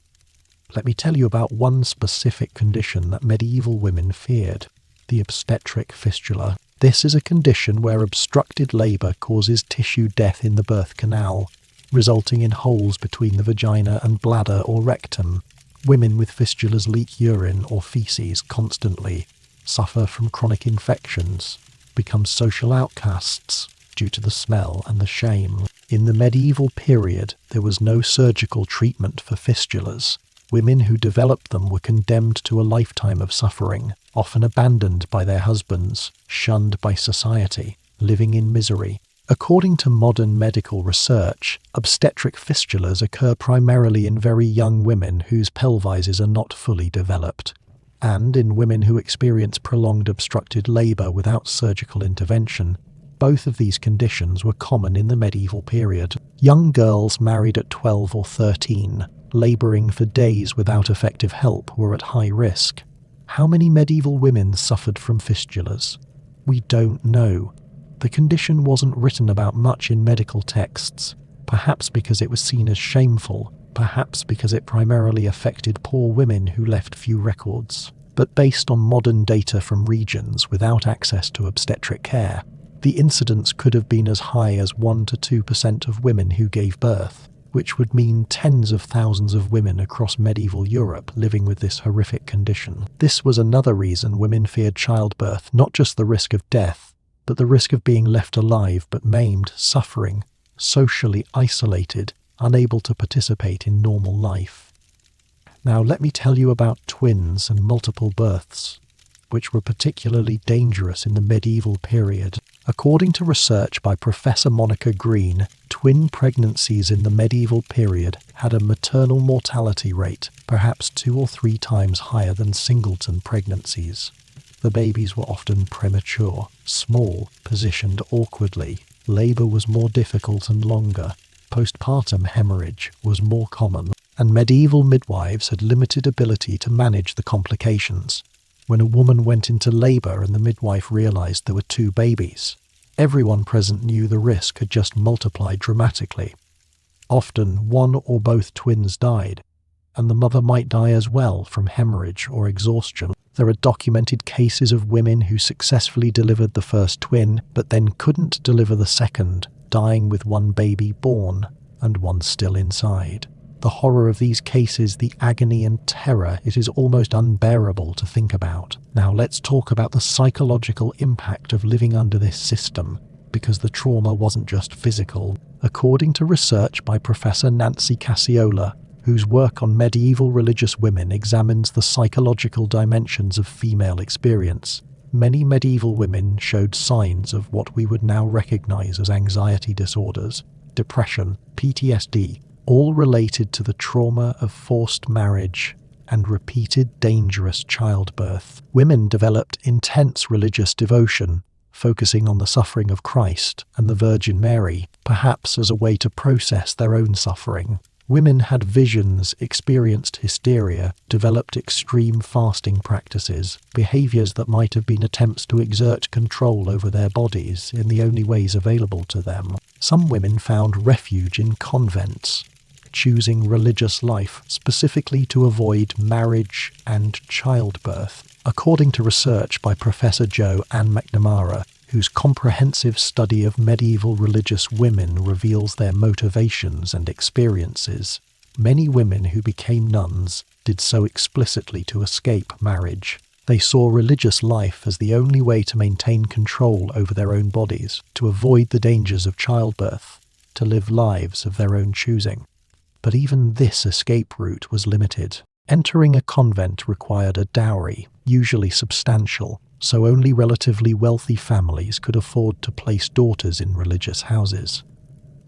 Let me tell you about one specific condition that medieval women feared: the obstetric fistula. This is a condition where obstructed labor causes tissue death in the birth canal, resulting in holes between the vagina and bladder or rectum. Women with fistulas leak urine or feces constantly, suffer from chronic infections, become social outcasts due to the smell and the shame. In the medieval period, there was no surgical treatment for fistulas. Women who developed them were condemned to a lifetime of suffering, often abandoned by their husbands, shunned by society, living in misery. According to modern medical research, obstetric fistulas occur primarily in very young women whose pelvises are not fully developed, and in women who experience prolonged obstructed labor without surgical intervention. Both of these conditions were common in the medieval period. Young girls married at 12 or 13, laboring for days without effective help, were at high risk. How many medieval women suffered from fistulas? We don't know. The condition wasn't written about much in medical texts, perhaps because it was seen as shameful, perhaps because it primarily affected poor women who left few records. But based on modern data from regions without access to obstetric care, the incidence could have been as high as 1 to 2% of women who gave birth, which would mean tens of thousands of women across medieval Europe living with this horrific condition. This was another reason women feared childbirth, not just the risk of death, but the risk of being left alive but maimed, suffering, socially isolated, unable to participate in normal life. Now let me tell you about twins and multiple births, which were particularly dangerous in the medieval period. According to research by Professor Monica Green, twin pregnancies in the medieval period had a maternal mortality rate perhaps 2 or 3 times higher than singleton pregnancies. The babies were often premature, small, positioned awkwardly. Labor was more difficult and longer. Postpartum hemorrhage was more common, and medieval midwives had limited ability to manage the complications. When a woman went into labor and the midwife realized there were 2 babies, everyone present knew the risk had just multiplied dramatically. Often, one or both twins died, and the mother might die as well from hemorrhage or exhaustion. There are documented cases of women who successfully delivered the first twin, but then couldn't deliver the second, dying with one baby born and one still inside. The horror of these cases, the agony and terror, it is almost unbearable to think about. Now let's talk about the psychological impact of living under this system, because the trauma wasn't just physical. According to research by Professor Nancy Cassiola, whose work on medieval religious women examines the psychological dimensions of female experience, many medieval women showed signs of what we would now recognize as anxiety disorders, depression, PTSD, all related to the trauma of forced marriage and repeated dangerous childbirth. Women developed intense religious devotion, focusing on the suffering of Christ and the Virgin Mary, perhaps as a way to process their own suffering. Women had visions, experienced hysteria, developed extreme fasting practices, behaviors that might have been attempts to exert control over their bodies in the only ways available to them. Some women found refuge in convents, choosing religious life specifically to avoid marriage and childbirth. According to research by Professor Jo Ann McNamara, whose comprehensive study of medieval religious women reveals their motivations and experiences, many women who became nuns did so explicitly to escape marriage. They saw religious life as the only way to maintain control over their own bodies, to avoid the dangers of childbirth, to live lives of their own choosing. But even this escape route was limited. Entering a convent required a dowry, usually substantial, so only relatively wealthy families could afford to place daughters in religious houses.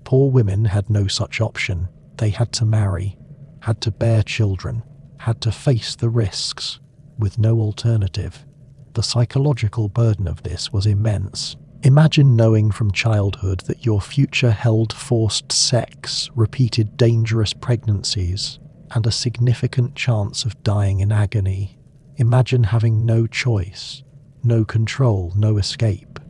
Poor women had no such option. They had to marry, had to bear children, had to face the risks, with no alternative. The psychological burden of this was immense. Imagine knowing from childhood that your future held forced sex, repeated dangerous pregnancies, and a significant chance of dying in agony. Imagine having no choice, no control, no escape.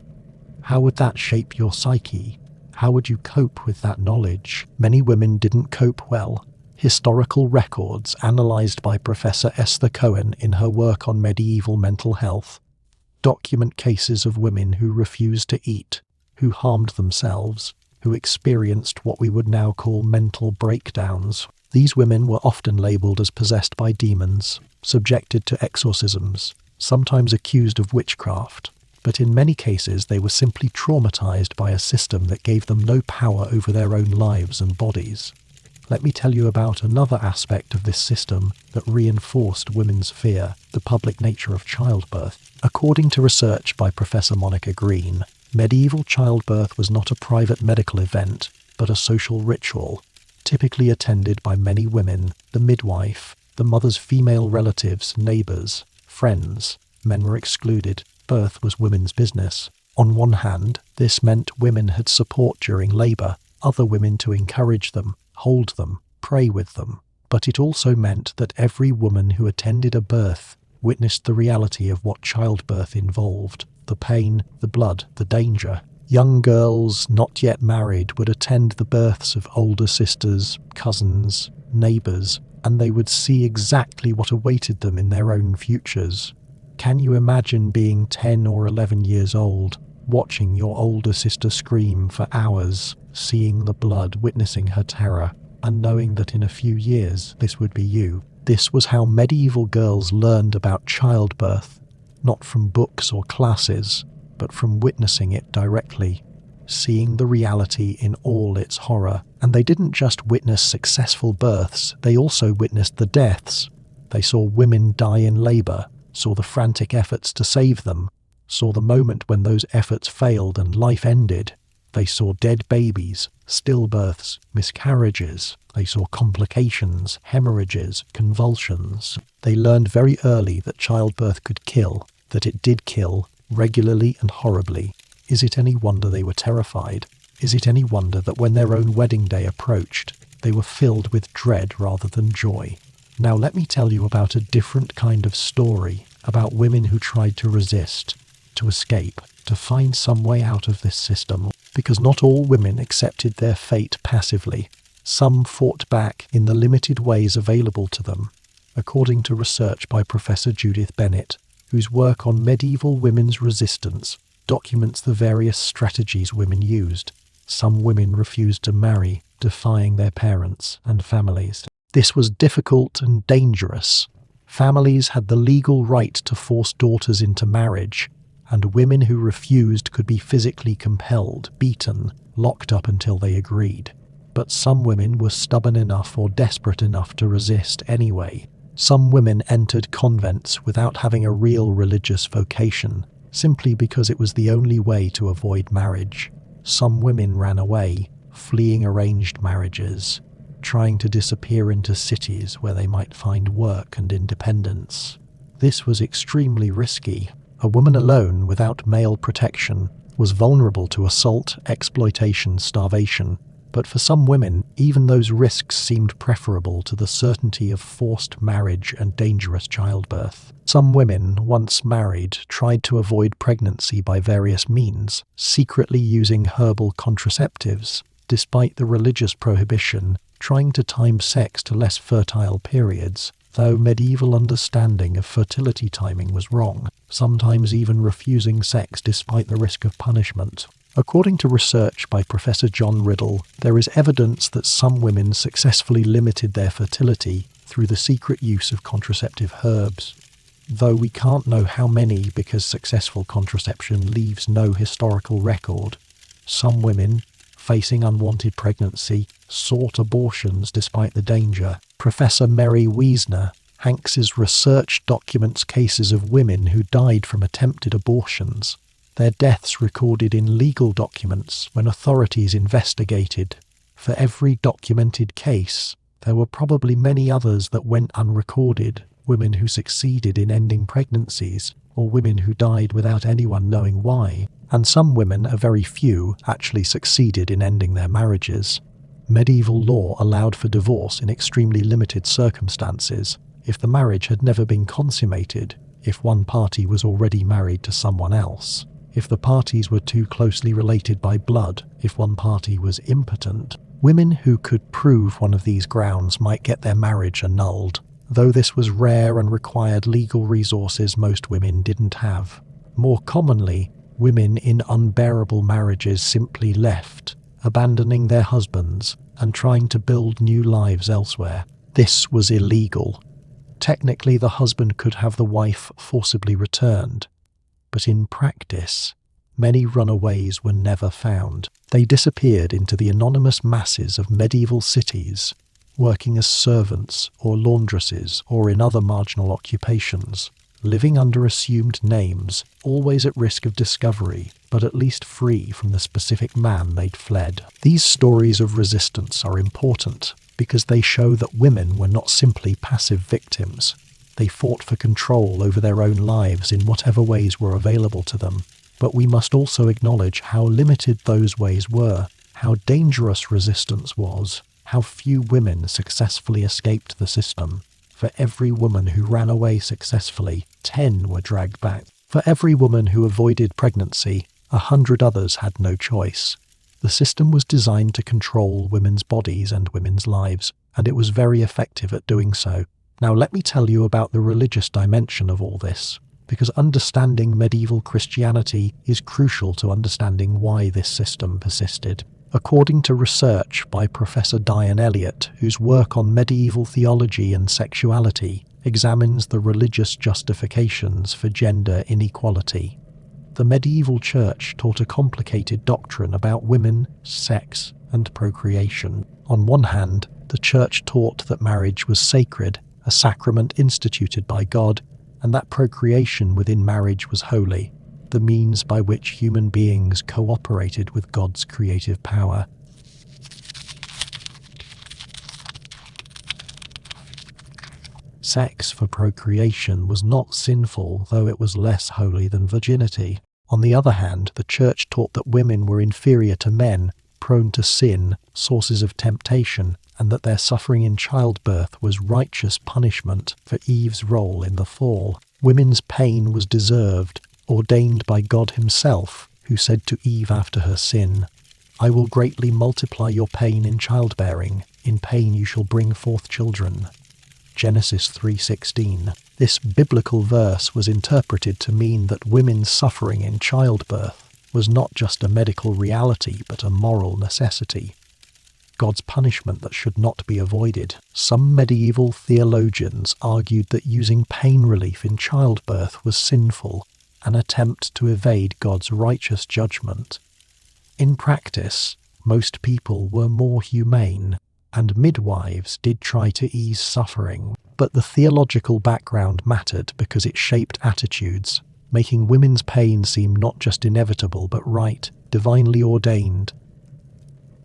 How would that shape your psyche? How would you cope with that knowledge? Many women didn't cope well. Historical records, analysed by Professor Esther Cohen in her work on medieval mental health, document cases of women who refused to eat, who harmed themselves, who experienced what we would now call mental breakdowns. These women were often labelled as possessed by demons, subjected to exorcisms, sometimes accused of witchcraft, but in many cases they were simply traumatised by a system that gave them no power over their own lives and bodies. Let me tell you about another aspect of this system that reinforced women's fear, the public nature of childbirth. According to research by Professor Monica Green, medieval childbirth was not a private medical event, but a social ritual, typically attended by many women, the midwife, the mother's female relatives, neighbours, friends. Men were excluded. Birth was women's business. On one hand, this meant women had support during labour, other women to encourage them, hold them, pray with them. But it also meant that every woman who attended a birth witnessed the reality of what childbirth involved, the pain, the blood, the danger. Young girls, not yet married, would attend the births of older sisters, cousins, neighbours, and they would see exactly what awaited them in their own futures. Can you imagine being 10 or 11 years old, watching your older sister scream for hours, seeing the blood, witnessing her terror, and knowing that in a few years this would be you? This was how medieval girls learned about childbirth, not from books or classes, but from witnessing it directly, seeing the reality in all its horror. And they didn't just witness successful births, they also witnessed the deaths. They saw women die in labour, saw the frantic efforts to save them, saw the moment when those efforts failed and life ended. They saw dead babies, stillbirths, miscarriages. They saw complications, hemorrhages, convulsions. They learned very early that childbirth could kill, that it did kill, regularly and horribly. Is it any wonder they were terrified? Is it any wonder that when their own wedding day approached, they were filled with dread rather than joy? Now let me tell you about a different kind of story, about women who tried to resist, to escape, to find some way out of this system, because not all women accepted their fate passively. Some fought back in the limited ways available to them, according to research by Professor Judith Bennett, whose work on medieval women's resistance documents the various strategies women used. Some women refused to marry, defying their parents and families. This was difficult and dangerous. Families had the legal right to force daughters into marriage, and women who refused could be physically compelled, beaten, locked up until they agreed. But some women were stubborn enough or desperate enough to resist anyway. Some women entered convents without having a real religious vocation, simply because it was the only way to avoid marriage. Some women ran away, fleeing arranged marriages, trying to disappear into cities where they might find work and independence. This was extremely risky. A woman alone, without male protection, was vulnerable to assault, exploitation, starvation. But for some women, even those risks seemed preferable to the certainty of forced marriage and dangerous childbirth. Some women, once married, tried to avoid pregnancy by various means, secretly using herbal contraceptives, despite the religious prohibition, trying to time sex to less fertile periods, though medieval understanding of fertility timing was wrong, sometimes even refusing sex despite the risk of punishment. According to research by Professor John Riddle, there is evidence that some women successfully limited their fertility through the secret use of contraceptive herbs, though we can't know how many because successful contraception leaves no historical record. Some women, facing unwanted pregnancy, sought abortions despite the danger. Professor Mary Wiesner Hanks's research documents cases of women who died from attempted abortions, their deaths recorded in legal documents when authorities investigated. For every documented case, there were probably many others that went unrecorded, women who succeeded in ending pregnancies, or women who died without anyone knowing why, and some women, a very few, actually succeeded in ending their marriages. Medieval law allowed for divorce in extremely limited circumstances, if the marriage had never been consummated, if one party was already married to someone else, if the parties were too closely related by blood, if one party was impotent. Women who could prove one of these grounds might get their marriage annulled, though this was rare and required legal resources most women didn't have. More commonly, women in unbearable marriages simply left, abandoning their husbands and trying to build new lives elsewhere. This was illegal. Technically, the husband could have the wife forcibly returned, but in practice, many runaways were never found. They disappeared into the anonymous masses of medieval cities, working as servants or laundresses or in other marginal occupations, living under assumed names, always at risk of discovery, but at least free from the specific man they'd fled. These stories of resistance are important because they show that women were not simply passive victims. They fought for control over their own lives in whatever ways were available to them. But we must also acknowledge how limited those ways were, how dangerous resistance was, how few women successfully escaped the system. For every woman who ran away successfully, 10 were dragged back. For every woman who avoided pregnancy, 100 others had no choice. The system was designed to control women's bodies and women's lives, and it was very effective at doing so. Now let me tell you about the religious dimension of all this, because understanding medieval Christianity is crucial to understanding why this system persisted. According to research by Professor Diane Elliott, whose work on medieval theology and sexuality examines the religious justifications for gender inequality, the medieval church taught a complicated doctrine about women, sex, and procreation. On one hand, the church taught that marriage was sacred, a sacrament instituted by God, and that procreation within marriage was holy, the means by which human beings cooperated with God's creative power. Sex for procreation was not sinful, though it was less holy than virginity. On the other hand, the church taught that women were inferior to men, prone to sin, sources of temptation, and that their suffering in childbirth was righteous punishment for Eve's role in the fall. Women's pain was deserved, ordained by God himself, who said to Eve after her sin, "I will greatly multiply your pain in childbearing. In pain you shall bring forth children." Genesis 3:16. This biblical verse was interpreted to mean that women's suffering in childbirth was not just a medical reality but a moral necessity, God's punishment that should not be avoided. Some medieval theologians argued that using pain relief in childbirth was sinful, an attempt to evade God's righteous judgment. In practice, most people were more humane, and midwives did try to ease suffering, but the theological background mattered because it shaped attitudes, making women's pain seem not just inevitable but right, divinely ordained.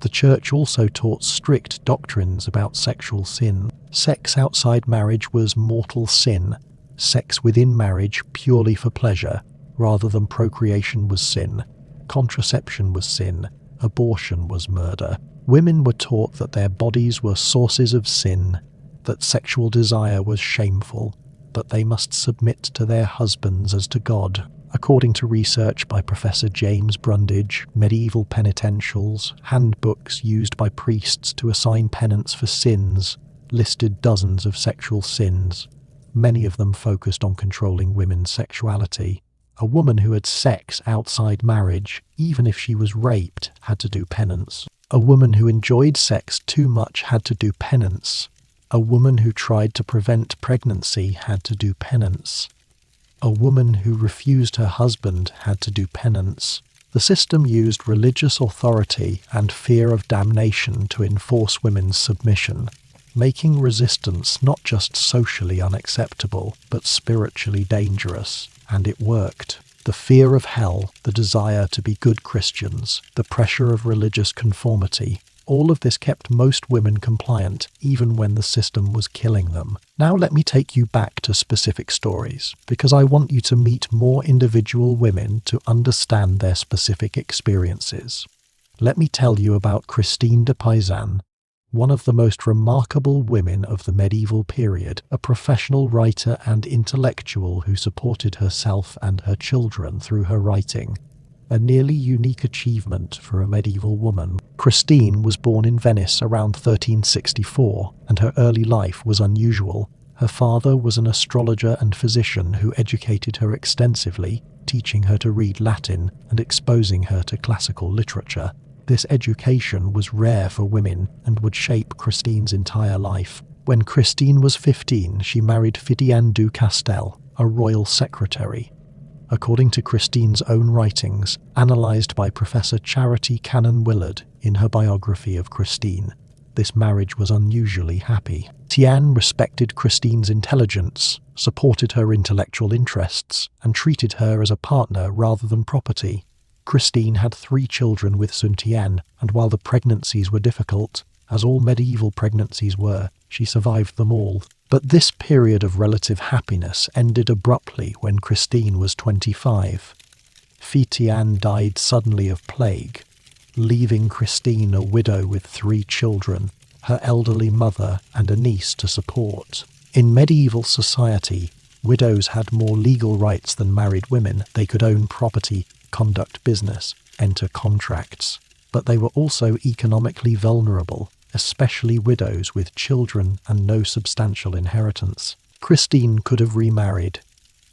The church also taught strict doctrines about sexual sin. Sex outside marriage was mortal sin. Sex within marriage purely for pleasure, rather than procreation, was sin. Contraception was sin. Abortion was murder. Women were taught that their bodies were sources of sin, that sexual desire was shameful, that they must submit to their husbands as to God. According to research by Professor James Brundage, medieval penitentials, handbooks used by priests to assign penance for sins, listed dozens of sexual sins. Many of them focused on controlling women's sexuality. A woman who had sex outside marriage, even if she was raped, had to do penance. A woman who enjoyed sex too much had to do penance. A woman who tried to prevent pregnancy had to do penance. A woman who refused her husband had to do penance. The system used religious authority and fear of damnation to enforce women's submission. making resistance not just socially unacceptable, but spiritually dangerous. And it worked. The fear of hell, the desire to be good Christians, the pressure of religious conformity, all of this kept most women compliant, even when the system was killing them. Now let me take you back to specific stories, because I want you to meet more individual women to understand their specific experiences. Let me tell you about Christine de Pizan, one of the most remarkable women of the medieval period, a professional writer and intellectual who supported herself and her children through her writing. A nearly unique achievement for a medieval woman. Christine was born in Venice around 1364, and her early life was unusual. Her father was an astrologer and physician who educated her extensively, teaching her to read Latin and exposing her to classical literature. This education was rare for women and would shape Christine's entire life. When Christine was 15, she married Phidian du Castel, a royal secretary. According to Christine's own writings, analysed by Professor Charity Cannon Willard in her biography of Christine, this marriage was unusually happy. Tian respected Christine's intelligence, supported her intellectual interests, and treated her as a partner rather than property. Christine had 3 children with Sun Tian, and while the pregnancies were difficult, as all medieval pregnancies were, she survived them all. But this period of relative happiness ended abruptly when Christine was 25. Tian died suddenly of plague, leaving Christine a widow with 3 children, her elderly mother and a niece to support. In medieval society, widows had more legal rights than married women. They could own property, conduct business, enter contracts. But they were also economically vulnerable, especially widows with children and no substantial inheritance. Christine could have remarried.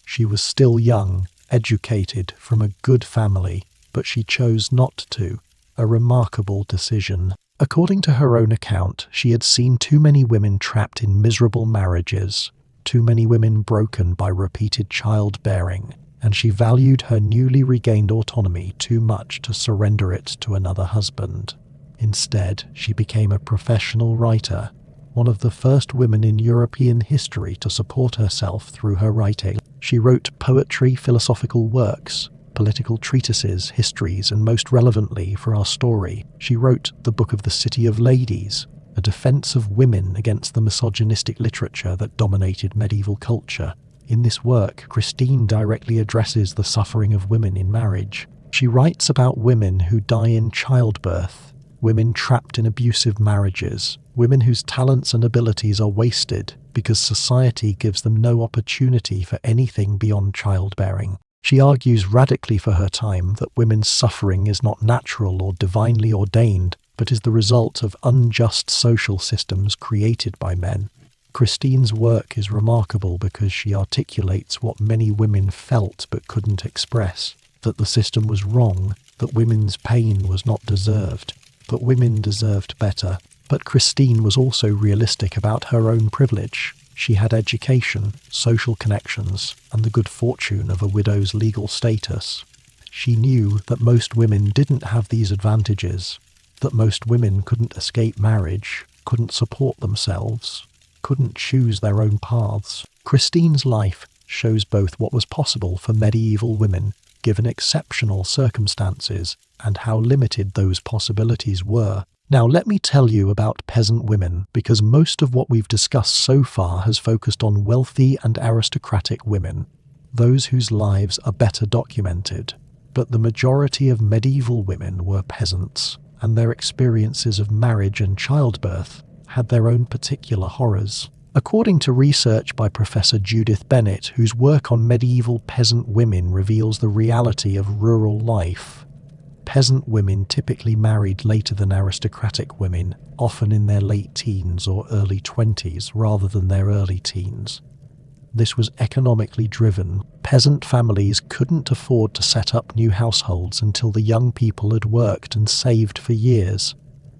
She was still young, educated, from a good family, but she chose not to. A remarkable decision. According to her own account, she had seen too many women trapped in miserable marriages, too many women broken by repeated childbearing, and she valued her newly regained autonomy too much to surrender it to another husband. Instead, she became a professional writer, one of the first women in European history to support herself through her writing. She wrote poetry, philosophical works, political treatises, histories, and most relevantly for our story, she wrote the Book of the City of Ladies, a defense of women against the misogynistic literature that dominated medieval culture. In this work, Christine directly addresses the suffering of women in marriage. She writes about women who die in childbirth, women trapped in abusive marriages, women whose talents and abilities are wasted because society gives them no opportunity for anything beyond childbearing. She argues radically for her time that women's suffering is not natural or divinely ordained, but is the result of unjust social systems created by men. Christine's work is remarkable because she articulates what many women felt but couldn't express, that the system was wrong, that women's pain was not deserved, but women deserved better. But Christine was also realistic about her own privilege. She had education, social connections, and the good fortune of a widow's legal status. She knew that most women didn't have these advantages, that most women couldn't escape marriage, couldn't support themselves, couldn't choose their own paths. Christine's life shows both what was possible for medieval women, given exceptional circumstances, and how limited those possibilities were. Now let me tell you about peasant women, because most of what we've discussed so far has focused on wealthy and aristocratic women, those whose lives are better documented. But the majority of medieval women were peasants, and their experiences of marriage and childbirth had their own particular horrors. According to research by Professor Judith Bennett, whose work on medieval peasant women reveals the reality of rural life, peasant women typically married later than aristocratic women, often in their late teens or early 20s rather than their early teens. This was economically driven. Peasant families couldn't afford to set up new households until the young people had worked and saved for years.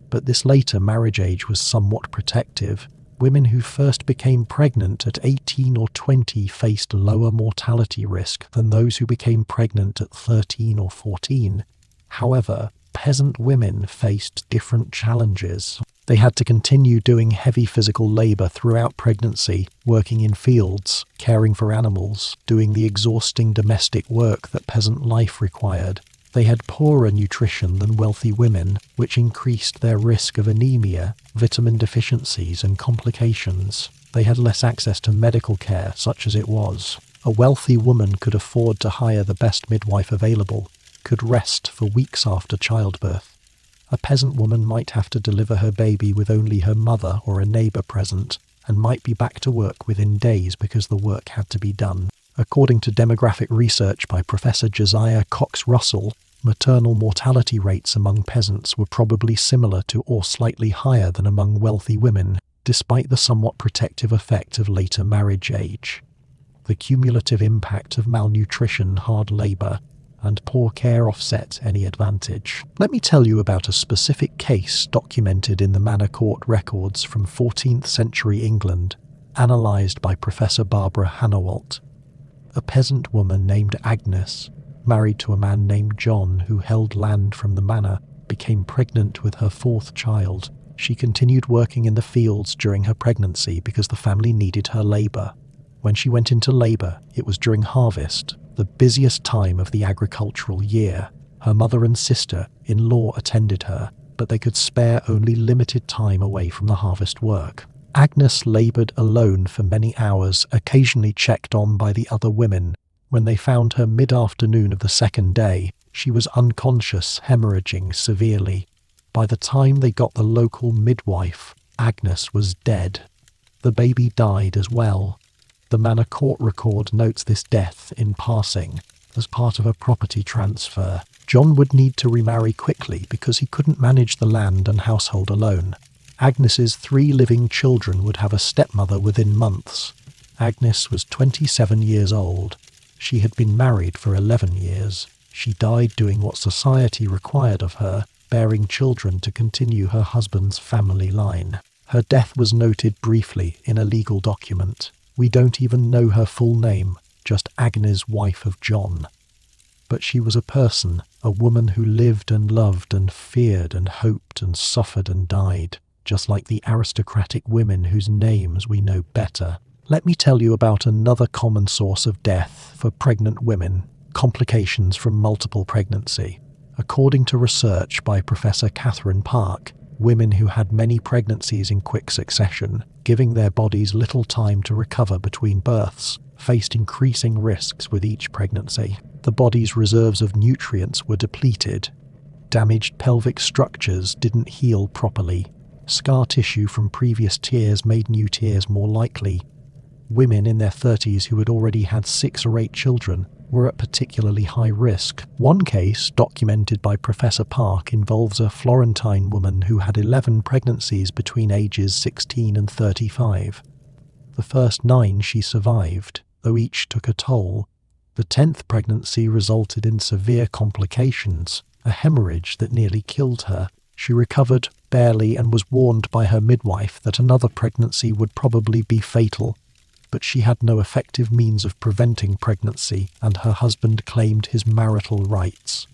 But this later marriage age was somewhat protective. Women who first became pregnant at 18 or 20 faced lower mortality risk than those who became pregnant at 13 or 14. However, peasant women faced different challenges. They had to continue doing heavy physical labor throughout pregnancy, working in fields, caring for animals, doing the exhausting domestic work that peasant life required. They had poorer nutrition than wealthy women, which increased their risk of anemia, vitamin deficiencies, and complications. They had less access to medical care, such as it was. A wealthy woman could afford to hire the best midwife available, could rest for weeks after childbirth. A peasant woman might have to deliver her baby with only her mother or a neighbour present, and might be back to work within days because the work had to be done. According to demographic research by Professor Josiah Cox Russell, maternal mortality rates among peasants were probably similar to or slightly higher than among wealthy women, despite the somewhat protective effect of later marriage age. The cumulative impact of malnutrition, hard labour, and poor care offset any advantage. Let me tell you about a specific case documented in the Manor Court records from 14th century England, analysed by Professor Barbara Hannawalt. A peasant woman named Agnes, married to a man named John who held land from the manor, became pregnant with her fourth child. She continued working in the fields during her pregnancy because the family needed her labour. When she went into labour, it was during harvest, the busiest time of the agricultural year. Her mother and sister-in-law attended her, but they could spare only limited time away from the harvest work. Agnes laboured alone for many hours, occasionally checked on by the other women. When they found her mid-afternoon of the second day, she was unconscious, hemorrhaging severely. By the time they got the local midwife, Agnes was dead. The baby died as well. The Manor Court record notes this death in passing as part of a property transfer. John would need to remarry quickly because he couldn't manage the land and household alone. Agnes's 3 living children would have a stepmother within months. Agnes was 27 years old. She had been married for 11 years. She died doing what society required of her, bearing children to continue her husband's family line. Her death was noted briefly in a legal document. We don't even know her full name, just Agnes, wife of John. But she was a person, a woman who lived and loved and feared and hoped and suffered and died, just like the aristocratic women whose names we know better. Let me tell you about another common source of death for pregnant women, complications from multiple pregnancy. According to research by Professor Catherine Park, women who had many pregnancies in quick succession, giving their bodies little time to recover between births, faced increasing risks with each pregnancy. The body's reserves of nutrients were depleted. Damaged pelvic structures didn't heal properly. Scar tissue from previous tears made new tears more likely. Women in their 30s who had already had 6 or 8 children were at particularly high risk. One case, documented by Professor Park, involves a Florentine woman who had 11 pregnancies between ages 16 and 35. The first 9 she survived, though each took a toll. The 10th pregnancy resulted in severe complications, a hemorrhage that nearly killed her. She recovered barely and was warned by her midwife that another pregnancy would probably be fatal. But she had no effective means of preventing pregnancy, and her husband claimed his marital rights.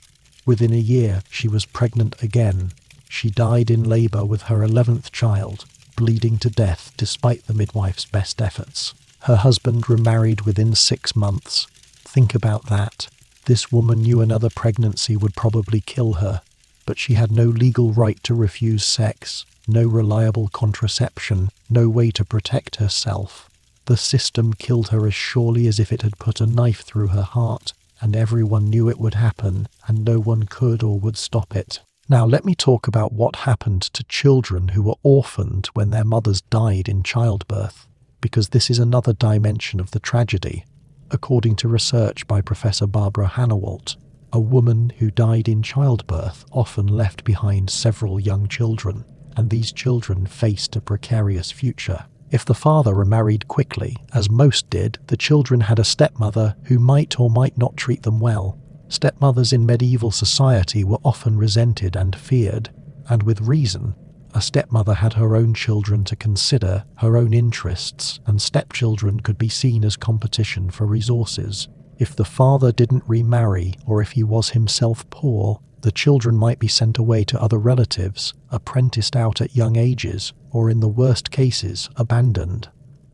Within a year, she was pregnant again. She died in labour with her 11th child, bleeding to death despite the midwife's best efforts. Her husband remarried within 6 months. Think about that. This woman knew another pregnancy would probably kill her, but she had no legal right to refuse sex, no reliable contraception, no way to protect herself. The system killed her as surely as if it had put a knife through her heart, and everyone knew it would happen, and no one could or would stop it. Now let me talk about what happened to children who were orphaned when their mothers died in childbirth, because this is another dimension of the tragedy. According to research by Professor Barbara Hannawalt, a woman who died in childbirth often left behind several young children, and these children faced a precarious future. If the father remarried quickly, as most did, the children had a stepmother who might or might not treat them well. Stepmothers in medieval society were often resented and feared, and with reason. A stepmother had her own children to consider, her own interests, and stepchildren could be seen as competition for resources. If the father didn't remarry, or if he was himself poor, The children might be sent away to other relatives, apprenticed out at young ages, or in the worst cases, abandoned.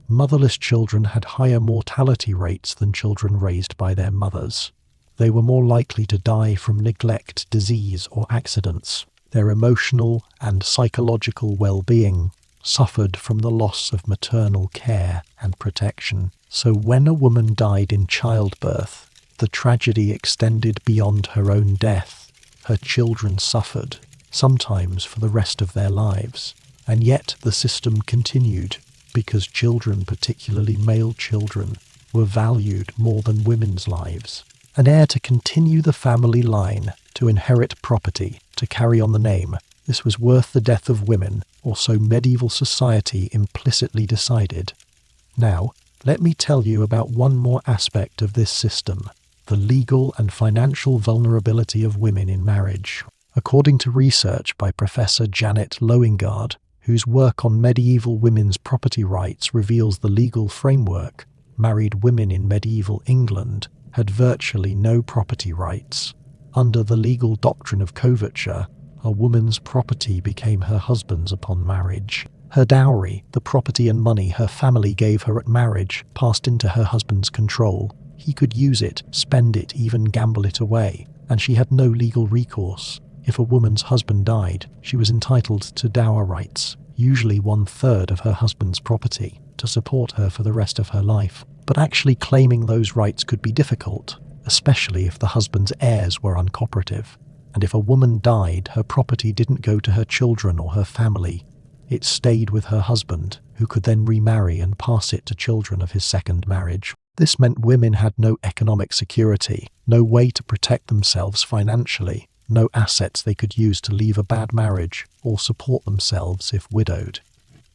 Motherless children had higher mortality rates than children raised by their mothers. They were more likely to die from neglect, disease, or accidents. Their emotional and psychological well-being suffered from the loss of maternal care and protection. So when a woman died in childbirth, the tragedy extended beyond her own death. Her children suffered, sometimes for the rest of their lives. And yet the system continued, because children, particularly male children, were valued more than women's lives. An heir to continue the family line, to inherit property, to carry on the name, this was worth the death of women, or so medieval society implicitly decided. Now, let me tell you about one more aspect of this system: the legal and financial vulnerability of women in marriage. According to research by Professor Janet Loengard, whose work on medieval women's property rights reveals the legal framework, married women in medieval England had virtually no property rights. Under the legal doctrine of coverture, a woman's property became her husband's upon marriage. Her dowry, the property and money her family gave her at marriage, passed into her husband's control. He could use it, spend it, even gamble it away, and she had no legal recourse. If a woman's husband died, she was entitled to dower rights, usually 1/3 of her husband's property, to support her for the rest of her life. But actually claiming those rights could be difficult, especially if the husband's heirs were uncooperative. And if a woman died, her property didn't go to her children or her family. It stayed with her husband, who could then remarry and pass it to children of his second marriage. This meant women had no economic security, no way to protect themselves financially, no assets they could use to leave a bad marriage or support themselves if widowed.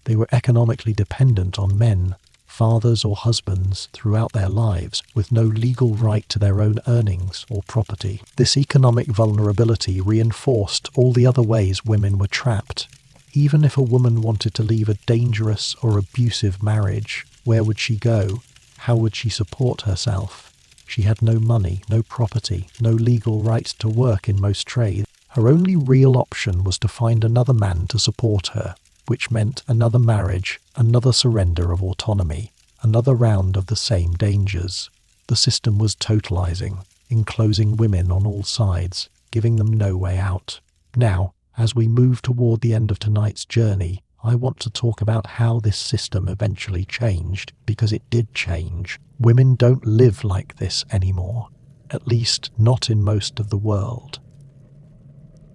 They were economically dependent on men, fathers or husbands, throughout their lives, with no legal right to their own earnings or property. This economic vulnerability reinforced all the other ways women were trapped. Even if a woman wanted to leave a dangerous or abusive marriage, where would she go? How would she support herself? She had no money, no property, no legal right to work in most trades. Her only real option was to find another man to support her, which meant another marriage, another surrender of autonomy, another round of the same dangers. The system was totalizing, enclosing women on all sides, giving them no way out. Now, as we move toward the end of tonight's journey, I want to talk about how this system eventually changed, because it did change. Women don't live like this anymore, at least not in most of the world.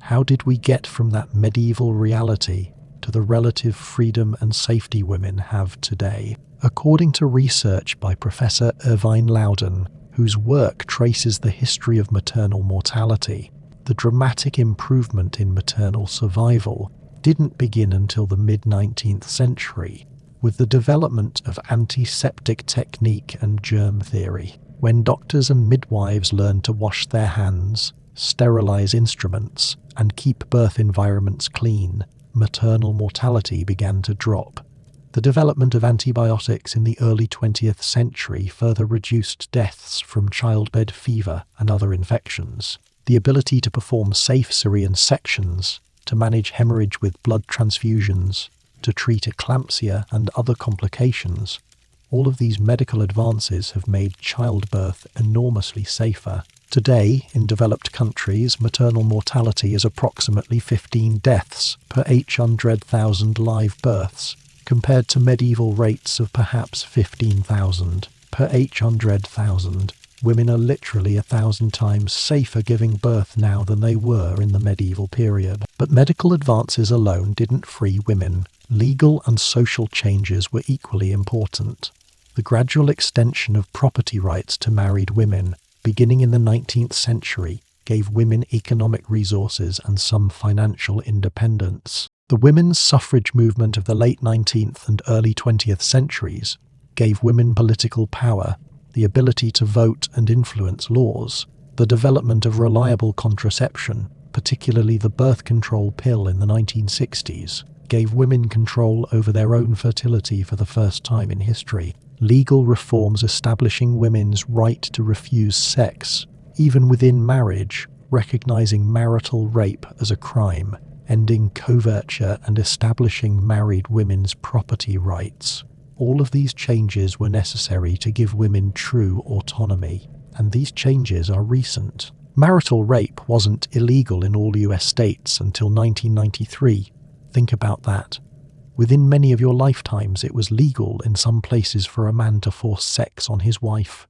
How did we get from that medieval reality to the relative freedom and safety women have today? According to research by Professor Irvine Loudon, whose work traces the history of maternal mortality, the dramatic improvement in maternal survival didn't begin until the mid-19th century, with the development of antiseptic technique and germ theory. When doctors and midwives learned to wash their hands, sterilize instruments, and keep birth environments clean, maternal mortality began to drop. The development of antibiotics in the early 20th century further reduced deaths from childbed fever and other infections. The ability to perform safe cesarean sections, to manage hemorrhage with blood transfusions, to treat eclampsia and other complications, all of these medical advances have made childbirth enormously safer. Today, in developed countries, maternal mortality is approximately 15 deaths per 800,000 live births, compared to medieval rates of perhaps 15,000 per 800,000. Women are literally 1,000 times safer giving birth now than they were in the medieval period. But medical advances alone didn't free women. Legal and social changes were equally important. The gradual extension of property rights to married women, beginning in the 19th century, gave women economic resources and some financial independence. The women's suffrage movement of the late 19th and early 20th centuries gave women political power, the ability to vote and influence laws. The development of reliable contraception, particularly the birth control pill in the 1960s, gave women control over their own fertility for the first time in history. Legal reforms establishing women's right to refuse sex, even within marriage, recognizing marital rape as a crime, ending coverture and establishing married women's property rights. All of these changes were necessary to give women true autonomy, and these changes are recent. Marital rape wasn't illegal in all US states until 1993. Think about that. Within many of your lifetimes, it was legal in some places for a man to force sex on his wife.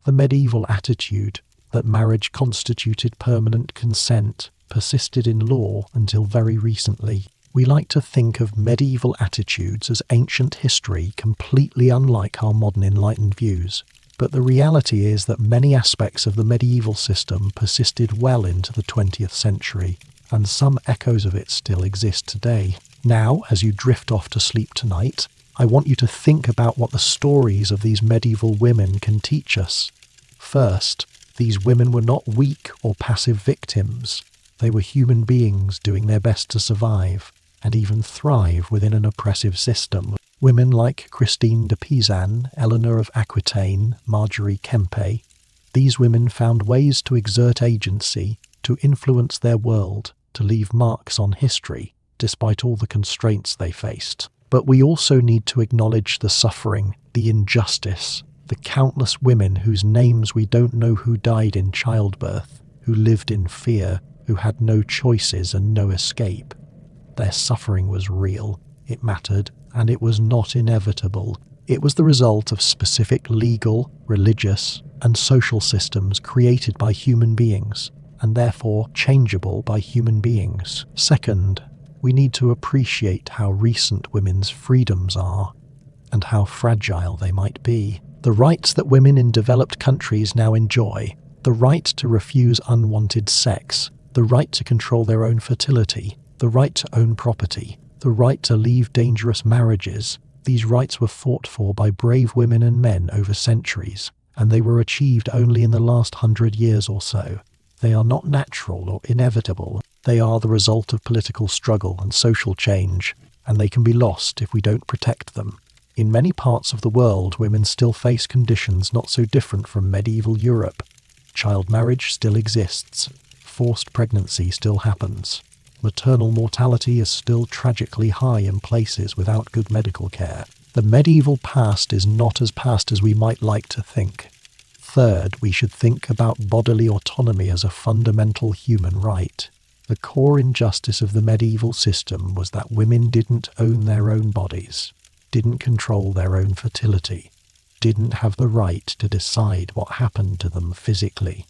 The medieval attitude that marriage constituted permanent consent persisted in law until very recently. We like to think of medieval attitudes as ancient history, completely unlike our modern enlightened views. But the reality is that many aspects of the medieval system persisted well into the 20th century, and some echoes of it still exist today. Now, as you drift off to sleep tonight, I want you to think about what the stories of these medieval women can teach us. First, these women were not weak or passive victims. They were human beings doing their best to survive and even thrive within an oppressive system. Women like Christine de Pizan, Eleanor of Aquitaine, Marjorie Kempe, these women found ways to exert agency, to influence their world, to leave marks on history, despite all the constraints they faced. But we also need to acknowledge the suffering, the injustice, the countless women whose names we don't know who died in childbirth, who lived in fear, who had no choices and no escape. Their suffering was real, it mattered, and it was not inevitable. It was the result of specific legal, religious, and social systems created by human beings, and therefore changeable by human beings. Second, we need to appreciate how recent women's freedoms are, and how fragile they might be. The rights that women in developed countries now enjoy, the right to refuse unwanted sex, the right to control their own fertility, the right to own property, the right to leave dangerous marriages, these rights were fought for by brave women and men over centuries, and they were achieved only in the last 100 years or so. They are not natural or inevitable. They are the result of political struggle and social change, and they can be lost if we don't protect them. In many parts of the world, women still face conditions not so different from medieval Europe. Child marriage still exists. Forced pregnancy still happens. Maternal mortality is still tragically high in places without good medical care. The medieval past is not as past as we might like to think. Third, we should think about bodily autonomy as a fundamental human right. The core injustice of the medieval system was that women didn't own their own bodies, didn't control their own fertility, didn't have the right to decide what happened to them physically.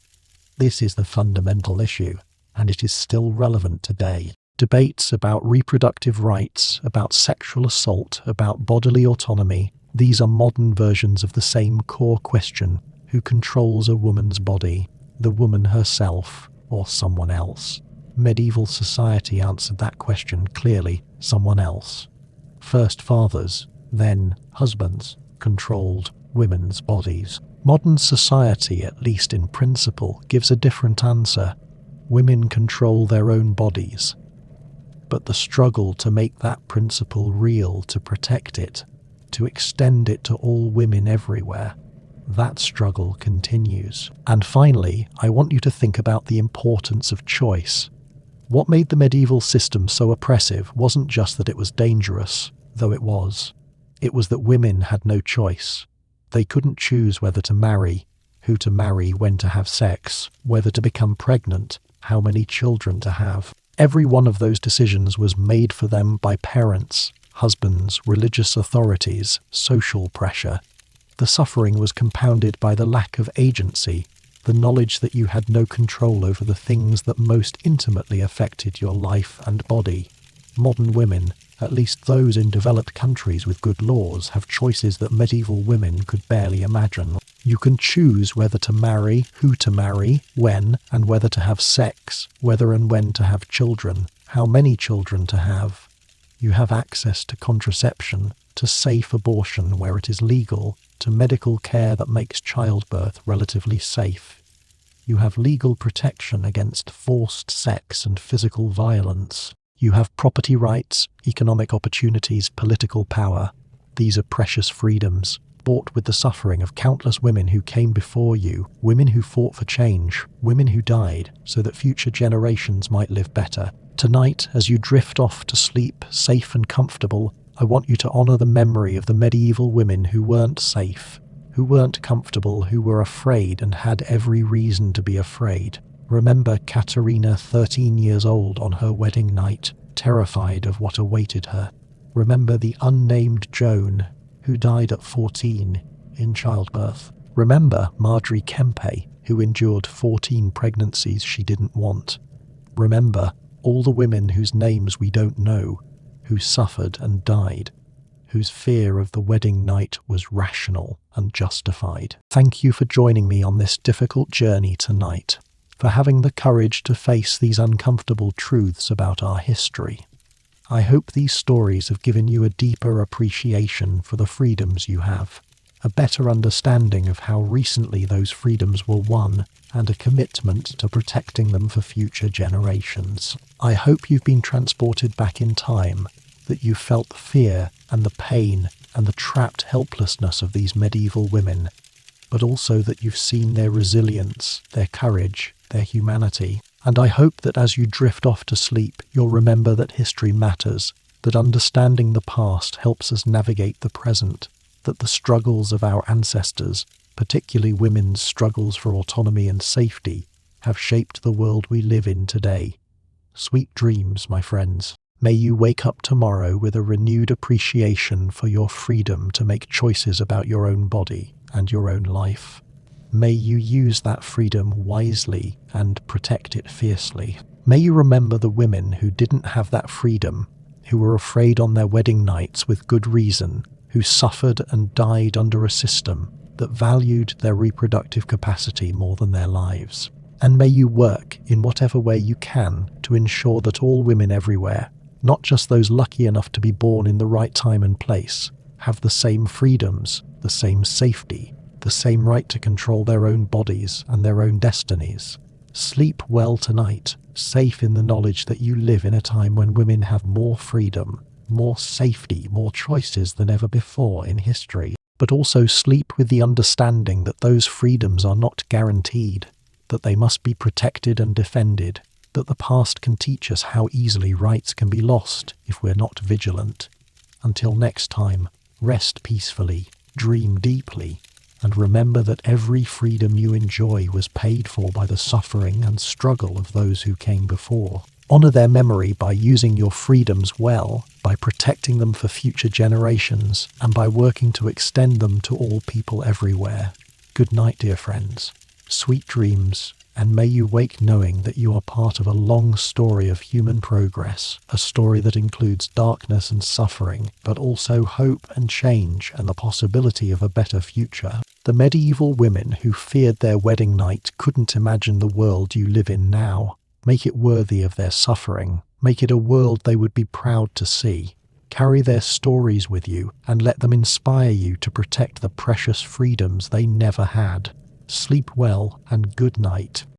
This is the fundamental issue, and it is still relevant today. Debates about reproductive rights, about sexual assault, about bodily autonomy, these are modern versions of the same core question: who controls a woman's body, the woman herself or someone else? Medieval society answered that question clearly: someone else. First fathers, then husbands, controlled women's bodies. Modern society, at least in principle, gives a different answer. Women control their own bodies. But the struggle to make that principle real, to protect it, to extend it to all women everywhere, that struggle continues. And finally, I want you to think about the importance of choice. What made the medieval system so oppressive wasn't just that it was dangerous, though it was. It was that women had no choice. They couldn't choose whether to marry, who to marry, when to have sex, whether to become pregnant, how many children to have. Every one of those decisions was made for them by parents, husbands, religious authorities, social pressure. The suffering was compounded by the lack of agency, the knowledge that you had no control over the things that most intimately affected your life and body. Modern women, at least those in developed countries with good laws, have choices that medieval women could barely imagine. You can choose whether to marry, who to marry, when, and whether to have sex, whether and when to have children, how many children to have. You have access to contraception, to safe abortion where it is legal, to medical care that makes childbirth relatively safe. You have legal protection against forced sex and physical violence. You have property rights, economic opportunities, political power. These are precious freedoms. bought with the suffering of countless women who came before you, women who fought for change, women who died so that future generations might live better. Tonight, as you drift off to sleep, safe and comfortable, I want you to honor the memory of the medieval women who weren't safe, who weren't comfortable, who were afraid and had every reason to be afraid. Remember Katerina, 13 years old on her wedding night, terrified of what awaited her. Remember the unnamed Joan, who died at 14 in childbirth. Remember Marjorie Kempe, who endured 14 pregnancies she didn't want. Remember all the women whose names we don't know, who suffered and died, whose fear of the wedding night was rational and justified. Thank you for joining me on this difficult journey tonight, for having the courage to face these uncomfortable truths about our history. I hope these stories have given you a deeper appreciation for the freedoms you have, a better understanding of how recently those freedoms were won, and a commitment to protecting them for future generations. I hope you've been transported back in time, that you felt the fear and the pain and the trapped helplessness of these medieval women, but also that you've seen their resilience, their courage, their humanity. And I hope that as you drift off to sleep, you'll remember that history matters, that understanding the past helps us navigate the present, that the struggles of our ancestors, particularly women's struggles for autonomy and safety, have shaped the world we live in today. Sweet dreams, my friends. May you wake up tomorrow with a renewed appreciation for your freedom to make choices about your own body and your own life. May you use that freedom wisely and protect it fiercely. May you remember the women who didn't have that freedom, who were afraid on their wedding nights with good reason, who suffered and died under a system that valued their reproductive capacity more than their lives. And may you work in whatever way you can to ensure that all women everywhere, not just those lucky enough to be born in the right time and place, have the same freedoms, the same safety, the same right to control their own bodies and their own destinies. Sleep well tonight, safe in the knowledge that you live in a time when women have more freedom, more safety, more choices than ever before in history. But also sleep with the understanding that those freedoms are not guaranteed, that they must be protected and defended, that the past can teach us how easily rights can be lost if we're not vigilant. Until next time, rest peacefully, dream deeply, and remember that every freedom you enjoy was paid for by the suffering and struggle of those who came before. Honor their memory by using your freedoms well, by protecting them for future generations, and by working to extend them to all people everywhere. Good night, dear friends. Sweet dreams, and may you wake knowing that you are part of a long story of human progress, a story that includes darkness and suffering, but also hope and change and the possibility of a better future. The medieval women who feared their wedding night couldn't imagine the world you live in now. Make it worthy of their suffering. Make it a world they would be proud to see. Carry their stories with you and let them inspire you to protect the precious freedoms they never had. Sleep well and good night.